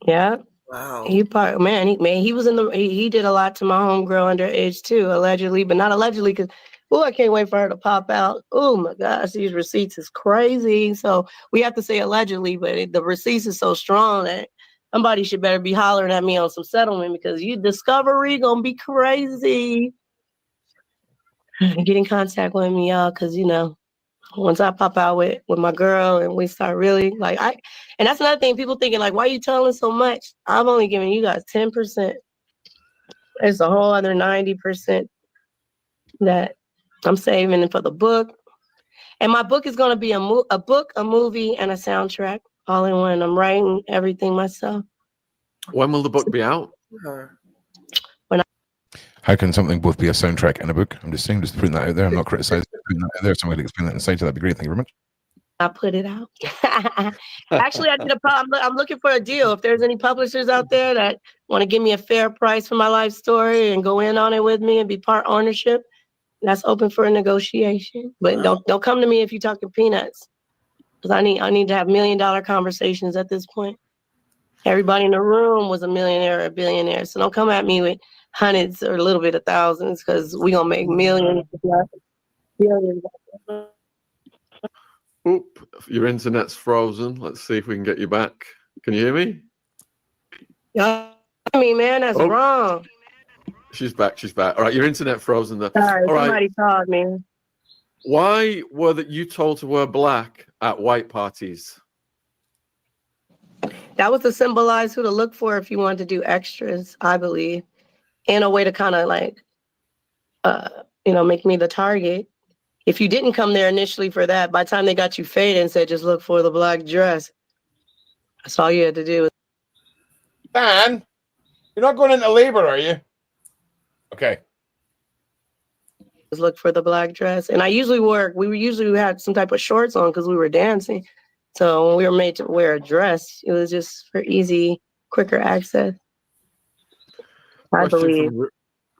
Yeah. Wow. He was in the he did a lot to my homegirl Underage too, allegedly, but not allegedly, because I can't wait for her to pop out. Oh my gosh, these receipts is crazy. So we have to say allegedly, but the receipts is so strong that somebody should better be hollering at me on some settlement, because discovery gonna be crazy. Get in contact with me, y'all, because once I pop out with my girl and we start really and that's another thing, people thinking like, why are you telling so much? I'm only giving you guys 10%. There's a whole other 90% that I'm saving for the book. And my book is going to be a book, a movie, and a soundtrack all in one. I'm writing everything myself. When will the book be out? How can something both be a soundtrack and a book? I'm just saying, just putting that out there. I'm not criticizing putting that out there. If somebody could explain that inside, that'd be great. Thank you very much. I put it out. Actually, I'm looking for a deal. If there's any publishers out there that want to give me a fair price for my life story and go in on it with me and be part ownership, that's open for a negotiation. But don't come to me if you're talking peanuts, because I need to have $1 million conversations at this point. Everybody in the room was a millionaire or a billionaire, so don't come at me with hundreds or a little bit of thousands, because we're gonna make millions. Billions. Oop, your internet's frozen. Let's see if we can get you back. Can you hear me? Yeah, I mean, man, that's wrong. She's back. All right, your internet frozen there. Sorry, all somebody called me. Why were you told to wear black at white parties? That was to symbolize who to look for if you wanted to do extras, I believe, in a way to kind of make me the target. If you didn't come there initially for that, by the time they got you faded and said, just look for the black dress, that's all you had to do. Dan, you're not going into labor, are you? Okay. Just look for the black dress. And we usually had some type of shorts on because we were dancing. So when we were made to wear a dress, it was just for easy, quicker access. I believe. From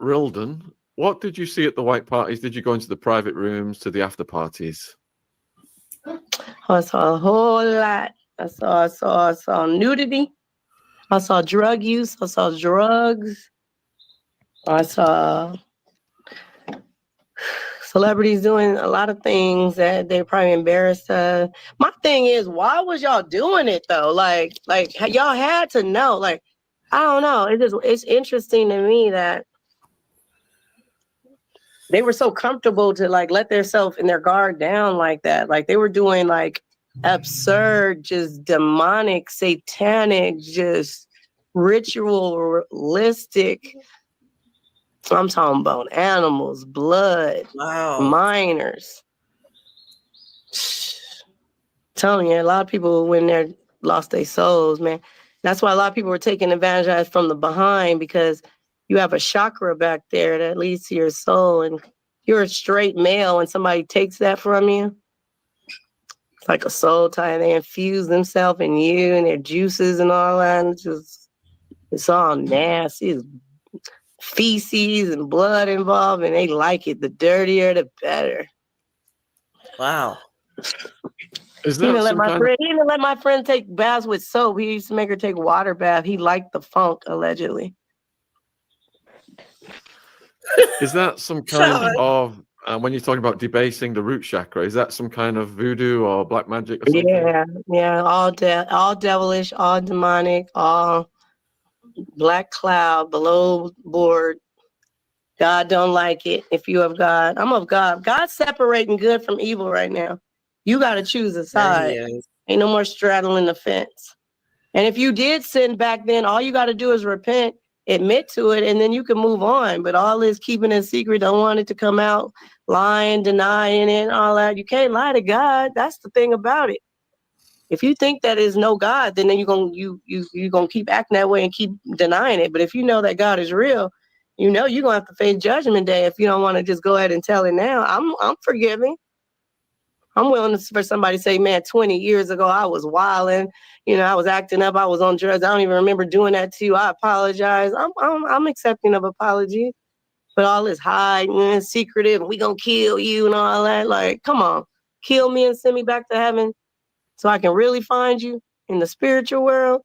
Rilden. What did you see at the white parties? Did you go into the private rooms, to the after parties? I saw a whole lot. I saw nudity. I saw drug use. I saw drugs. I saw celebrities doing a lot of things that they're probably embarrassed of. My thing is, why was y'all doing it though? Like y'all had to know. Like, I don't know. It's interesting to me that they were so comfortable to like let themselves and their guard down like that. Like they were doing like absurd, just demonic, satanic, just ritualistic. I'm talking about animals, blood, minors. Telling you, a lot of people when they're lost their souls, man. That's why a lot of people were taking advantage of it from the behind, because you have a chakra back there that leads to your soul, and you're a straight male and somebody takes that from you. It's like a soul tie. They infuse themselves in you and their juices and all that. And it's all nasty. It's feces and blood involved, and they like it. The dirtier, the better. Wow. Is that he even let my friend take baths with soap. He used to make her take water bath. He liked the funk, allegedly. Is that some kind of, when you're talking about debasing the root chakra, is that some kind of voodoo or black magic or something? Yeah, all devilish, all demonic, all black cloud, below board. God don't like it. If you have God, I'm of God. God's separating good from evil right now. You got to choose a side. Ain't no more straddling the fence. And if you did sin back then, all you got to do is repent, admit to it, and then you can move on. But all this keeping it secret, don't want it to come out, lying, denying it, all that. You can't lie to God. That's the thing about it. If you think that is no God, then you're gonna keep acting that way and keep denying it. But if you know that God is real, you know you're gonna have to face judgment day if you don't want to just go ahead and tell it now. I'm forgiving. I'm willing for somebody to say, man, 20 years ago, I was wilding, I was acting up, I was on drugs. I don't even remember doing that to you. I apologize. I'm accepting of apology. But all this hiding and secretive, we gonna kill you and all that. Like, come on, kill me and send me back to heaven so I can really find you in the spiritual world.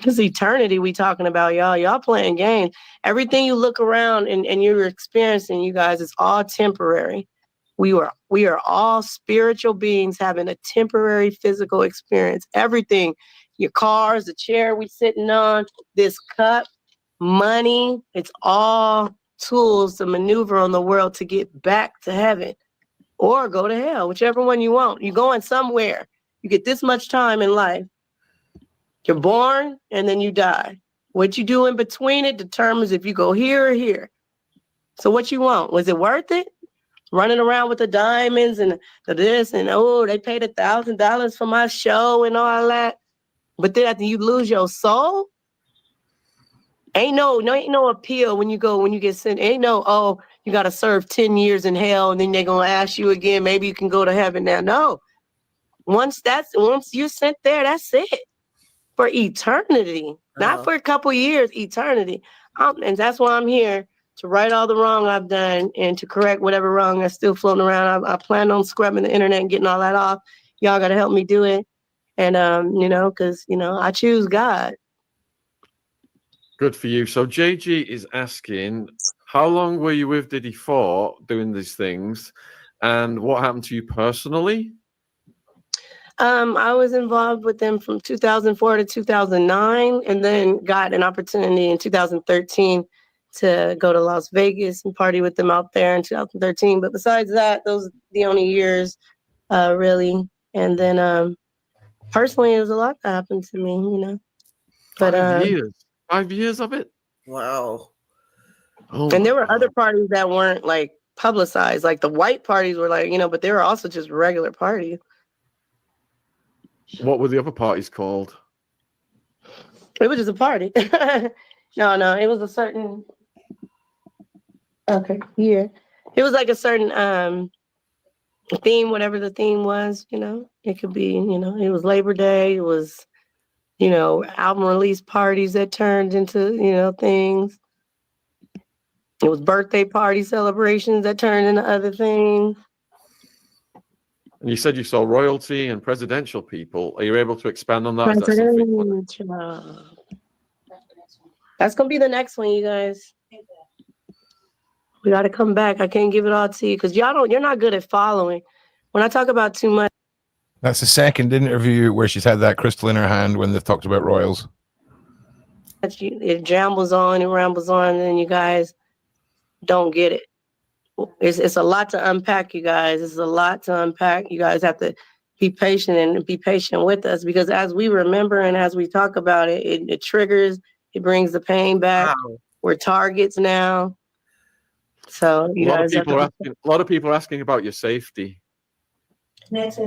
It's eternity we talking about, y'all. Y'all playing games. Everything you look around and you're experiencing, you guys, it's all temporary. We are all spiritual beings having a temporary physical experience. Everything, your cars, the chair we sitting on, this cup, money, it's all tools to maneuver on the world to get back to heaven or go to hell, whichever one you want. You're going somewhere. You get this much time in life. You're born and then you die. What you do in between it determines if you go here or here. So what you want? Was it worth it? Running around with the diamonds and the this and they paid $1,000 for my show and all that. But then after you lose your soul, ain't no appeal when you get sent. Ain't no, you got to serve 10 years in hell and then they're going to ask you again, maybe you can go to heaven now. No. Once you're sent there, that's it. For eternity, not for a couple years, eternity. And that's why I'm here, to right all the wrong I've done and to correct whatever wrong that's still floating around. I plan on scrubbing the internet and getting all that off. Y'all got to help me do it. And, because, I choose God. Good for you. So JG is asking, how long were you with Diddy for doing these things? And what happened to you personally? I was involved with them from 2004 to 2009, and then got an opportunity in 2013 to go to Las Vegas and party with them out there in 2013. But besides that, those are the only years, really. And then personally, it was a lot that happened to me, But 5 years. 5 years of it? Wow. And there were other parties that weren't like publicized. Like the white parties were like, but they were also just regular parties. What were the other parties called? It was just a party. No, it was a certain year. It was like a certain theme, whatever the theme was, It could be, it was Labor Day, it was, album release parties that turned into, things. It was birthday party celebrations that turned into other things. And you said you saw royalty and presidential people. Are you able to expand on that? That's going to be the next one, you guys. We got to come back. I can't give it all to you because you're not good at following. When I talk about too much. That's the second interview where she's had that crystal in her hand when they've talked about royals. It rambles on, and then you guys, don't get it. It's a lot to unpack, you guys. It's a lot to unpack. You guys have to be patient and be patient with us, because as we remember and as we talk about it, it triggers, it brings the pain back. Wow. We're targets now. So A lot of people are asking about your safety. Next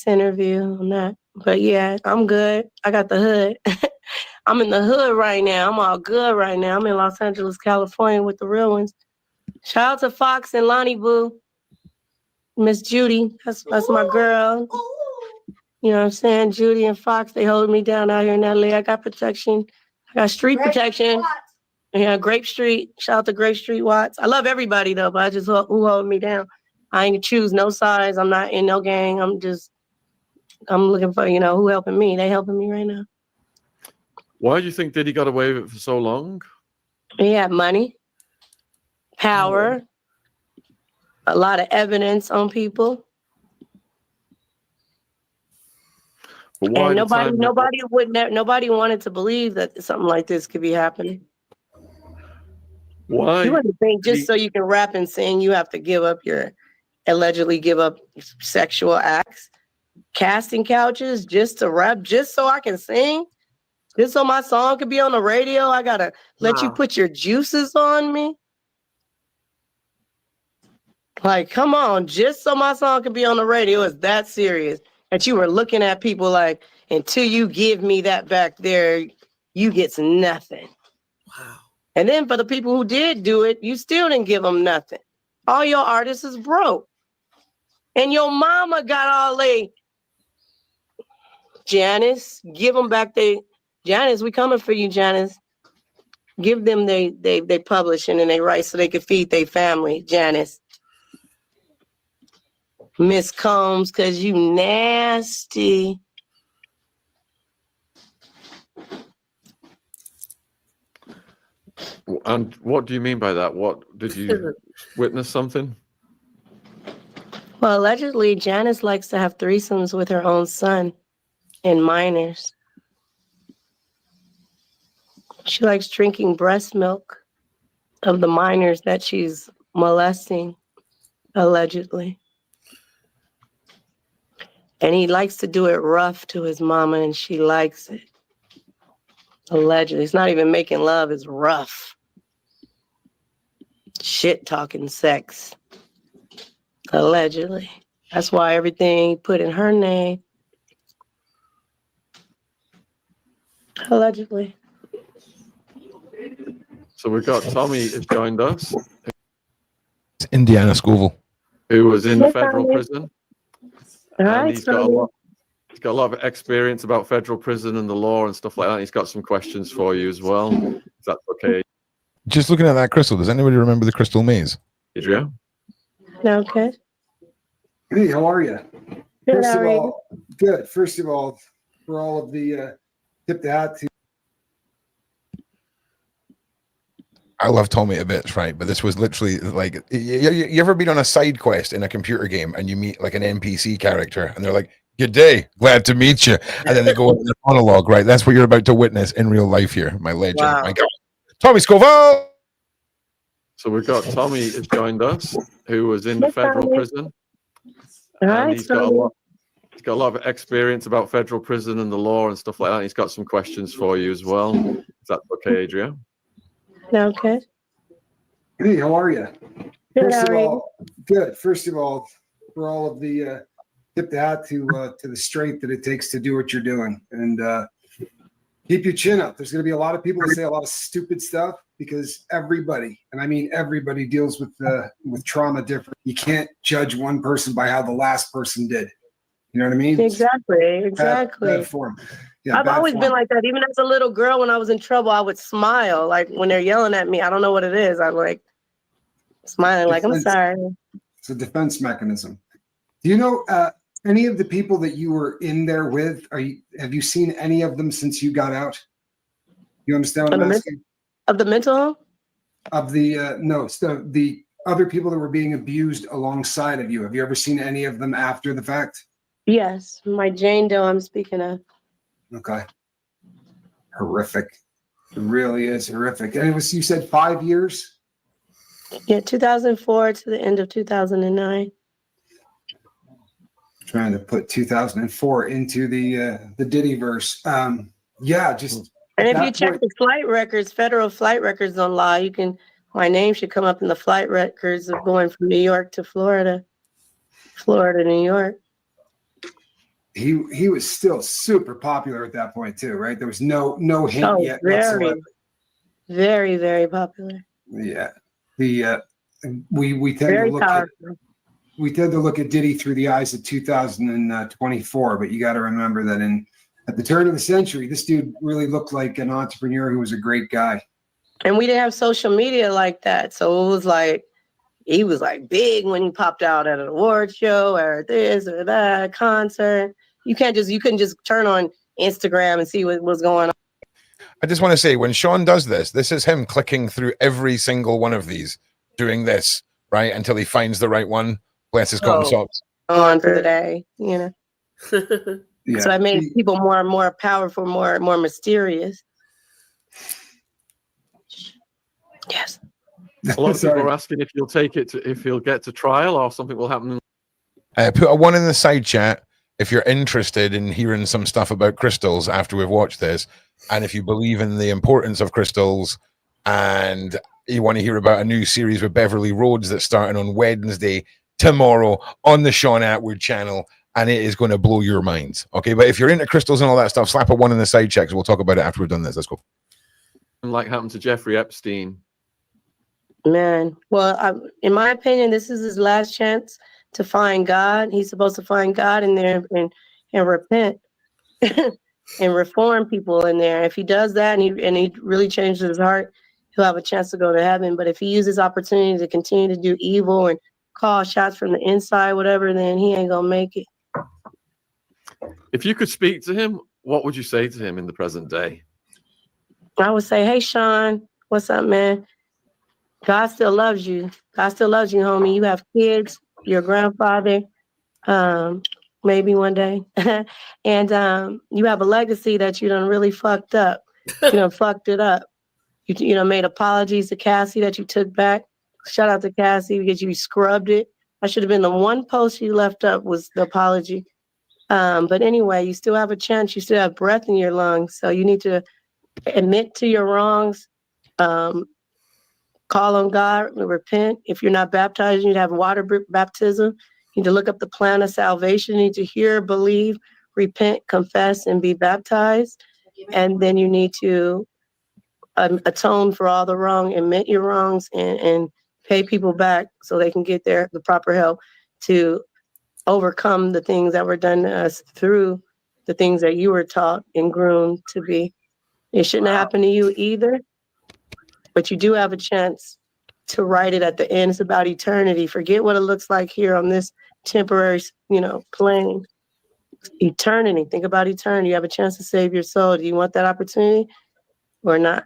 interview on that. But yeah, I'm good. I got the hood. I'm in the hood right now. I'm all good right now. I'm in Los Angeles, California with the real ones. Shout out to Fox and Lonnie Boo. Miss Judy. That's my girl. You know what I'm saying? Judy and Fox, they hold me down out here in LA. I got protection. I got street protection. Yeah, Grape Street. Shout out to Grape Street Watts. I love everybody though, but I just who hold me down. I ain't choose no sides. I'm not in no gang. I'm looking for, who helping me. They helping me right now. Why do you think Diddy got away with it for so long? He had money, power, a lot of evidence on people. But why and nobody wanted to believe that something like this could be happening. Why? You wouldn't think just so you can rap and sing, you have to allegedly give up sexual acts, casting couches just to rap, just so I can sing, just so my song could be on the radio. I gotta let you put your juices on me. Like, come on, just so my song could be on the radio. Is that serious? That you were looking at people like, until you give me that back there, you get nothing. Wow. And then for the people who did do it, you still didn't give them nothing. All your artists is broke. And your mama got all they. Janice, give them back Janice, we coming for you, Janice. Give them they publishing and they rights so they can feed their family, Janice. Miss Combs, cause you nasty. And what do you mean by that? What did you witness something? Well, allegedly, Janice likes to have threesomes with her own son and minors. She likes drinking breast milk of the minors that she's molesting, allegedly. And he likes to do it rough to his mama, and she likes it. Allegedly. It's not even making love, it's rough. Shit talking sex. Allegedly. That's why everything put in her name. Allegedly. So we've got Tommy has joined us. It's Indiana Scoville. Who was in federal prison. All and right, he's got a lot of experience about federal prison and the law and stuff like that. He's got some questions for you as well. If that's okay. Just looking at that crystal, does anybody remember the crystal maze? Adria? Okay. Hey, how are you? Good, First how of are you? all, good. First of all, for all of the tip the hat to. I love Tommy a bit, right? But this was literally like, you ever been on a side quest in a computer game and you meet like an NPC character and they're like, "Good day, glad to meet you," and then they go into the monologue, right? That's what you're about to witness in real life here, my legend. Wow. My God, Tommy Scoville. So we've got Tommy has joined us, who was in the federal prison. All And right, he's got a lot of experience about federal prison and the law and stuff like that. He's got some questions for you as well. If that's okay, Adria? Okay. Hey, how are you? Good, First how of are you? all, good. First of all, for all of the tip the hat to the strength that it takes to do what you're doing, and keep your chin up. There's going to be a lot of people who say a lot of stupid stuff because everybody, and I mean everybody, deals with trauma different. You can't judge one person by how the last person did. You know what I mean? Exactly. Bad form. Yeah, I've always been like that. Even as a little girl, when I was in trouble, I would smile. Like when they're yelling at me, I don't know what it is. I'm like smiling, like, I'm sorry. It's a defense mechanism. Do you know any of the people that you were in there with? Have you seen any of them since you got out? You understand what I'm asking? Of the mental home? Of the the other people that were being abused alongside of you. Have you ever seen any of them after the fact? Yes, my Jane Doe I'm speaking of. Okay. Horrific. It really is horrific. And it was, you said 5 years? Yeah, 2004 to the end of 2009. Trying to put 2004 into the Diddy verse. Yeah, just And at if you that check point, the flight records, federal flight records don't lie. You can, my name should come up in the flight records of going from New York to Florida, New York. he was still super popular at that point too, right? There was no hint yet whatsoever. Very, very popular. Yeah, the we tend Very to look powerful. at Diddy through the eyes of 2024, but you got to remember that at the turn of the century, this dude really looked like an entrepreneur who was a great guy. And we didn't have social media like that, so it was like he was like big when he popped out at an award show or this or that concert. You couldn't just turn on Instagram and see what was going on. I just want to say, when Sean does this is him clicking through every single one of these, doing this, right, until he finds the right one. Bless his cotton socks. On for the day, you know. Yeah. So I made people more and more powerful, more mysterious. Yes. A lot of people are asking if he'll get to trial or something will happen. Put a 1 in the side chat if you're interested in hearing some stuff about crystals after we've watched this, and if you believe in the importance of crystals, and you want to hear about a new series with Beverly Rhodes that's starting on Wednesday, tomorrow, on the Sean Atwood channel, and it is going to blow your minds. Okay, but if you're into crystals and all that stuff, slap a 1 in the side check. We'll talk about it after we've done this. Let's go. Like happened to Jeffrey Epstein. Man, well, in my opinion, this is his last chance to find God. He's supposed to find God in there and repent and reform people in there. If he does that and he really changes his heart, he'll have a chance to go to heaven. But if he uses opportunity to continue to do evil and call shots from the inside, whatever, then he ain't gonna make it. If you could speak to him, what would you say to him in the present day? I would say, hey, Sean, what's up, man? God still loves you. God still loves you, homie. You have kids, your grandfather, maybe one day. And you have a legacy that you done really fucked up. You done fucked it up. You know, made apologies to Cassie that you took back. Shout out to Cassie because you scrubbed it. I should have been the one post you left up was the apology. But anyway, you still have a chance. You still have breath in your lungs. So you need to admit to your wrongs. Call on God, repent. If you're not baptized, you need to have water baptism. You need to look up the plan of salvation. You need to hear, believe, repent, confess, and be baptized. And then you need to atone for all the wrong, admit your wrongs, and pay people back so they can get the proper help to overcome the things that were done to us through the things that you were taught and groomed to be. It shouldn't have happened to you either. But you do have a chance to write it at the end. It's about eternity. Forget what it looks like here on this temporary, plane. Eternity. Think about eternity. You have a chance to save your soul. Do you want that opportunity or not?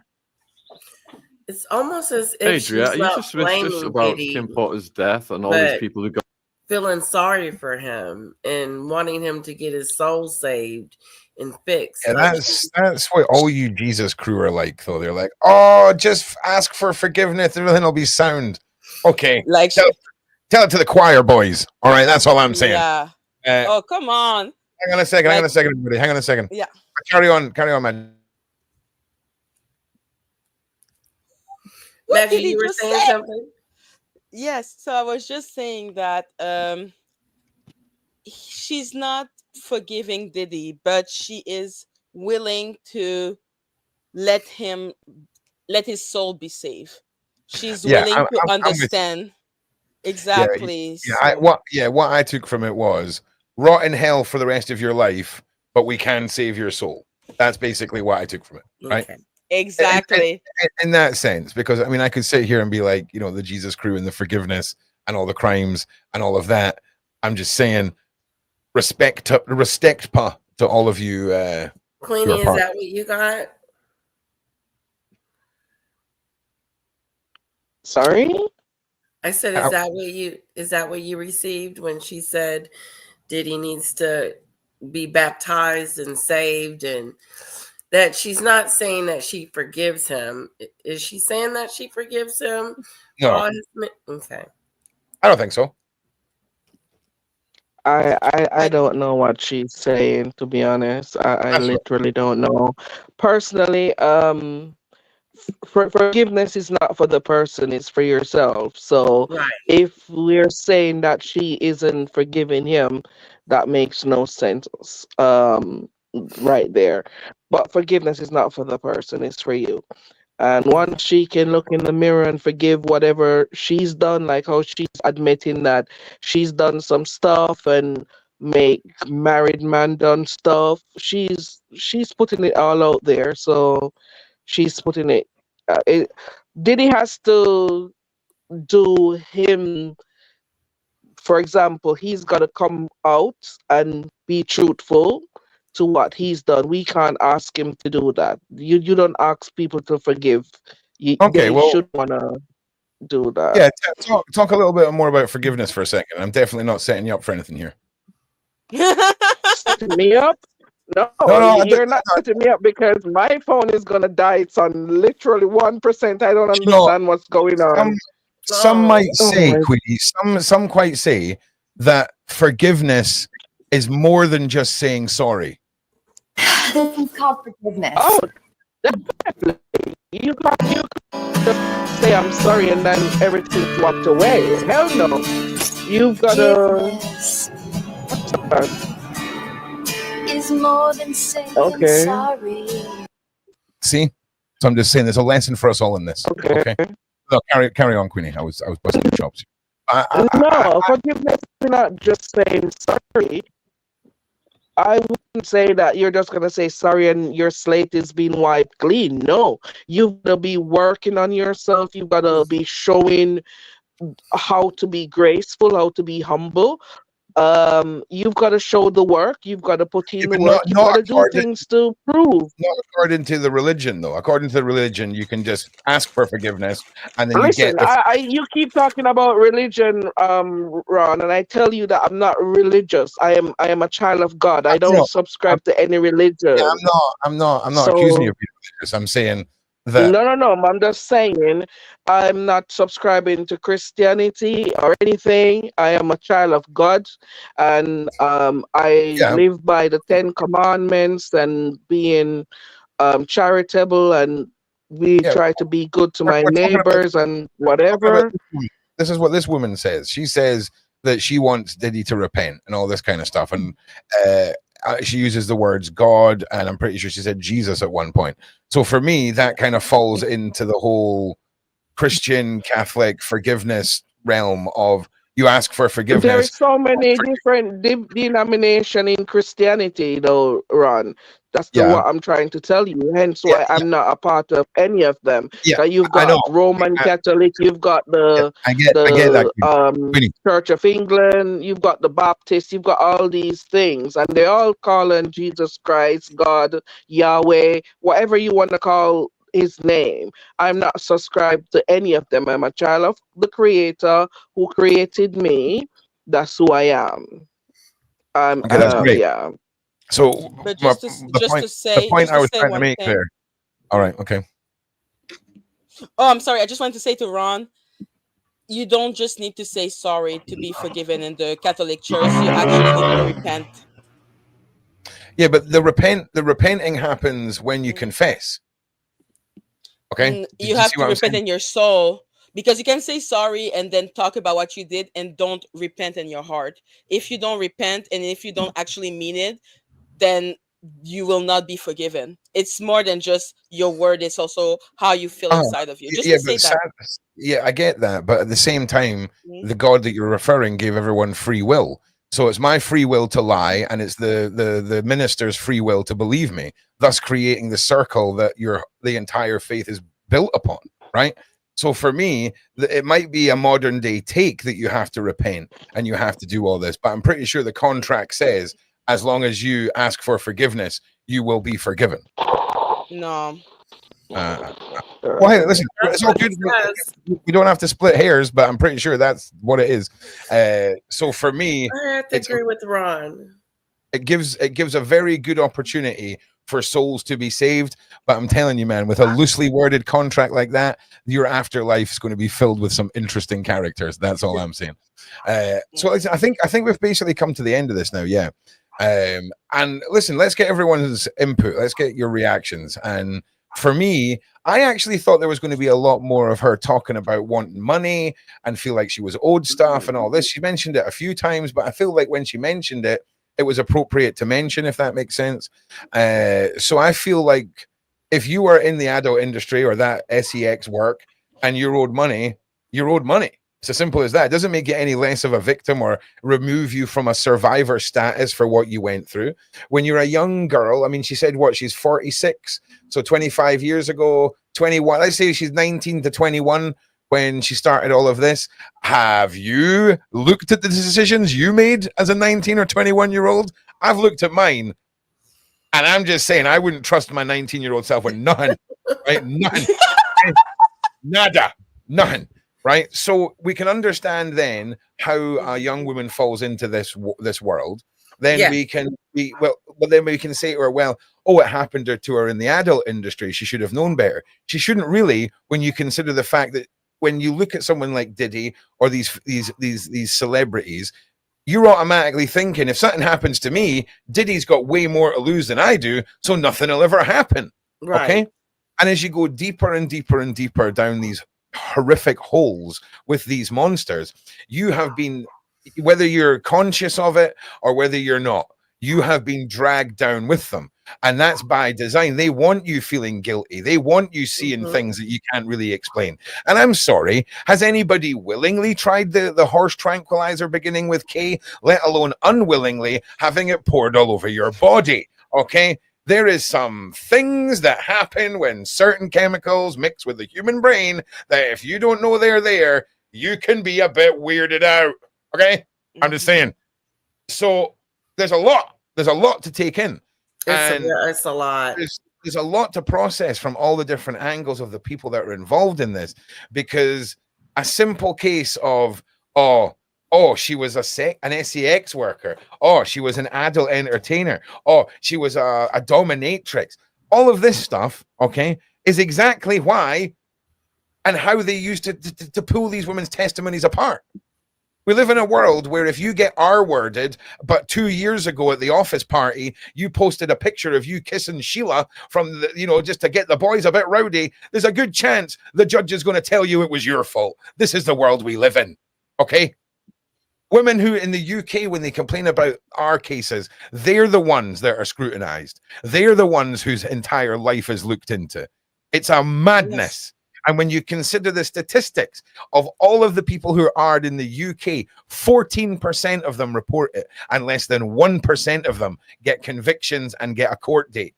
It's almost as if Adria, she's are not you just about Diddy, Kim Potter's death and all these people who got feeling sorry for him and wanting him to get his soul saved and fixed. Yeah, that's what all you Jesus crew are like, though. They're like, oh, just ask for forgiveness, everything will be sound. Okay, Like tell it to the choir boys. All right, that's all I'm saying. Yeah. Oh, come on. Hang on a second, everybody. Hang on a second. Yeah. Carry on, man. Maggie, you were saying something? Yes. So I was just saying that she's not forgiving Diddy, but she is willing to let his soul be saved. She's willing to understand. Exactly. What I took from it was rot in hell for the rest of your life, but we can save your soul. That's basically what I took from it, right? Okay. Exactly. In that sense, because I mean, I could sit here and be like, the Jesus crew and the forgiveness and all the crimes and all of that. I'm just saying, respect to all of you. Queenie, is that what you got? Sorry? I said, is that what you received when she said Diddy needs to be baptized and saved and that she's not saying that she forgives him. Is she saying that she forgives him? No. Okay. I don't think so. I don't know what she's saying, to be honest. I literally don't know. Personally, forgiveness is not for the person, it's for yourself. So if we're saying that she isn't forgiving him, that makes no sense right there. But forgiveness is not for the person, it's for you. And once she can look in the mirror and forgive whatever she's done, like how she's admitting that she's done some stuff and make married man done stuff, she's putting it all out there. So she's putting it. Diddy has to do him. For example, he's got to come out and be truthful to what he's done. We can't ask him to do that. You don't ask people to forgive. They should wanna do that. Yeah, talk a little bit more about forgiveness for a second. I'm definitely not setting you up for anything here. Setting me up? No, you're not setting me up because my phone is gonna die. It's on literally 1%. I don't understand what's going on. Some might say, Queenie, some quite say that forgiveness is more than just saying sorry. This is called forgiveness. Oh, definitely. You can just say I'm sorry and then everything's walked away. Hell no. You've got to. Is more than saying sorry. See, so I'm just saying there's a lesson for us all in this. Okay. No, carry on, Queenie. I was busting your chops. No, forgiveness is not just saying sorry. I wouldn't say that you're just gonna say sorry and your slate is being wiped clean. No, you've got to be working on yourself. You've got to be showing how to be graceful, how to be humble. You've got to show the work. You've got to put in the work. You've got to do things to prove. Not according to the religion, though. According to the religion, you can just ask for forgiveness, and then listen. You keep talking about religion, Ron, and I tell you that I'm not religious. I am a child of God. I don't subscribe to any religion. Yeah, I'm not accusing you of being religious. I'm saying that. No. I'm just saying I'm not subscribing to Christianity or anything. I am a child of God, and I live by the 10 Commandments and being charitable, and we try to be good to my neighbors and whatever. This is what this woman says. She says that she wants Diddy to repent and all this kind of stuff, and she uses the words God, and I'm pretty sure she said Jesus at one point. So for me, that kind of falls into the whole Christian Catholic forgiveness realm of you ask for forgiveness. There are so many different denominations in Christianity, though, Ron. That's what I'm trying to tell you. Hence why I'm not a part of any of them. Yeah, you've got Roman Catholic, you've got the I get that. Church of England, you've got the Baptist, you've got all these things, and they all call on Jesus Christ, God, Yahweh, whatever you want to call his name. I'm not subscribed to any of them. I'm a child of the Creator who created me. That's who I am. That's great. Yeah. So, but the point I was trying to make there. All right, okay. Oh, I'm sorry. I just wanted to say to Ron, you don't just need to say sorry to be forgiven in the Catholic Church. You actually need to repent. Yeah, but the repenting happens when you confess. Okay, you have to repent in your soul, because you can say sorry and then talk about what you did and don't repent in your heart. If you don't repent and if you don't actually mean it, then you will not be forgiven. It's more than just your word. It's also how you feel inside of you. Just to say that. I get that. But at the same time, the God that you're referring gave everyone free will. So it's my free will to lie, and it's the minister's free will to believe me, thus creating the circle that the entire faith is built upon, right? So for me, it might be a modern day take that you have to repent and you have to do all this, but I'm pretty sure the contract says as long as you ask for forgiveness, you will be forgiven. No. Well, hey, listen, it's all good. We don't have to split hairs, but I'm pretty sure that's what it is. So for me, I have to agree with Ron. It gives a very good opportunity for souls to be saved. But I'm telling you, man, with a loosely worded contract like that, your afterlife is going to be filled with some interesting characters. That's all I'm saying. So I think we've basically come to the end of this now. Yeah. And listen, let's get everyone's input. Let's get your reactions. And for me, I actually thought there was going to be a lot more of her talking about wanting money and feel like she was owed stuff and all this. She mentioned it a few times, but I feel like when she mentioned it, it was appropriate to mention, if that makes sense. So I feel like if you are in the adult industry or that sex work and you're owed money, you're owed money. It's as simple as that. It doesn't make you any less of a victim or remove you from a survivor status for what you went through. When you're a young girl, I mean, she said what? She's 46. So 25 years ago, 21, let's say she's 19 to 21 when she started all of this. Have you looked at the decisions you made as a 19 or 21-year-old? I've looked at mine. And I'm just saying, I wouldn't trust my 19-year-old self with nothing, right? Nothing. Nada. Nothing. Right, so we can understand then how a young woman falls into this world. Then we can be then we can say to her, well, oh, it happened to her in the adult industry. She should have known better. She shouldn't really, when you consider the fact that when you look at someone like Diddy or these celebrities, you're automatically thinking, if something happens to me, Diddy's got way more to lose than I do, so nothing will ever happen. Right. Okay, and as you go deeper and deeper and deeper down these horrific holes with these monsters, you have been, whether you're conscious of it or whether you're not, you have been dragged down with them, and that's by design. They want you feeling guilty. They want you seeing things that you can't really explain. And I'm sorry, has anybody willingly tried the horse tranquilizer beginning with K, let alone unwillingly having it poured all over your body? Okay, there is some things that happen when certain chemicals mix with the human brain that if you don't know they're there, you can be a bit weirded out. Okay? I'm just saying. So there's a lot to take in. It's a lot. There's a lot to process from all the different angles of the people that are involved in this, because a simple case of, oh, she was an sex worker. Oh, she was an adult entertainer. Oh, she was a dominatrix. All of this stuff, okay, is exactly why and how they used to pull these women's testimonies apart. We live in a world where if you get R-worded, but 2 years ago at the office party, you posted a picture of you kissing Sheila from the, just to get the boys a bit rowdy, there's a good chance the judge is going to tell you it was your fault. This is the world we live in, okay? Women who in the UK, when they complain about our cases, they're the ones that are scrutinized. They're the ones whose entire life is looked into. It's a madness. Yes. And when you consider the statistics of all of the people who are in the UK, 14% of them report it, and less than 1% of them get convictions and get a court date.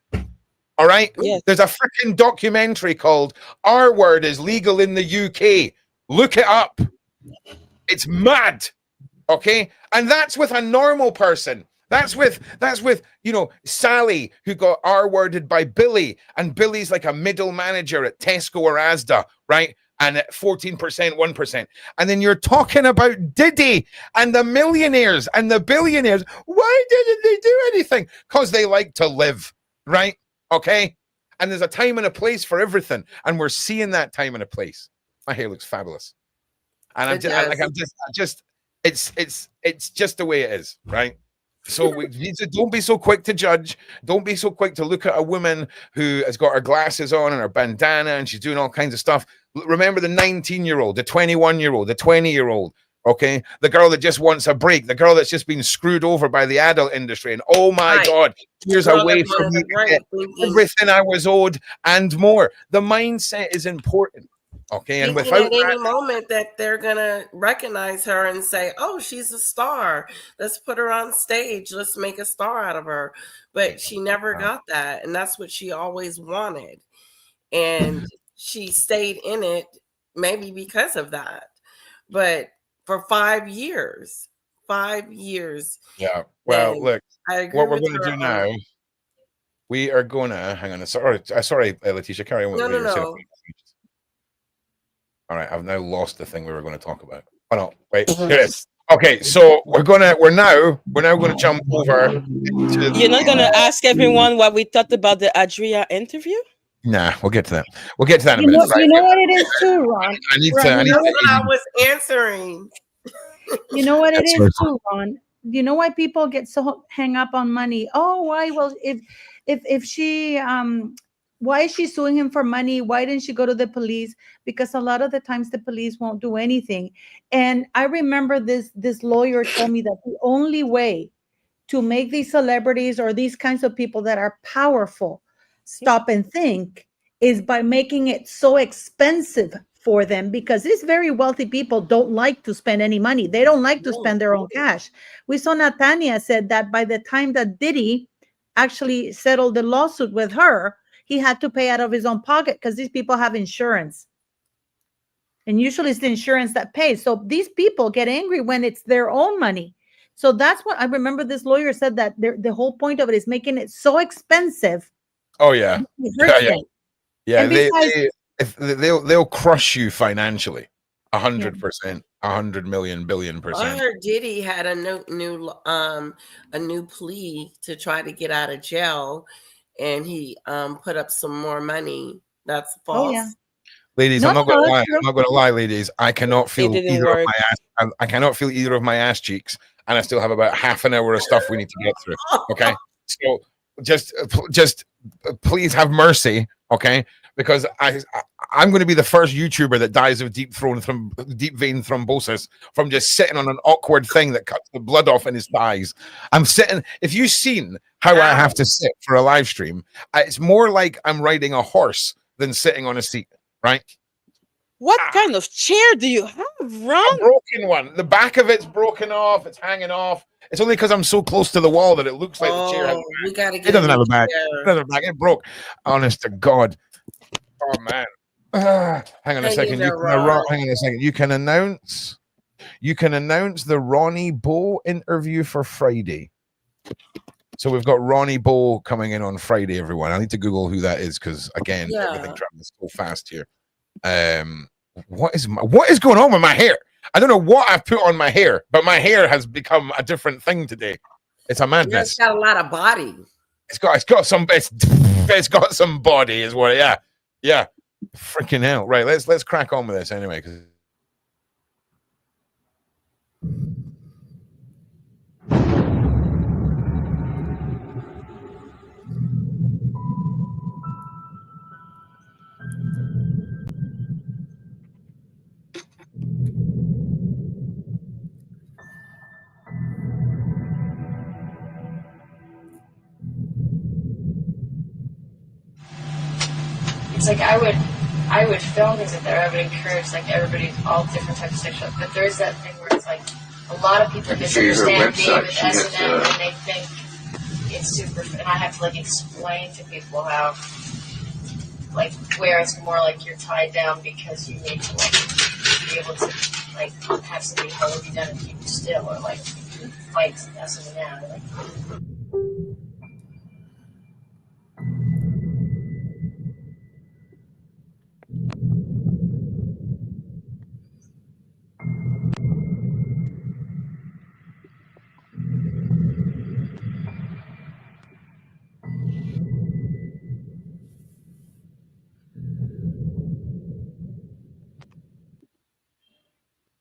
All right? Yes. There's a freaking documentary called R Word is Legal in the UK. Look it up. It's mad. Okay, and that's with a normal person. That's with Sally, who got R-worded by Billy, and Billy's like a middle manager at Tesco or Asda, right? And at 14%, 1%. And then you're talking about Diddy and the millionaires and the billionaires. Why didn't they do anything? Because they like to live, right? Okay, and there's a time and a place for everything, and we're seeing that time and a place. My hair looks fabulous, and it's just the way it is, right? So don't be so quick to judge. Don't be so quick to look at a woman who has got her glasses on and her bandana and she's doing all kinds of stuff. Remember the 19-year-old, the 21-year-old, the 20-year-old, okay? The girl that just wants a break, the girl that's just been screwed over by the adult industry. And oh my God, here's a way for me to get everything I was owed and more. The mindset is important. Okay, and without at any moment that they're gonna recognize her and say, "Oh, she's a star. Let's put her on stage. Let's make a star out of her." But she never got that, and that's what she always wanted. And she stayed in it, maybe because of that. But for 5 years. Yeah. Well, look, what we're going to do now, we are going to hang on. Sorry, Letitia, carry on. No. All right, I've now lost the thing we were going to talk about. Oh no, wait, here it is. Okay, so we're now gonna jump over to You're not gonna ask everyone what we thought about the Adria interview? Nah, we'll get to that. We'll get to that in a minute. You know what it is too, Ron. I need Ron, to. That's what I was answering. You know what it That's is right. too, Ron. You know why people get so hang up on money? Oh, why? Well, if she why is she suing him for money? Why didn't she go to the police? Because a lot of the times the police won't do anything. And I remember this lawyer told me that the only way to make these celebrities or these kinds of people that are powerful stop and think is by making it so expensive for them, because these very wealthy people don't like to spend any money. They don't like to spend their own cash. We saw Natania said that by the time that Diddy actually settled the lawsuit with her, he had to pay out of his own pocket because these people have insurance. And usually it's the insurance that pays. So these people get angry when it's their own money. So that's what I remember this lawyer said, that the whole point of it is making it so expensive. Oh yeah, And besides, they'll crush you financially, 100%, 100 million billion percent. I heard Diddy had a new plea to try to get out of jail, and he put up some more money. That's false. Oh, yeah. Ladies, I'm not going to lie. I'm not going to lie, ladies. I cannot feel either work. of my ass. I cannot feel either of my ass cheeks, and I still have about half an hour of stuff we need to get through. Okay, so just please have mercy. Okay, because I'm going to be the first YouTuber that dies of deep vein thrombosis from just sitting on an awkward thing that cuts the blood off in his thighs. I'm sitting. If you've seen how I have to sit for a live stream, it's more like I'm riding a horse than sitting on a seat. Right? What kind of chair do you have, Ron? A broken one. The back of it's broken off. It's hanging off. It's only because I'm so close to the wall that it looks like the chair has a back. We gotta get It doesn't have a back. It doesn't have a back. It broke. Honest to God. Oh man. Hang on a second. Hang on a second. You can announce the Ronnie Bo interview for Friday. So we've got Ronnie Bo coming in on Friday, everyone. I need to Google who that is because again, everything travels so fast here. What is going on with my hair? I don't know what I've put on my hair, but my hair has become a different thing today. It's a madness. It's got a lot of body. It's got some body, is what. Yeah. Freaking hell! Right, let's crack on with this anyway. It's like I would film things like that. I would encourage like everybody, all different types of sexual. But there's that thing where it's like a lot of people misunderstand being with S&M and they think it's super. And I have to like explain to people how, like, where it's more like you're tied down because you need to like be able to like have somebody hold you down and keep you still, or like fight S&M. Like.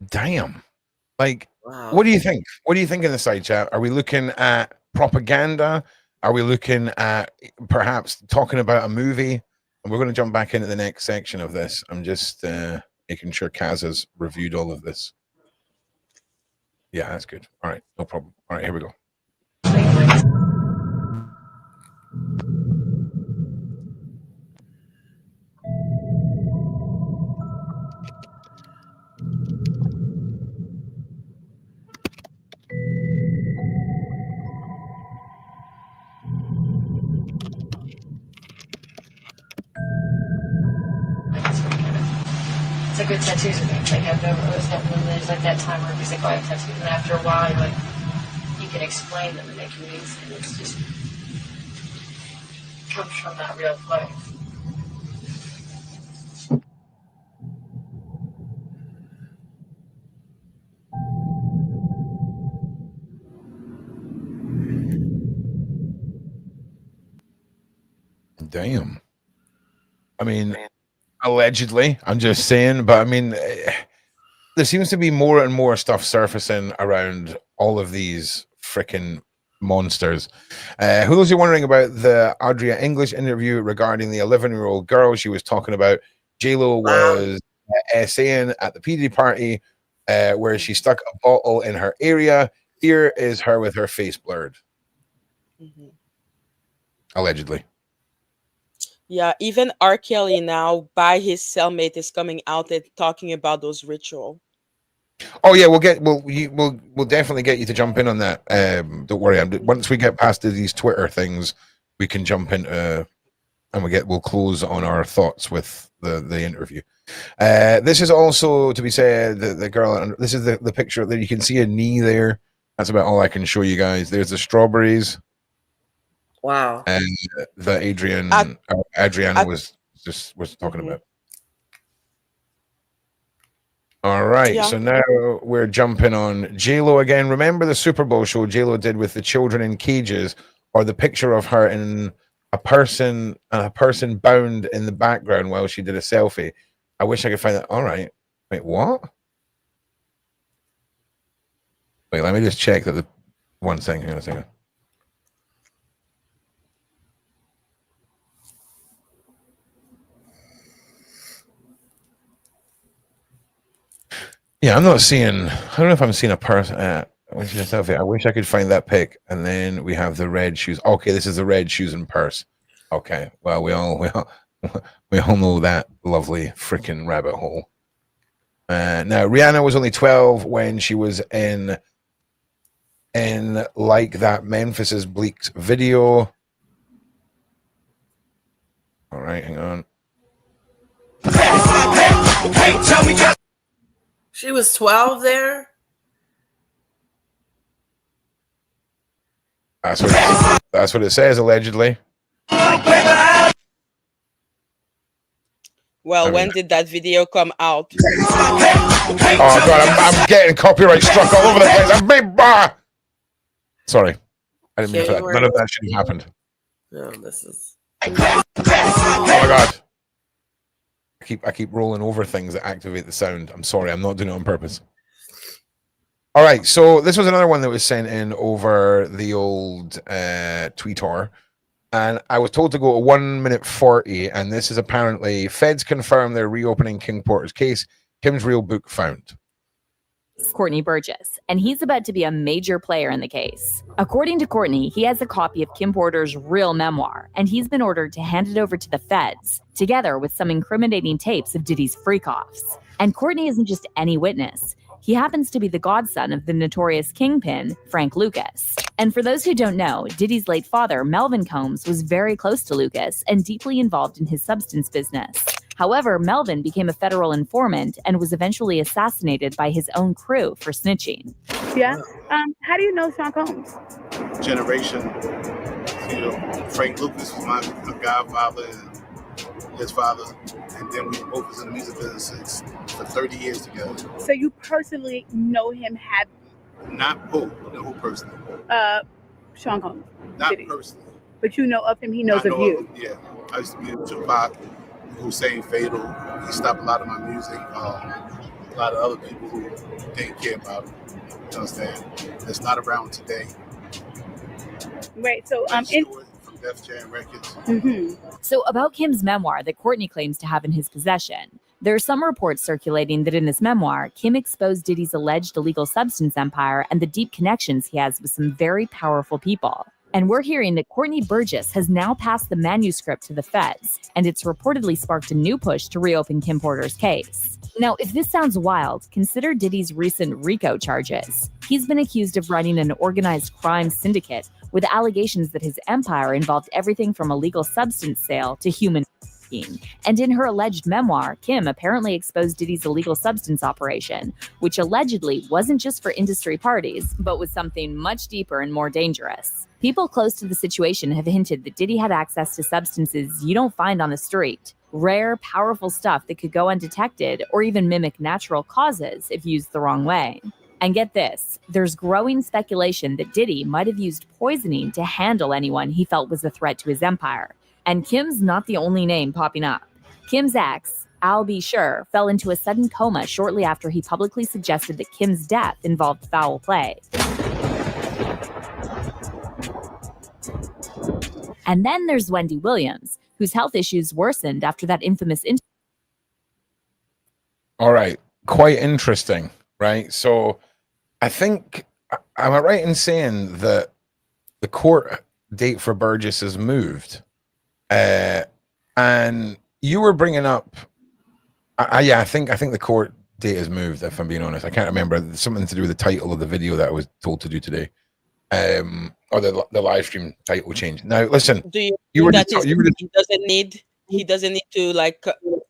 Damn. Like, What do you think? What do you think in the side chat? Are we looking at propaganda? Are we looking at perhaps talking about a movie? And we're going to jump back into the next section of this. I'm just making sure Kaz has reviewed all of this. Yeah, that's good. All right, no problem. All right, here we go. It's like with tattoos and things. Like there's like that time where he's like, oh, I have tattoos, and after a while, you can explain them and they can mean, and it's just comes from that real place. Damn. I mean, allegedly, I'm just saying, but I mean, there seems to be more and more stuff surfacing around all of these freaking monsters. Who those who are wondering about the Adria English interview regarding the 11-year-old girl she was talking about, J-Lo was saying at the PD party where she stuck a bottle in her area. Here is her with her face blurred. Allegedly. Yeah, even R. Kelly now, by his cellmate, is coming out and talking about those rituals. Oh yeah, we'll definitely get you to jump in on that. Don't worry. Once we get past these Twitter things, we can jump into and we'll close on our thoughts with the interview. This is also to be said. The girl. This is the picture that you can see a knee there. That's about all I can show you guys. There's the strawberries. Wow. And the Adriana was talking about. All right, so now we're jumping on J-Lo again. Remember the Super Bowl show J-Lo did with the children in cages, or the picture of her in a person bound in the background while she did a selfie? I wish I could find that. All right, wait, what? Wait, let me just check that the one thing. Hang on a second. Yeah, I'm not seeing. I don't know if I'm seeing a person. When she's a selfie, I wish I could find that pic. And then we have the red shoes. Okay, this is the red shoes and purse. Okay, well, we all know that lovely freaking rabbit hole. Now Rihanna was only 12 when she was in like that Memphis's Bleaks video. All right, hang on. Hey, tell me. She was 12 there. That's what it says, allegedly. Well, when did that video come out? Oh God, I'm getting copyright struck all over the place. I'm Beiber. Sorry, I didn't mean for that. None of that should have happened. No, this is. Oh my God. I keep rolling over things that activate the sound. I'm sorry, I'm not doing it on purpose. All right, so this was another one that was sent in over the old Twitter, and I was told to go to 1 minute 40, and this is apparently feds confirm they're reopening King Porter's case. Kim's real book found. Courtney Burgess, and he's about to be a major player in the case. According to Courtney, he has a copy of Kim Porter's real memoir, and he's been ordered to hand it over to the feds, together with some incriminating tapes of Diddy's freak-offs. And Courtney isn't just any witness. He happens to be the godson of the notorious kingpin, Frank Lucas. And for those who don't know, Diddy's late father, Melvin Combs, was very close to Lucas and deeply involved in his substance business. However, Melvin became a federal informant and was eventually assassinated by his own crew for snitching. Yeah. How do you know Sean Combs? Generation. Frank Lucas was my godfather and his father. And then we both was in the music business for 30 years together. So you personally know him, have Not who, the whole person. Sean Combs. Not personally. But you know of him, he knows of you. Yeah. I used to be with Tupac, Hussein Fatal. He stopped a lot of my music. A lot of other people who didn't care about him. You understand? That's not around today. Right. So from Def Jam Records. So about Kim's memoir that Courtney claims to have in his possession, there are some reports circulating that in this memoir, Kim exposed Diddy's alleged illegal substance empire and the deep connections he has with some very powerful people. And we're hearing that Courtney Burgess has now passed the manuscript to the feds, and it's reportedly sparked a new push to reopen Kim Porter's case. Now, if this sounds wild, consider Diddy's recent RICO charges. He's been accused of running an organized crime syndicate with allegations that his empire involved everything from illegal substance sale to human trafficking. And in her alleged memoir, Kim apparently exposed Diddy's illegal substance operation, which allegedly wasn't just for industry parties, but was something much deeper and more dangerous. People close to the situation have hinted that Diddy had access to substances you don't find on the street. Rare, powerful stuff that could go undetected or even mimic natural causes if used the wrong way. And get this, there's growing speculation that Diddy might have used poisoning to handle anyone he felt was a threat to his empire. And Kim's not the only name popping up. Kim's ex, I'll Be Sure, fell into a sudden coma shortly after he publicly suggested that Kim's death involved foul play. And then there's Wendy Williams, whose health issues worsened after that infamous All right. Quite interesting, right? So I think, am I right in saying that the court date for Burgess has moved? And you were bringing up, yeah, I think the court date has moved, if I'm being honest. I can't remember. There's something to do with the title of the video that I was told to do today. Or the live stream title change. Now, listen, Do you you were think just, that you were just, he doesn't need to like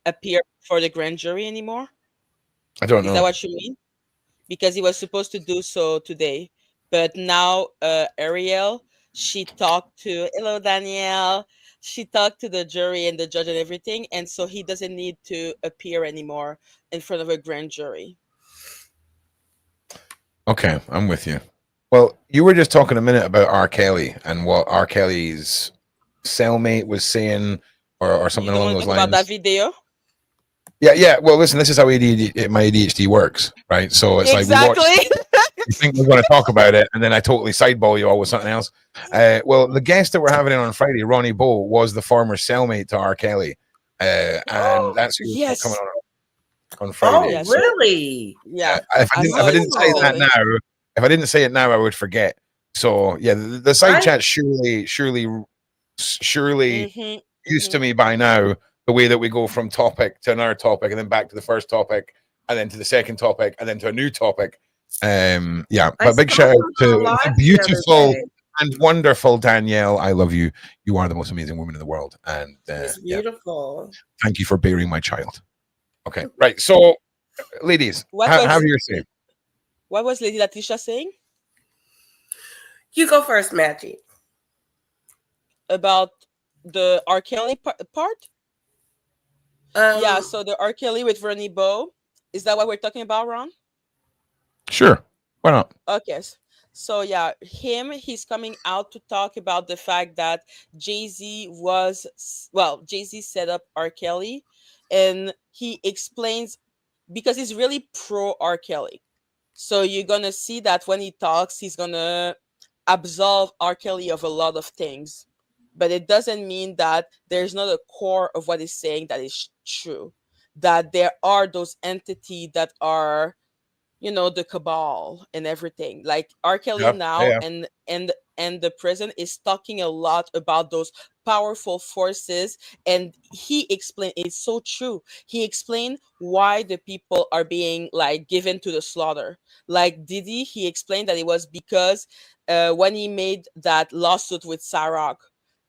appear for the grand jury anymore? I don't Is know. that what you mean? Because he was supposed to do so today, but now Ariel, she talked to hello Danielle. She talked to the jury and the judge and everything, and so he doesn't need to appear anymore in front of a grand jury. Okay, I'm with you. Well, you were just talking a minute about R. Kelly and what R. Kelly's cellmate was saying, or something You don't along want to those talk about lines. that video? Yeah. Well, listen, this is how my ADHD works, right? So it's like we watch. You think we're going to talk about it, and then I totally sideball you all with something else. Well, the guest that we're having in on Friday, Ronnie Bow, was the former cellmate to R. Kelly, and that's who's coming on Friday. Oh, really? Yeah. If I didn't say that now, if I didn't say it now, I would forget. So yeah, the side chat surely used to me by now. The way that we go from topic to another topic, and then back to the first topic, and then to the second topic, and then to a new topic. Yeah, but big shout out to the beautiful and wonderful Danielle. I love you. You are the most amazing woman in the world, and it's beautiful. Thank you for bearing my child. Okay, right. So, ladies, have your say. What was Lady Latisha saying? You go first, Maggie. About the R. Kelly part? Yeah, so the R. Kelly with Ronnie Bow. Is that what we're talking about, Ron? Sure. Why not? Okay. So yeah, he's coming out to talk about the fact that Jay-Z set up R. Kelly, and he explains because he's really pro R. Kelly. So you're gonna see that when he talks, he's gonna absolve R. Kelly of a lot of things. But it doesn't mean that there's not a core of what he's saying that is true. That there are those entities that are, the cabal and everything. Like R. Kelly and the prison is talking a lot about those powerful forces, and he explained it's so true. He explained why the people are being like given to the slaughter. Like Diddy, he explained that it was because when he made that lawsuit with Ciroc,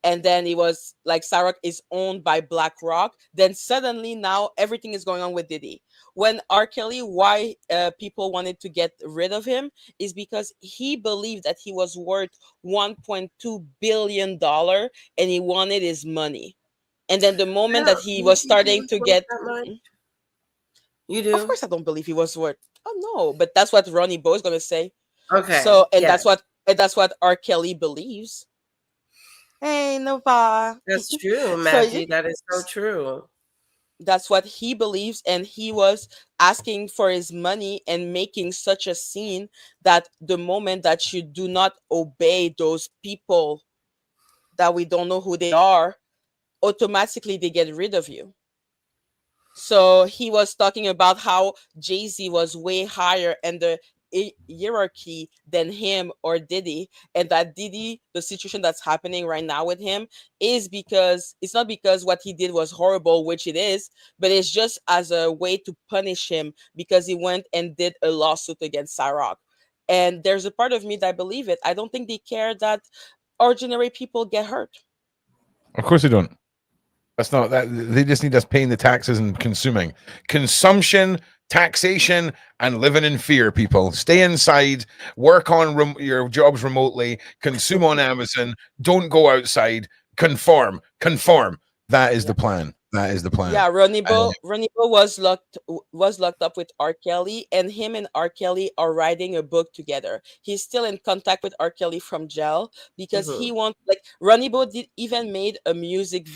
and then it was like Ciroc is owned by BlackRock, then suddenly now everything is going on with Diddy. When R. Kelly, why people wanted to get rid of him is because he believed that he was worth $1.2 billion and he wanted his money. And then the moment that he was starting to get... You do? Of course I don't believe he was worth... Oh, no. But that's what Ronnie Bow is going to say. Okay. So, and that's what R. Kelly believes. Hey, Nova. That's true, Maggie. That is so true. That's what he believes, and he was asking for his money and making such a scene that the moment that you do not obey those people that we don't know who they are, automatically they get rid of you. So he was talking about how Jay-Z was way higher in the hierarchy than him or Diddy, and that Diddy, the situation that's happening right now with him, is because it's not because what he did was horrible, which it is, but it's just as a way to punish him because he went and did a lawsuit against Ciroc. And there's a part of me that believe it. I don't think they care that ordinary people get hurt. Of course they don't. That's not that. They just need us paying the taxes and consuming. Consumption, taxation, and living in fear, people. Stay inside, work on your jobs remotely, consume on Amazon, don't go outside, conform. That is the plan. That is the plan. Yeah, Ronnie Bo was locked up with R. Kelly, and him and R. Kelly are writing a book together. He's still in contact with R. Kelly from jail because he wants, like, Ronnie Bo did even made a music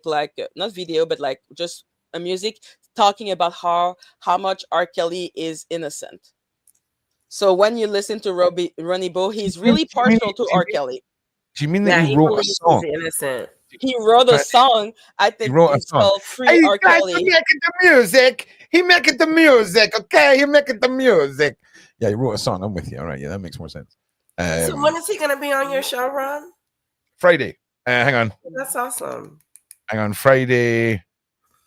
like not video but like just a music talking about how much R. Kelly is innocent. So when you listen to Ronnie Bo, he's really partial to R. Kelly. Do you mean that he wrote a song? Innocent. He wrote a song. I think it's called "Free Hey, R. guys, Kelly." he making the music. He making the music. Okay, he making the music. Yeah, he wrote a song. I'm with you. All right, yeah, that makes more sense. So when is he gonna be on your show, Ron? Friday. Hang on. That's awesome. Hang on, Friday.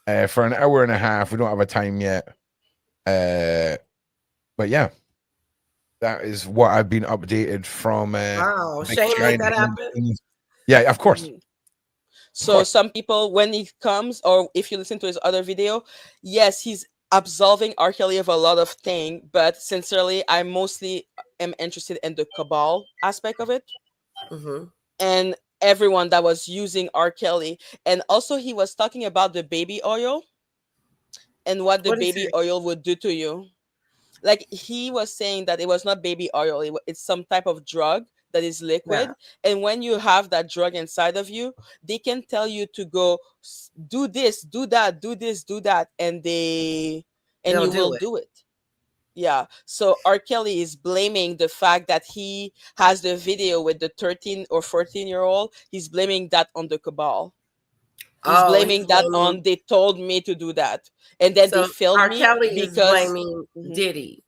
For an hour and a half. We don't have a time yet. But yeah, that is what I've been updated from. Wow, Shane made that happen. Yeah, of course. So some people, when he comes, or if you listen to his other video, yes, he's absolving R. Kelly of a lot of things, but sincerely, I mostly am interested in the cabal aspect of it. And everyone that was using R. Kelly. And also he was talking about the baby oil and what the baby oil would do to you. Like, he was saying that it was not baby oil, it's some type of drug that is liquid, and when you have that drug inside of you, they can tell you to go do this, do that, do this, do that, and you will do it. Yeah. So R. Kelly is blaming the fact that he has the video with the 13 or 14-year-old. He's blaming that on the cabal. He's blaming that on they told me to do that, and then they filmed R. me Kelly because is blaming Diddy.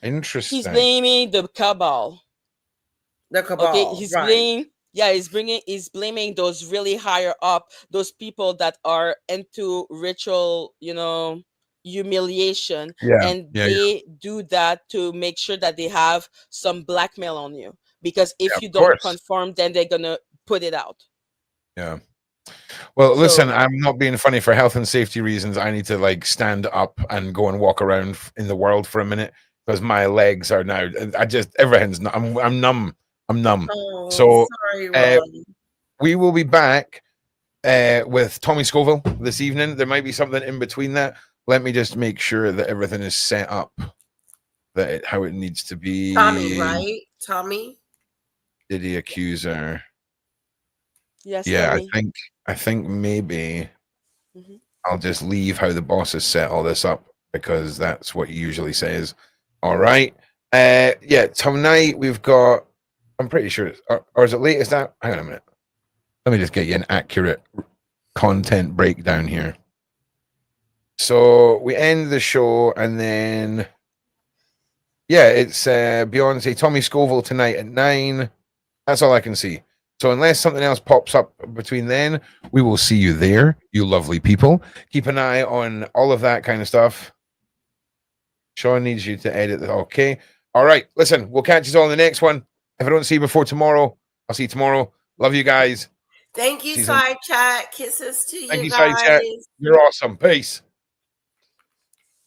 Interesting. He's blaming the cabal. The cabal. Okay, he's blaming those really higher up, those people that are into ritual, humiliation, and they do that to make sure that they have some blackmail on you, because if you don't conform, then they're gonna put it out. Yeah. Well, listen, I'm not being funny. For health and safety reasons, I need to like stand up and go and walk around in the world for a minute, because my legs are now, everything's I'm numb. I'm numb. Oh, so sorry, we will be back with Tommy Scoville this evening. There might be something in between that. Let me just make sure that everything is set up how it needs to be. Tommy, right? Tommy? Diddy Accuser. Yes. Yeah, Tommy. I think maybe I'll just leave how the boss has set all this up, because that's what he usually says. All right. Yeah, tonight we've got, I'm pretty sure, or is it late? Is that? Hang on a minute. Let me just get you an accurate content breakdown here. So we end the show, and then, yeah, it's Beyonce, Tommy Scoville tonight at 9. That's all I can see. So unless something else pops up between then, we will see you there, you lovely people. Keep an eye on all of that kind of stuff. Sean needs you to edit. Okay. All right. Listen, we'll catch you all in the next one. If I don't see you before tomorrow, I'll see you tomorrow. Love you guys. Thank you, Side Chat. Kisses to you guys. Thank you, Side Chat. You're awesome. Peace.